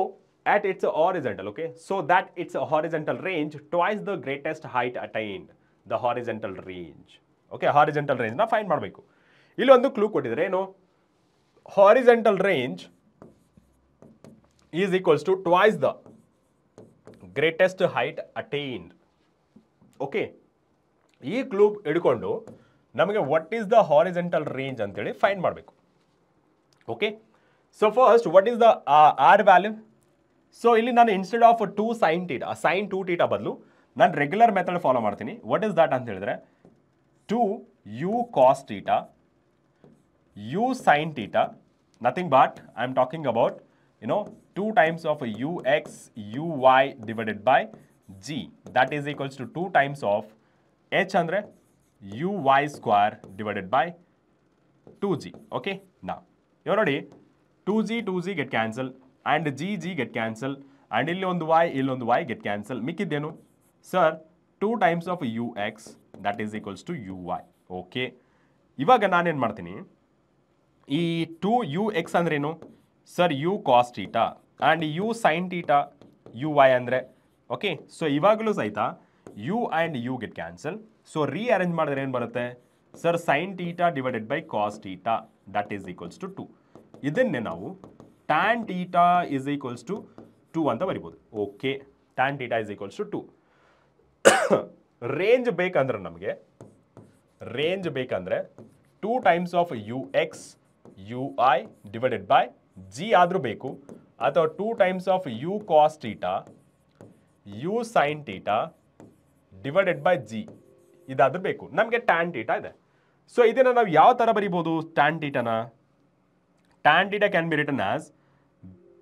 at its horizontal, okay, so that its horizontal range twice the greatest height attained, the horizontal range. Okay, horizontal range na find ಮಾಡಬೇಕು. ಇಲ್ಲಿ ಒಂದು ಕ್ಲೂ ಕೊಟ್ಟಿದ್ದಾರೆ. ಏನು? horizontal range is equals to twice the greatest height attained. Okay, ಈ ಕ್ಲೂ ಹಿಡ್ಕೊಂಡು ನಮಗೆ what is the horizontal range ಅಂತೇಳಿ ಫೈಂಡ್ ಮಾಡಬೇಕು. Okay, so first what is the R value? So ಇಲ್ಲಿ ನಾನು instead of 2 sin theta, sin 2 theta ಬದಲು ನಾನು ರೆಗ್ಯುಲರ್ ಮೆಥಡ್ ಫಾಲೋ ಮಾಡ್ತೀನಿ. ವಾಟ್ ಈಸ್ ದಟ್ ಅಂತ ಹೇಳಿದ್ರೆ 2 u cos theta, u sin theta, nothing but I am talking about 2 times of ux uy divided by g, that is equals to 2 times of h andre uy square divided by 2g. Okay, now you ನೋಡಿ 2g get cancel and g get cancel and ಇಲ್ಲಿ ಒಂದು y get cancel. ಮಿಕ್ಕಿದ್ದೇನು sir 2 times of ux that is equals to uy. Okay, ಇವಾಗ ನಾನೇನು ಮಾಡ್ತೀನಿ, ಈ 2ux ಅಂದ್ರೇನು sir u cos theta and u sin theta uy ಅಂದರೆ. ಓಕೆ, ಸೊ ಇವಾಗಲೂ ಸಹಿತ u and u get cancel. So rearrange ಮಾಡಿದ್ರೆ ಏನು ಬರುತ್ತೆ sir sin theta divided by cos theta that is equals to 2. ಇದನ್ನೇ ನಾವು tan theta is equals to 2 ಅಂತ ಬರಿಬೋದು. Okay, tan theta is equals to 2. Range ಬೇಕಂದ್ರೆ ನಮಗೆ ರೇಂಜ್ ಬೇಕಂದ್ರೆ 2 times of ux ui divided by g ಆದರೂ ಬೇಕು, ಅಥವಾ 2 times of u cos theta u sin theta divided by g ಇದಾದ್ರೂ ಬೇಕು. ನಮಗೆ tan ಥೀಟಾ ಇದೆ. ಸೊ ಇದನ್ನು ನಾವು ಯಾವ ಥರ ಬರಿಬೋದು tan ಥೀಟಾನ? tan theta can be written as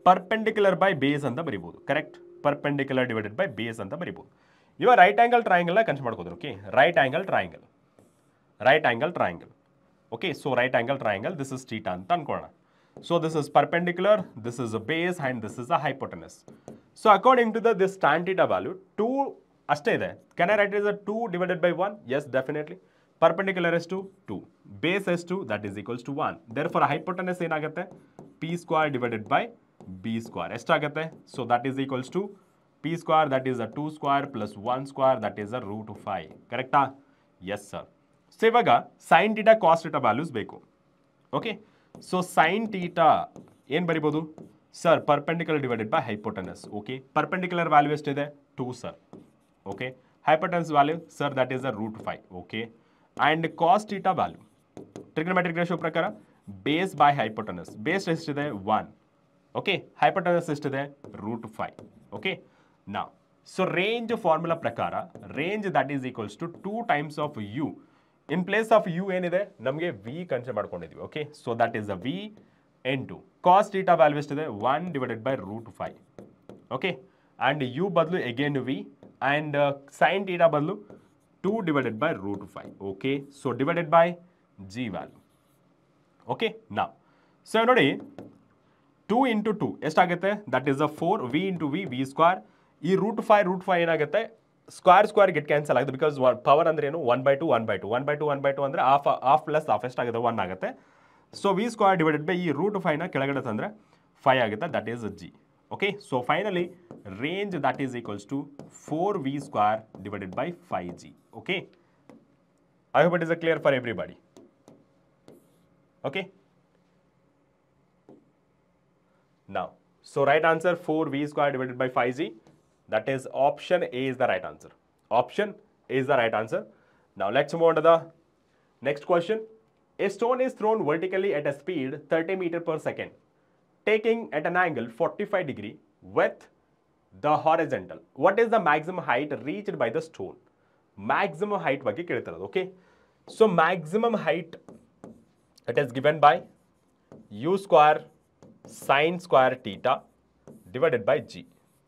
perpendicular by base ಅಂತ ಬರಿಬೋದು. Correct, perpendicular divided by base ಅಂತ ಬರಿಬೋದು. ಇವಾಗ ರೈಟ್ ಆಂಗಲ್ ಟ್ರಯಾಂಗಲ್ನ ಕನ್ಸಿಡರ್ ಮಾಡ್ಕೋದ್ರು. Okay, right angle triangle. Okay, so right angle triangle, this is theta ಅಂತ ಅನ್ಕೊಳ್ಳೋಣ. So this is perpendicular, this is a base and this is a hypotenuse. So according to this tan theta value 2 ಅಷ್ಟೇ ಇದೆ. Can I write is a 2 divided by 1? Yes, definitely. Perpendicular ಎಷ್ಟು 2, ಬೇಸ್ ಎಷ್ಟು that is equals to 1. Therefore hypotenuse ಏನಾಗುತ್ತೆ p square divided by b square ಎಷ್ಟಾಗುತ್ತೆ? So that is equals to p square that is a 2 square plus 1 square that is a root 5. ಕರೆಕ್ಟಾ? Yes sir. ಸೊ ಇವಾಗ sin theta cos theta values ಬೇಕು. ಓಕೆ, ಸೊ sin ಥೀಟಾ ಏನು ಬರಿಬೋದು sir? Perpendicular divided by hypotenuse. Okay, perpendicular value ಎಷ್ಟಿದೆ 2 sir. Okay, hypotenuse value sir that is a root 5. Okay, and cos theta value trigonometric ratio ಪ್ರಕಾರ ಬೇಸ್ ಬೈ ಹೈಪೋಟೆನಸ್. ಬೇಸ್ ಎಷ್ಟಿದೆ 1. ಓಕೆ, ಹೈಪೋಟೆನಸ್ ಎಷ್ಟಿದೆ ರೂಟ್ 5. ಓಕೆ, ನಾವು ಸೊ ರೇಂಜ್ ಫಾರ್ಮುಲಾ ಪ್ರಕಾರ range that is equals to 2 times of u. In place of u ಏನಿದೆ ನಮಗೆ ವಿ ಕನ್ಸಿಡರ್ ಮಾಡ್ಕೊಂಡಿದ್ವಿ. Okay, so that is a v into cos theta value ಎಷ್ಟಿದೆ 1 divided by root 5. Okay, and u ಬದಲು again v and sin theta ಬದಲು 2 divided by root 5. Okay, so divided by g value. Okay, ನಾವು ಸೊ ನೋಡಿ 2 ಇಂಟು 2 ಎಷ್ಟಾಗುತ್ತೆ that is a 4 v into v square. ಈ ರೂಟ್ 5 ಏನಾಗುತ್ತೆ ಸ್ಕ್ವೇರ್ ಗೆಟ್ ಕ್ಯಾನ್ಸಲ್ ಆಗುತ್ತೆ. ಬಿಕಾಸ್ ಪವರ್ ಅಂದ್ರೆ ಏನು 1/2 ಅಂದರೆ ಹಾಫ್ ಪ್ಲಸ್ ಹಾಫ್ ಎಷ್ಟಾಗುತ್ತೆ 1 ಆಗುತ್ತೆ. So V square divided by ಈ ರೂಟ್ 5ನ ಕೆಳಗಡೆ ತಂದರೆ 5 ಆಗುತ್ತೆ that is G. Okay, so finally range that is equals to 4v square divided by 5g. Okay, I hope it is a clear for everybody. Okay, now so right answer 4v square divided by 5g, that is option A is the right answer. Option A is the right answer. Now let's move on to the next question. A stone is thrown vertically at a speed 30 meter per second taking at an angle 45 degree with the horizontal. What is the maximum height reached by the stone? Maximum height ಬಗ್ಗೆ ಕೇಳ್ತಿರೋದು. Okay, so maximum height it is given by u square sin square theta divided by g.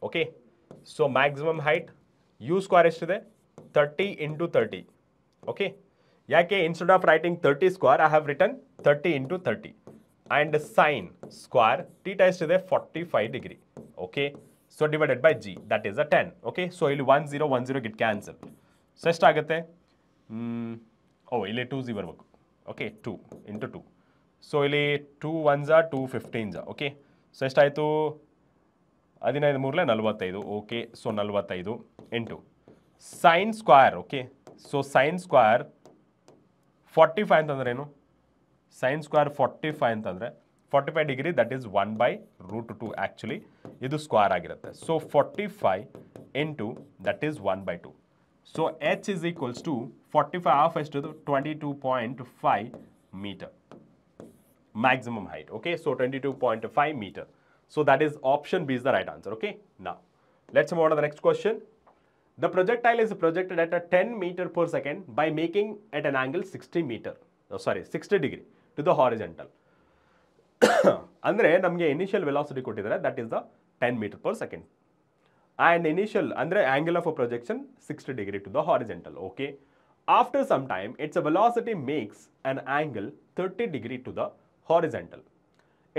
Okay, so maximum height u square ಎಷ್ಟಿದೆ 30 into 30. Okay, ಯಾಕೆ instead of writing 30 square I have written 30 into 30 and sin square theta ಎಷ್ಟಿದೆ 45 degree. Okay, so divided by g that is a 10. Okay, so ಇಲ್ಲಿ 10 get cancel. ಸೊ ಎಷ್ಟಾಗುತ್ತೆ ಇಲ್ಲಿ 2 ಬರಬೇಕು. Okay, 2 into 2. ಸೊ ಇಲ್ಲಿ 2 1s 2 15s. ಓಕೆ, ಸೊ ಎಷ್ಟಾಯಿತು 15 3 45. Okay, so 45 into sine square. Okay, so sine square 45 ಅಂತಂದ್ರೆ ಏನು? ಸೈನ್ ಸ್ಕ್ವೇರ್ 45 ಅಂತಂದರೆ 45 ಡಿಗ್ರಿ ದಟ್ ಈಸ್ 1/√2. ಆ್ಯಕ್ಚುಲಿ ಇದು ಸ್ಕ್ವೇರ್ ಆಗಿರುತ್ತೆ. So 45 into that is 1/2. So h is equals to 45 half ಎಷ್ಟದು 22.5 meter. Maximum height. Okay, so 22.5 meter. So that is option B is the right answer. Okay, now let's move on to the next question. The projectile is projected at a 10 meter per second by making at an angle 60 degree to the horizontal. ಅಂದರೆ ನಮಗೆ ಇನಿಷಿಯಲ್ ವೆಲಾಸಿಟಿ ಕೊಟ್ಟಿದ್ದಾರೆ that is the 10 meter per second. and initial ಅಂದ್ರೆ angle of a projection 60 degree to the horizontal. Okay. After some time, its velocity makes an angle 30 degree to the horizontal.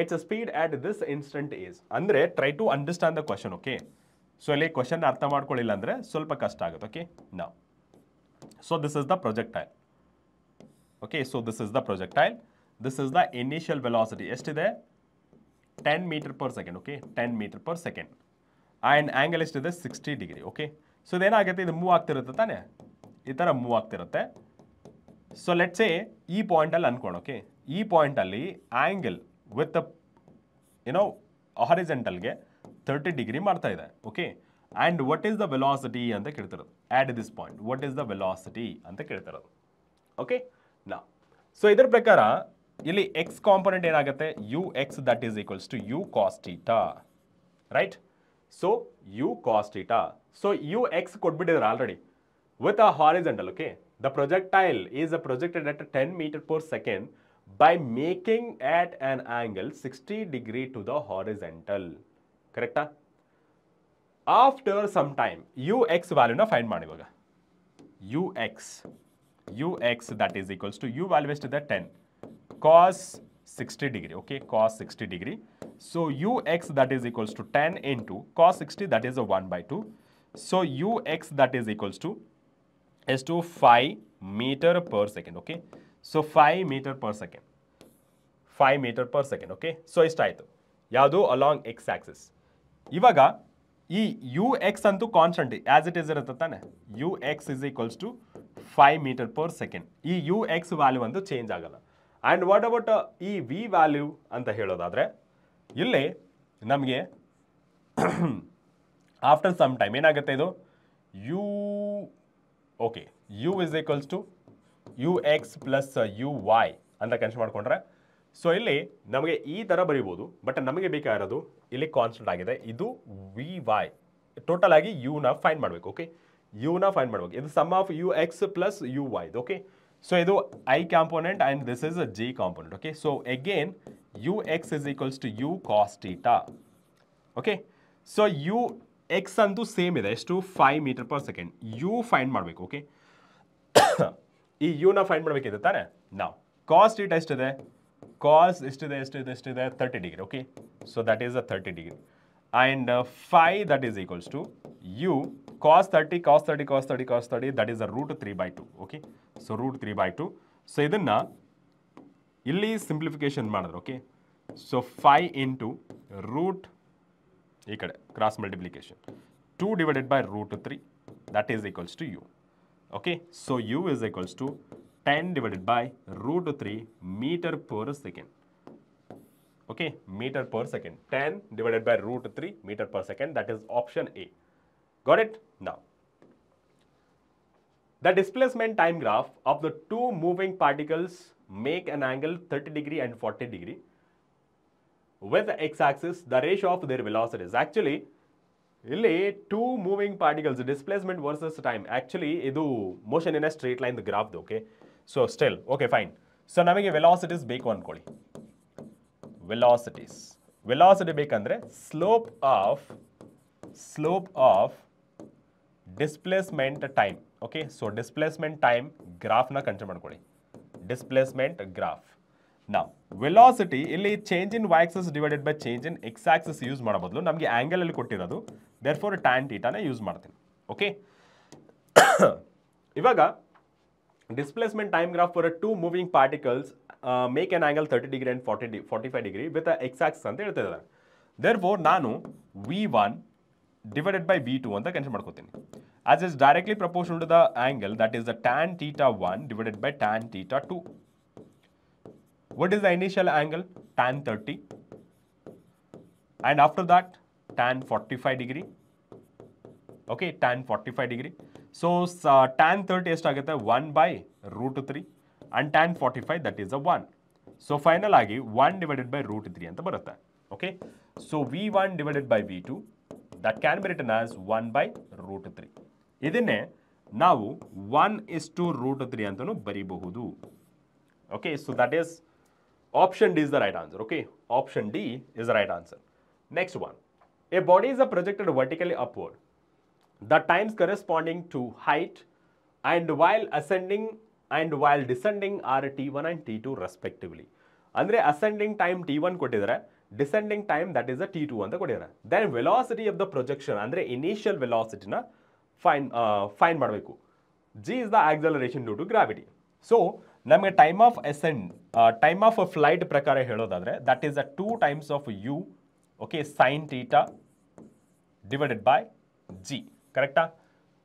Its speed at this instant is. ಅಂದ್ರೆ try to understand the question. Okay. So ಇಲ್ಲಿ question ಅರ್ಥ ಮಾಡ್ಕೊಳ್ಳಿಲ್ಲ ಅಂದ್ರೆ ಸ್ವಲ್ಪ ಕಷ್ಟ ಆಗುತ್ತೆ. Okay. Now, so this is the projectile. Okay. So this is the projectile. This is the initial velocity. ಎಷ್ಟಿದೆ? 10 meter per second. Okay. 10 meter per second. And angle ಎಷ್ಟಿದೆ? 60 degree. Okay. So ಇದೇನಾಗುತ್ತೆ? ಇದು ಮೂವ್ ಆಗ್ತಿರುತ್ತೆ ತಾನೆ? ಈ ಥರ ಮೂವ್ ಆಗ್ತಿರುತ್ತೆ. ಸೊ ಲೆಟ್ಸ್ ಸೇ ಈ ಪಾಯಿಂಟಲ್ಲಿ ಅನ್ಕೊಂಡು. ಓಕೆ, ಈ ಪಾಯಿಂಟಲ್ಲಿ ಆ್ಯಂಗಲ್ ವಿತ್ ಹಾರಿಜೆಂಟಲ್ಗೆ 30 ಡಿಗ್ರಿ ಮಾಡ್ತಾ ಇದೆ. Okay, and what is the velocity ಅಂತ ಕೇಳ್ತಿರೋದು. At this point what is the velocity ಅಂತ ಕೇಳ್ತಿರೋದು. ಓಕೆ, ನಾ ಸೊ ಇದ್ರ ಪ್ರಕಾರ ಇಲ್ಲಿ ಎಕ್ಸ್ ಕಾಂಪೊನೆಂಟ್ ಏನಾಗುತ್ತೆ? U x that is equals to you cos theta, right? So u cos theta. So u x ಕೊಟ್ಬಿಟ್ಟಿದ್ರೆ already with a horizontal. Okay, the projectile is projected at 10 meter per second by making at an angle 60 degree to the horizontal. Correct? After some time, ux value na find ಮಾಡಿ ಇವಾಗ. ux that is equals to u value is the 10 cos 60 degree. Okay, cos 60 degree. So ux that is equals to 10 into cos 60, that is a 1 by 2. So ux that is equals to is to 5 meter per second. Okay, so 5 meter per second. 5 meter per second. Okay, so ಇಷ್ಟಾಯಿತು ಯಾವುದು ಅಲಾಂಗ್ ಎಕ್ಸ್ ಆಕ್ಸಿಸ್. ಇವಾಗ ಈ ಯು ಎಕ್ಸ್ ಅಂತೂ ಕಾನ್ಸ್ಟೆಂಟ್ ಆಸ್ ಇಟ್ ಇಸ್ ಇರುತ್ತೆ ತಾನೆ. U X is equals to 5 metre per second. ಈ ಯು ಎಕ್ಸ್ ವ್ಯಾಲ್ಯೂ ಒಂದು ಚೇಂಜ್ ಆಗಲ್ಲ. ಆ್ಯಂಡ್ ವಾಟ್ ಅಬೌಟ್ ಈ ವಿ ವ್ಯಾಲ್ಯೂ ಅಂತ ಹೇಳೋದಾದರೆ ಇಲ್ಲಿ ನಮಗೆ ಆಫ್ಟರ್ ಸಮ್ ಟೈಮ್ ಏನಾಗುತ್ತೆ ಇದು U okay U is equals to U X plus you Y ಅಂತ ಕನ್ಸಿಡರ್ ಮಾಡಿಕೊಂಡ್ರೆ ಸೊ ಇಲ್ಲಿ ನಮಗೆ ಈ ಥರ ಬರೀಬೋದು. ಬಟ್ ನಮಗೆ ಬೇಕಾಗಿರೋದು ಇಲ್ಲಿ ಕಾನ್ಸ್ಟೆಂಟ್ ಆಗಿದೆ, ಇದು ವಿ ವೈ. ಟೋಟಲ್ ಆಗಿ ಯುನ ಫೈಂಡ್ ಮಾಡಬೇಕು. ಓಕೆ, ಯುನ ಫೈಂಡ್ ಮಾಡಬೇಕು. ಇದು sum of u X plus you y. Okay, so ಇದು i component and this is a j component. Okay, so again u X is equals to you cos theta. Okay, so u X ಅಂತೂ ಸೇಮ್ ಇದೆ, ಎಷ್ಟು 5 metre per second. U find ಮಾಡಬೇಕು. ಓಕೆ, ಈ ಯುನ ಫೈಂಡ್ ಮಾಡಬೇಕಿದೆ ತಾನೆ. ನಾವು ಕಾಸ್ ಥೀಟಾ ಎಷ್ಟಿದೆ? ಕಾಸ್ ಎಷ್ಟಿದೆ 30 degree. Okay, so that is a 30 degree and 5 that is equals to you cos 30 that is a root 3/2. Okay, so root 3/2. So ಇದನ್ನು ಇಲ್ಲಿ ಸಿಂಪ್ಲಿಫಿಕೇಶನ್ ಮಾಡಿದ್ರು. ಓಕೆ, ಸೊ 5 ಇಂಟು ರೂಟ್ ಈ ಕಡೆ cross multiplication 2 divided by root 3 that is equals to u. Okay, so u is equals to 10 divided by root 3 meter per second. Okay, meter per second. 10 divided by root 3 meter per second, that is option A. Got it? Now, the displacement time graph of the two moving particles make an angle 30 degree and 40 degree. With the x-axis, the ratio of their velocities. Actually, ಇಲ್ಲಿ two moving particles displacement versus time. Actually ಇದು motion in a straight line ಗ್ರಾಫ್ದು. Okay, so still okay fine. So ನಮಗೆ ವೆಲಾಸಿಟೀಸ್ ಬೇಕು ಅಂದ್ಕೊಳ್ಳಿ. ವೆಲಾಸಿಟಿ ಬೇಕಂದ್ರೆ slope of displacement time. Okay, so displacement time ಗ್ರಾಫ್ನ ಕನ್ಸಿಡರ್ ಮಾಡ್ಕೊಳ್ಳಿ. Displacement graph. ನಾವು ವೆಲಾಸಿಟಿ ಇಲ್ಲಿ change in y axis divided by change in x axis use ಮಾಡೋ ಬದಲು ನಮಗೆ ಆ್ಯಂಗಲ್ ಅಲ್ಲಿ ಕೊಟ್ಟಿರೋದು ದೇರ್ಫೋರ್ ಟ್ಯಾನ್ ಥೀಟಾನ ಯೂಸ್ ಮಾಡ್ತೀನಿ. ಓಕೆ, ಇವಾಗ displacement time graph for 2 moving particles make N angle 30 degree and 45 degree with X axis ಅಂತ ಹೇಳ್ತಿದ್ದಾರೆ. ದೇರ್ಫೋರ್ ನಾನು V1 ಡಿವೈಡೆಡ್ ಬೈ V2 ಅಂತ ಕನ್ಸಿಡರ್ ಮಾಡ್ಕೋತೀನಿ. As is directly proportional to the angle that is the tan theta 1 divided by tan theta 2. What is the initial angle? Tan 30. And after that, tan 45 degree. Okay, tan 45 degree. So, tan 30 ಎಷ್ಟಾಗುತ್ತೆ 1 by root 3 and tan 45 that is a 1. So, final ಆಗಿ 1 divided by root 3 ಅಂತ ಬರುತ್ತೆ. Okay, so V1 divided by V2 that can be written as 1 by root 3. ಇದನ್ನೇ ನಾವು 1:√3 ಅಂತಲೂ ಬರೀಬಹುದು. Okay, so that is option D is the right answer. Okay, option D is the right answer. Next one. A body is projected vertically upward the times corresponding to height and while ascending and while descending are t1 and t2 respectively. ಅಂದ್ರೆ ascending time t1 ಕೊಟ್ಟಿದ್ದಾರೆ, descending time that is a t2 ಅಂತ ಕೊಟ್ಟಿದ್ದಾರೆ. Then velocity of the projection ಅಂದ್ರೆ initial velocity ನ ಫೈಂಡ್ ಮಾಡಬೇಕು. g is the acceleration due to gravity. So ನಮಗೆ time of ascent time of flight ಪ್ರಕಾರ ಹೇಳೋದಾದ್ರೆ that is a 2 times of u okay sin theta divided by g. ಕರೆಕ್ಟಾ?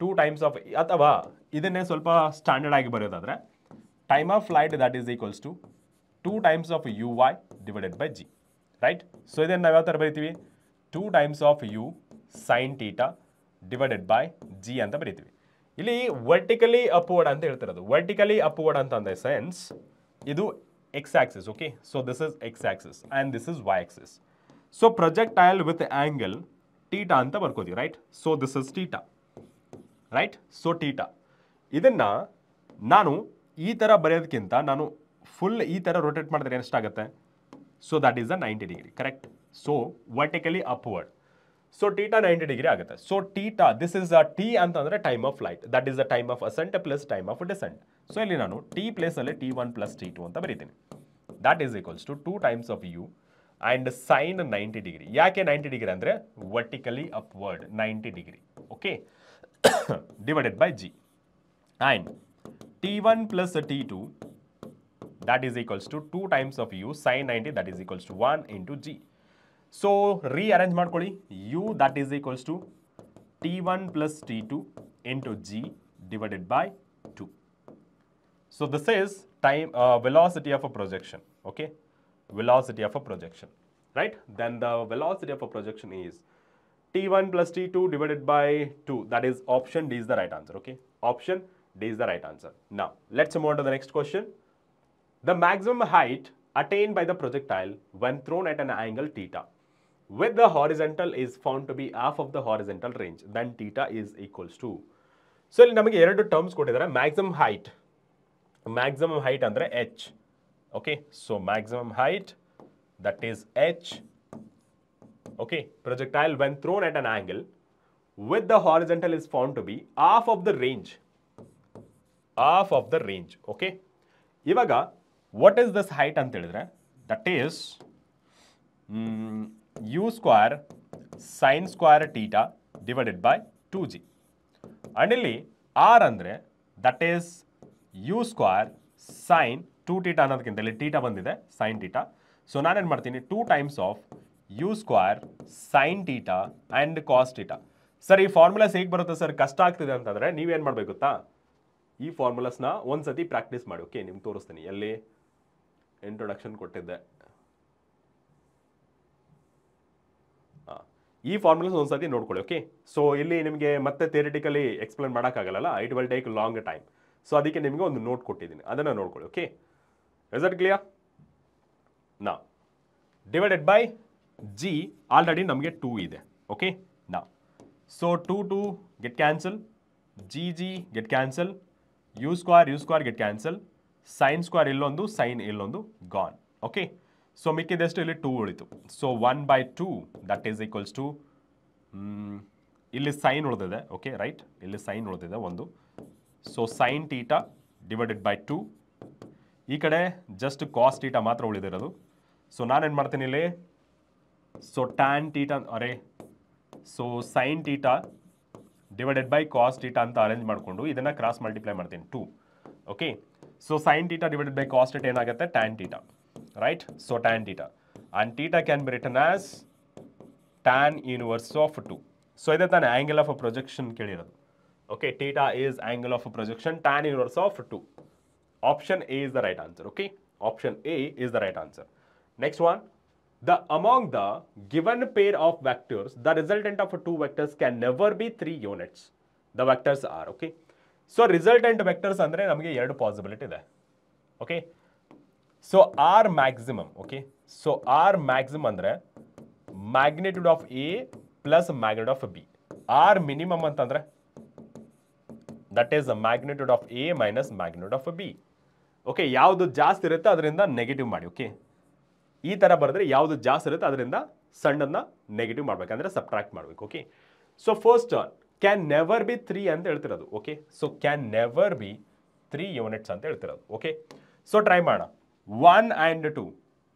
2 times of, ಅಥವಾ ಇದನ್ನೇ ಸ್ವಲ್ಪ ಸ್ಟ್ಯಾಂಡರ್ಡ್ ಆಗಿ ಬರೆಯೋದಾದ್ರೆ time of flight that is equals to 2 times of uy divided by g, right? So ಇದನ್ನು ನಾವು ಯಾವ ಥರ ಬರಿತೀವಿ? 2 times of u sin theta divided by g ಅಂತ ಬರಿತೀವಿ. ಇಲ್ಲಿ ವರ್ಟಿಕಲಿ ಅಪ್ವರ್ಡ್ ಅಂತ ಹೇಳ್ತಿರೋದು. ವರ್ಟಿಕಲಿ ಅಪ್ವರ್ಡ್ ಅಂತ ಅಂದ ಸೆನ್ಸ್ ಇದು x axis, okay? So this is x axis and this is y axis. So projectile with angle theta ಅಂತ ಬರ್ಕೋತೀವಿ, right? So this is theta, right? So theta ಇದನ್ನು ನಾನು ಈ ಥರ ಬರೆಯೋದಕ್ಕಿಂತ ನಾನು ಫುಲ್ ಈ ಥರ ರೊಟೇಟ್ ಮಾಡಿದ್ರೆ ಎಷ್ಟಾಗುತ್ತೆ? So that is a 90 degree, correct? So vertically upward. So theta 90 degree ಆಗುತ್ತೆ. So theta this is a t ಅಂತಂದರೆ time of flight, that is the time of ascent plus time of descent. So ಇಲ್ಲಿ ನಾನು ಟಿ ಪ್ಲೇಸಲ್ಲಿ t1 ಪ್ಲಸ್ t2 ಅಂತ ಬರೀತೀನಿ. That is equals to 2 times of u and sine 90 degree. ಯಾಕೆ 90 ಡಿಗ್ರಿ ಅಂದರೆ vertically upward 90 degree, okay? Divided by G and t1 plus t2 that is equals to 2 times of u sin 90 that is equals to 1 into g. So rearrange ಮಾಡ್ಕೊಳ್ಳಿ. u that is equals to t1 plus t2 into g divided by 2. So this is time velocity of a projection, okay? Velocity of a projection, right? Then the velocity of a projection is t1 plus t2 divided by 2. That is option D is the right answer, okay? Option D is the right answer. Now let's move on to the next question. The maximum height attained by the projectile when thrown at an angle theta with the horizontal is found to be half of the horizontal range, then theta is equals to. So ಇಲ್ಲಿ ನಮಗೆ ಎರಡು ಟರ್ಮ್ಸ್ ಕೊಟ್ಟಿದ್ದಾರೆ. ಮ್ಯಾಕ್ಸಿಮಮ್ ಹೈಟ್ ಅಂದರೆ h, okay? So maximum height that is h, okay? Projectile when thrown at an angle with the horizontal is found to be half of the range, okay? ಇವಾಗ what is this height ಅಂತ ಹೇಳಿದ್ರೆ that is u square sin square theta divided by 2g. and ಇಲ್ಲಿ r ಅಂದರೆ that is u square sin 2 theta ಅನ್ನೋದಕ್ಕಿಂತ ಇಲ್ಲಿ theta ಬಂದಿದೆ sin theta. ಸೊ ನಾನೇನು ಮಾಡ್ತೀನಿ 2 times of u square sin theta and cos theta. Sir ಈ ಫಾರ್ಮುಲಾಸ್ ಹೇಗೆ ಬರುತ್ತೆ ಸರ್? ಕಷ್ಟ ಆಗ್ತಿದೆ ಅಂತಂದರೆ ನೀವೇನು ಮಾಡಬೇಕು ಗೊತ್ತಾ? ಈ ಫಾರ್ಮುಲಾಸ್ನ ಒಂದ್ಸತಿ ಪ್ರಾಕ್ಟೀಸ್ ಮಾಡಿ, ಓಕೆ? ನಿಮ್ಗೆ ತೋರಿಸ್ತೀನಿ. ಎಲ್ಲಿ ಇಂಟ್ರೊಡಕ್ಷನ್ ಕೊಟ್ಟಿದ್ದೆ, ಈ ಫಾರ್ಮುಲಾಸ್ ಒಂದ್ಸತಿ ನೋಡ್ಕೊಳ್ಳಿ, ಓಕೆ? ಸೊ ಇಲ್ಲಿ ನಿಮಗೆ ಮತ್ತೆ ಥಿಯರಿಟಿಕಲಿ ಎಕ್ಸ್ಪ್ಲೇನ್ ಮಾಡೋಕ್ಕಾಗಲ್ಲ, it will take long time. So ಅದಕ್ಕೆ ನಿಮಗೆ ಒಂದು ನೋಟ್ ಕೊಟ್ಟಿದ್ದೀನಿ, ಅದನ್ನು ನೋಡ್ಕೊಳ್ಳಿ, ಓಕೆ? Is it clear? ನಾ ಡಿವೈಡೆಡ್ ಬೈ ಜಿ ಆಲ್ರೆಡಿ ನಮಗೆ 2 ಇದೆ, ಓಕೆ? ನಾ so 2 get cancel, G get cancel, U square get cancel, sine square ಇಲ್ಲೊಂದು, ಸೈನ್ ಇಲ್ಲೊಂದು, ಗಾನ್, ಓಕೆ? ಸೊ ಮಿಕ್ಕಿದಷ್ಟು ಇಲ್ಲಿ 2 ಉಳಿತು. So 1/2 that is equals to, ಇಲ್ಲಿ ಸೈನ್ ಉಳಿದಿದೆ, ಓಕೆ? ರೈಟ್, ಇಲ್ಲಿ ಸೈನ್ ಉಳಿದಿದೆ ಒಂದು. So sine theta divided by 2. ಈ ಕಡೆ ಜಸ್ಟ್ ಕಾಸ್ ಟೀಟಾ ಮಾತ್ರ ಉಳಿದಿರೋದು. ಸೊ ನಾನೇನು ಮಾಡ್ತೀನಿ ಇಲ್ಲಿ, so tan theta so sine theta divided by cos theta ಅಂತ ಅರೇಂಜ್ ಮಾಡಿಕೊಂಡು ಇದನ್ನು ಕ್ರಾಸ್ ಮಲ್ಟಿಪ್ಲೈ ಮಾಡ್ತೀನಿ 2, okay? So sine theta divided by cos theta ಏನಾಗುತ್ತೆ? Tan theta, right? So tan theta and theta can be written as tan inverse of 2. So ಇದೇ ತಾನೇ ಆಂಗಲ್ ಆಫ್ ಅ ಪ್ರೊಜೆಕ್ಷನ್ ಕೇಳಿರೋದು, okay? Theta is angle of a projection, tan inverse of 2. Option A is the right answer, okay? Option A is the right answer. Next one, among the given pair of vectors, the resultant of 2 vectors can never be 3 units. The vectors are, okay? So resultant vectors ಅಂದ್ರೆ ನಮಗೆ ಎರಡು ಪಾಸಿಬಿಲಿಟಿ ಇದೆ, okay? So r maximum, okay? So r maximum ಅಂದರೆ magnitude of A plus magnitude of b. R minimum ಅಂತಂದರೆ that is magnitude of a minus magnitude of B, okay? ಯಾವುದು ಜಾಸ್ತಿ ಇರುತ್ತೆ ಅದರಿಂದ ನೆಗೆಟಿವ್ ಮಾಡಿ, ಓಕೆ? ಈ ಥರ ಬರೆದ್ರೆ ಯಾವುದು ಜಾಸ್ತಿ ಇರುತ್ತೆ ಅದರಿಂದ ಸಣ್ಣನ್ನ ನೆಗೆಟಿವ್ ಮಾಡಬೇಕಂದ್ರೆ ಸಬ್ಟ್ರಾಕ್ಟ್ ಮಾಡಬೇಕು, okay? So first can never be 3 ಅಂತ ಹೇಳ್ತಿರೋದು. Okay, so can never be 3 units ಅಂತ ಹೇಳ್ತಿರೋದು. ಓಕೆ, ಸೊ ಟ್ರೈ ಮಾಡೋಣ. 1 and 2.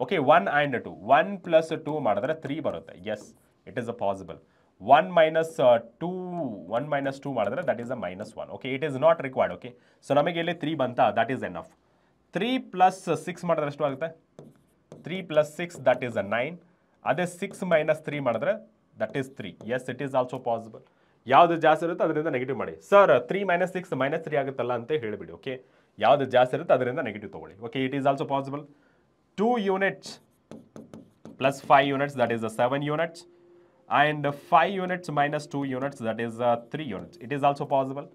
Okay, 1 and 2. 1 plus 2 ಮಾಡಿದ್ರೆ 3 ಬರುತ್ತೆ. Yes, it is a possible. 1 minus 2, 1 minus 2 ಮಾಡಿದ್ರೆ that is a -1. Okay, it is not required. Okay, so ನಮಗೆ ಇಲ್ಲಿ 3 ಬಂತಾ, ದಟ್ ಈಸ್ ಎನಫ್. 3 plus 6 ಮಾಡಿದ್ರೆ ಎಷ್ಟು ಆಗುತ್ತೆ? 3 plus 6 ದಟ್ ಈಸ್ ಅ 9. ಅದೇ 6 minus 3 ಮಾಡಿದ್ರೆ that is 3. Yes, it is also possible. ಯಾವುದು ಜಾಸ್ತಿ ಇರುತ್ತೆ ಅದರಿಂದ ನೆಗೆಟಿವ್ ಮಾಡಿ. ಸರ್ 3 minus 6 -3 ಆಗುತ್ತಲ್ಲ ಅಂತ ಹೇಳಿಬಿಡಿ. ಓಕೆ, ಯಾವುದು ಜಾಸ್ತಿ ಇರುತ್ತೆ ಅದರಿಂದ ನೆಗೆಟಿವ್ ತಗೊಳ್ಳಿ. Okay, it is also possible. 2 units plus 5 units, that is 7 units, and 5 units minus 2 units, that is 3 units. It is also possible.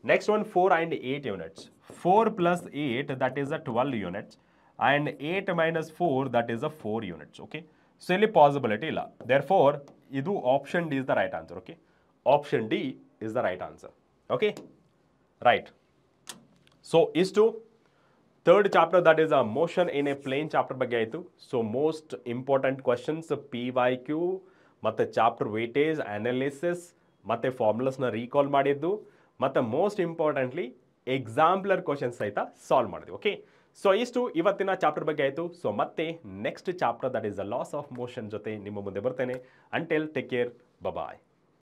Next one, 4 and 8 units. 4 plus 8, that is 12 units, and 8 minus 4, that is 4 units. Okay, so ಇಲ್ಲಿ possibility ಇಲ್ಲ. Therefore, ಇದು option D is the right answer. Okay, option D is the right answer. Okay, right. So ಇಷ್ಟು third chapter, that is a motion in a plane chapter ಬಗ್ಗೆ ಆಯಿತು. So most important questions PYQ ಮತ್ತು ಚಾಪ್ಟರ್ ವೇಟೇಜ್ ಅನಾಲಿಸಿಸ್ ಮತ್ತು ಫಾರ್ಮುಲಾಸ್ನ ರೀಕಾಲ್ ಮಾಡಿದ್ದು, ಮತ್ತು ಮೋಸ್ಟ್ ಇಂಪಾರ್ಟೆಂಟ್ಲಿ ಎಕ್ಸಾಂಪ್ಲರ್ ಕ್ವಶನ್ಸ್ ಸಹಿತ ಸಾಲ್ವ್ ಮಾಡಿದ್ವಿ. ಓಕೆ, ಸೊ ಇಷ್ಟು ಇವತ್ತಿನ ಚಾಪ್ಟರ್ ಬಗ್ಗೆ ಆಯಿತು. ಸೊ ಮತ್ತೆ next chapter, that is the laws of motion ಜೊತೆ ನಿಮ್ಮ ಮುಂದೆ ಬರ್ತೇನೆ. ಅಂಟಿಲ್ ಟೇಕ್ ಕೇರ್, ಬಾಯ್.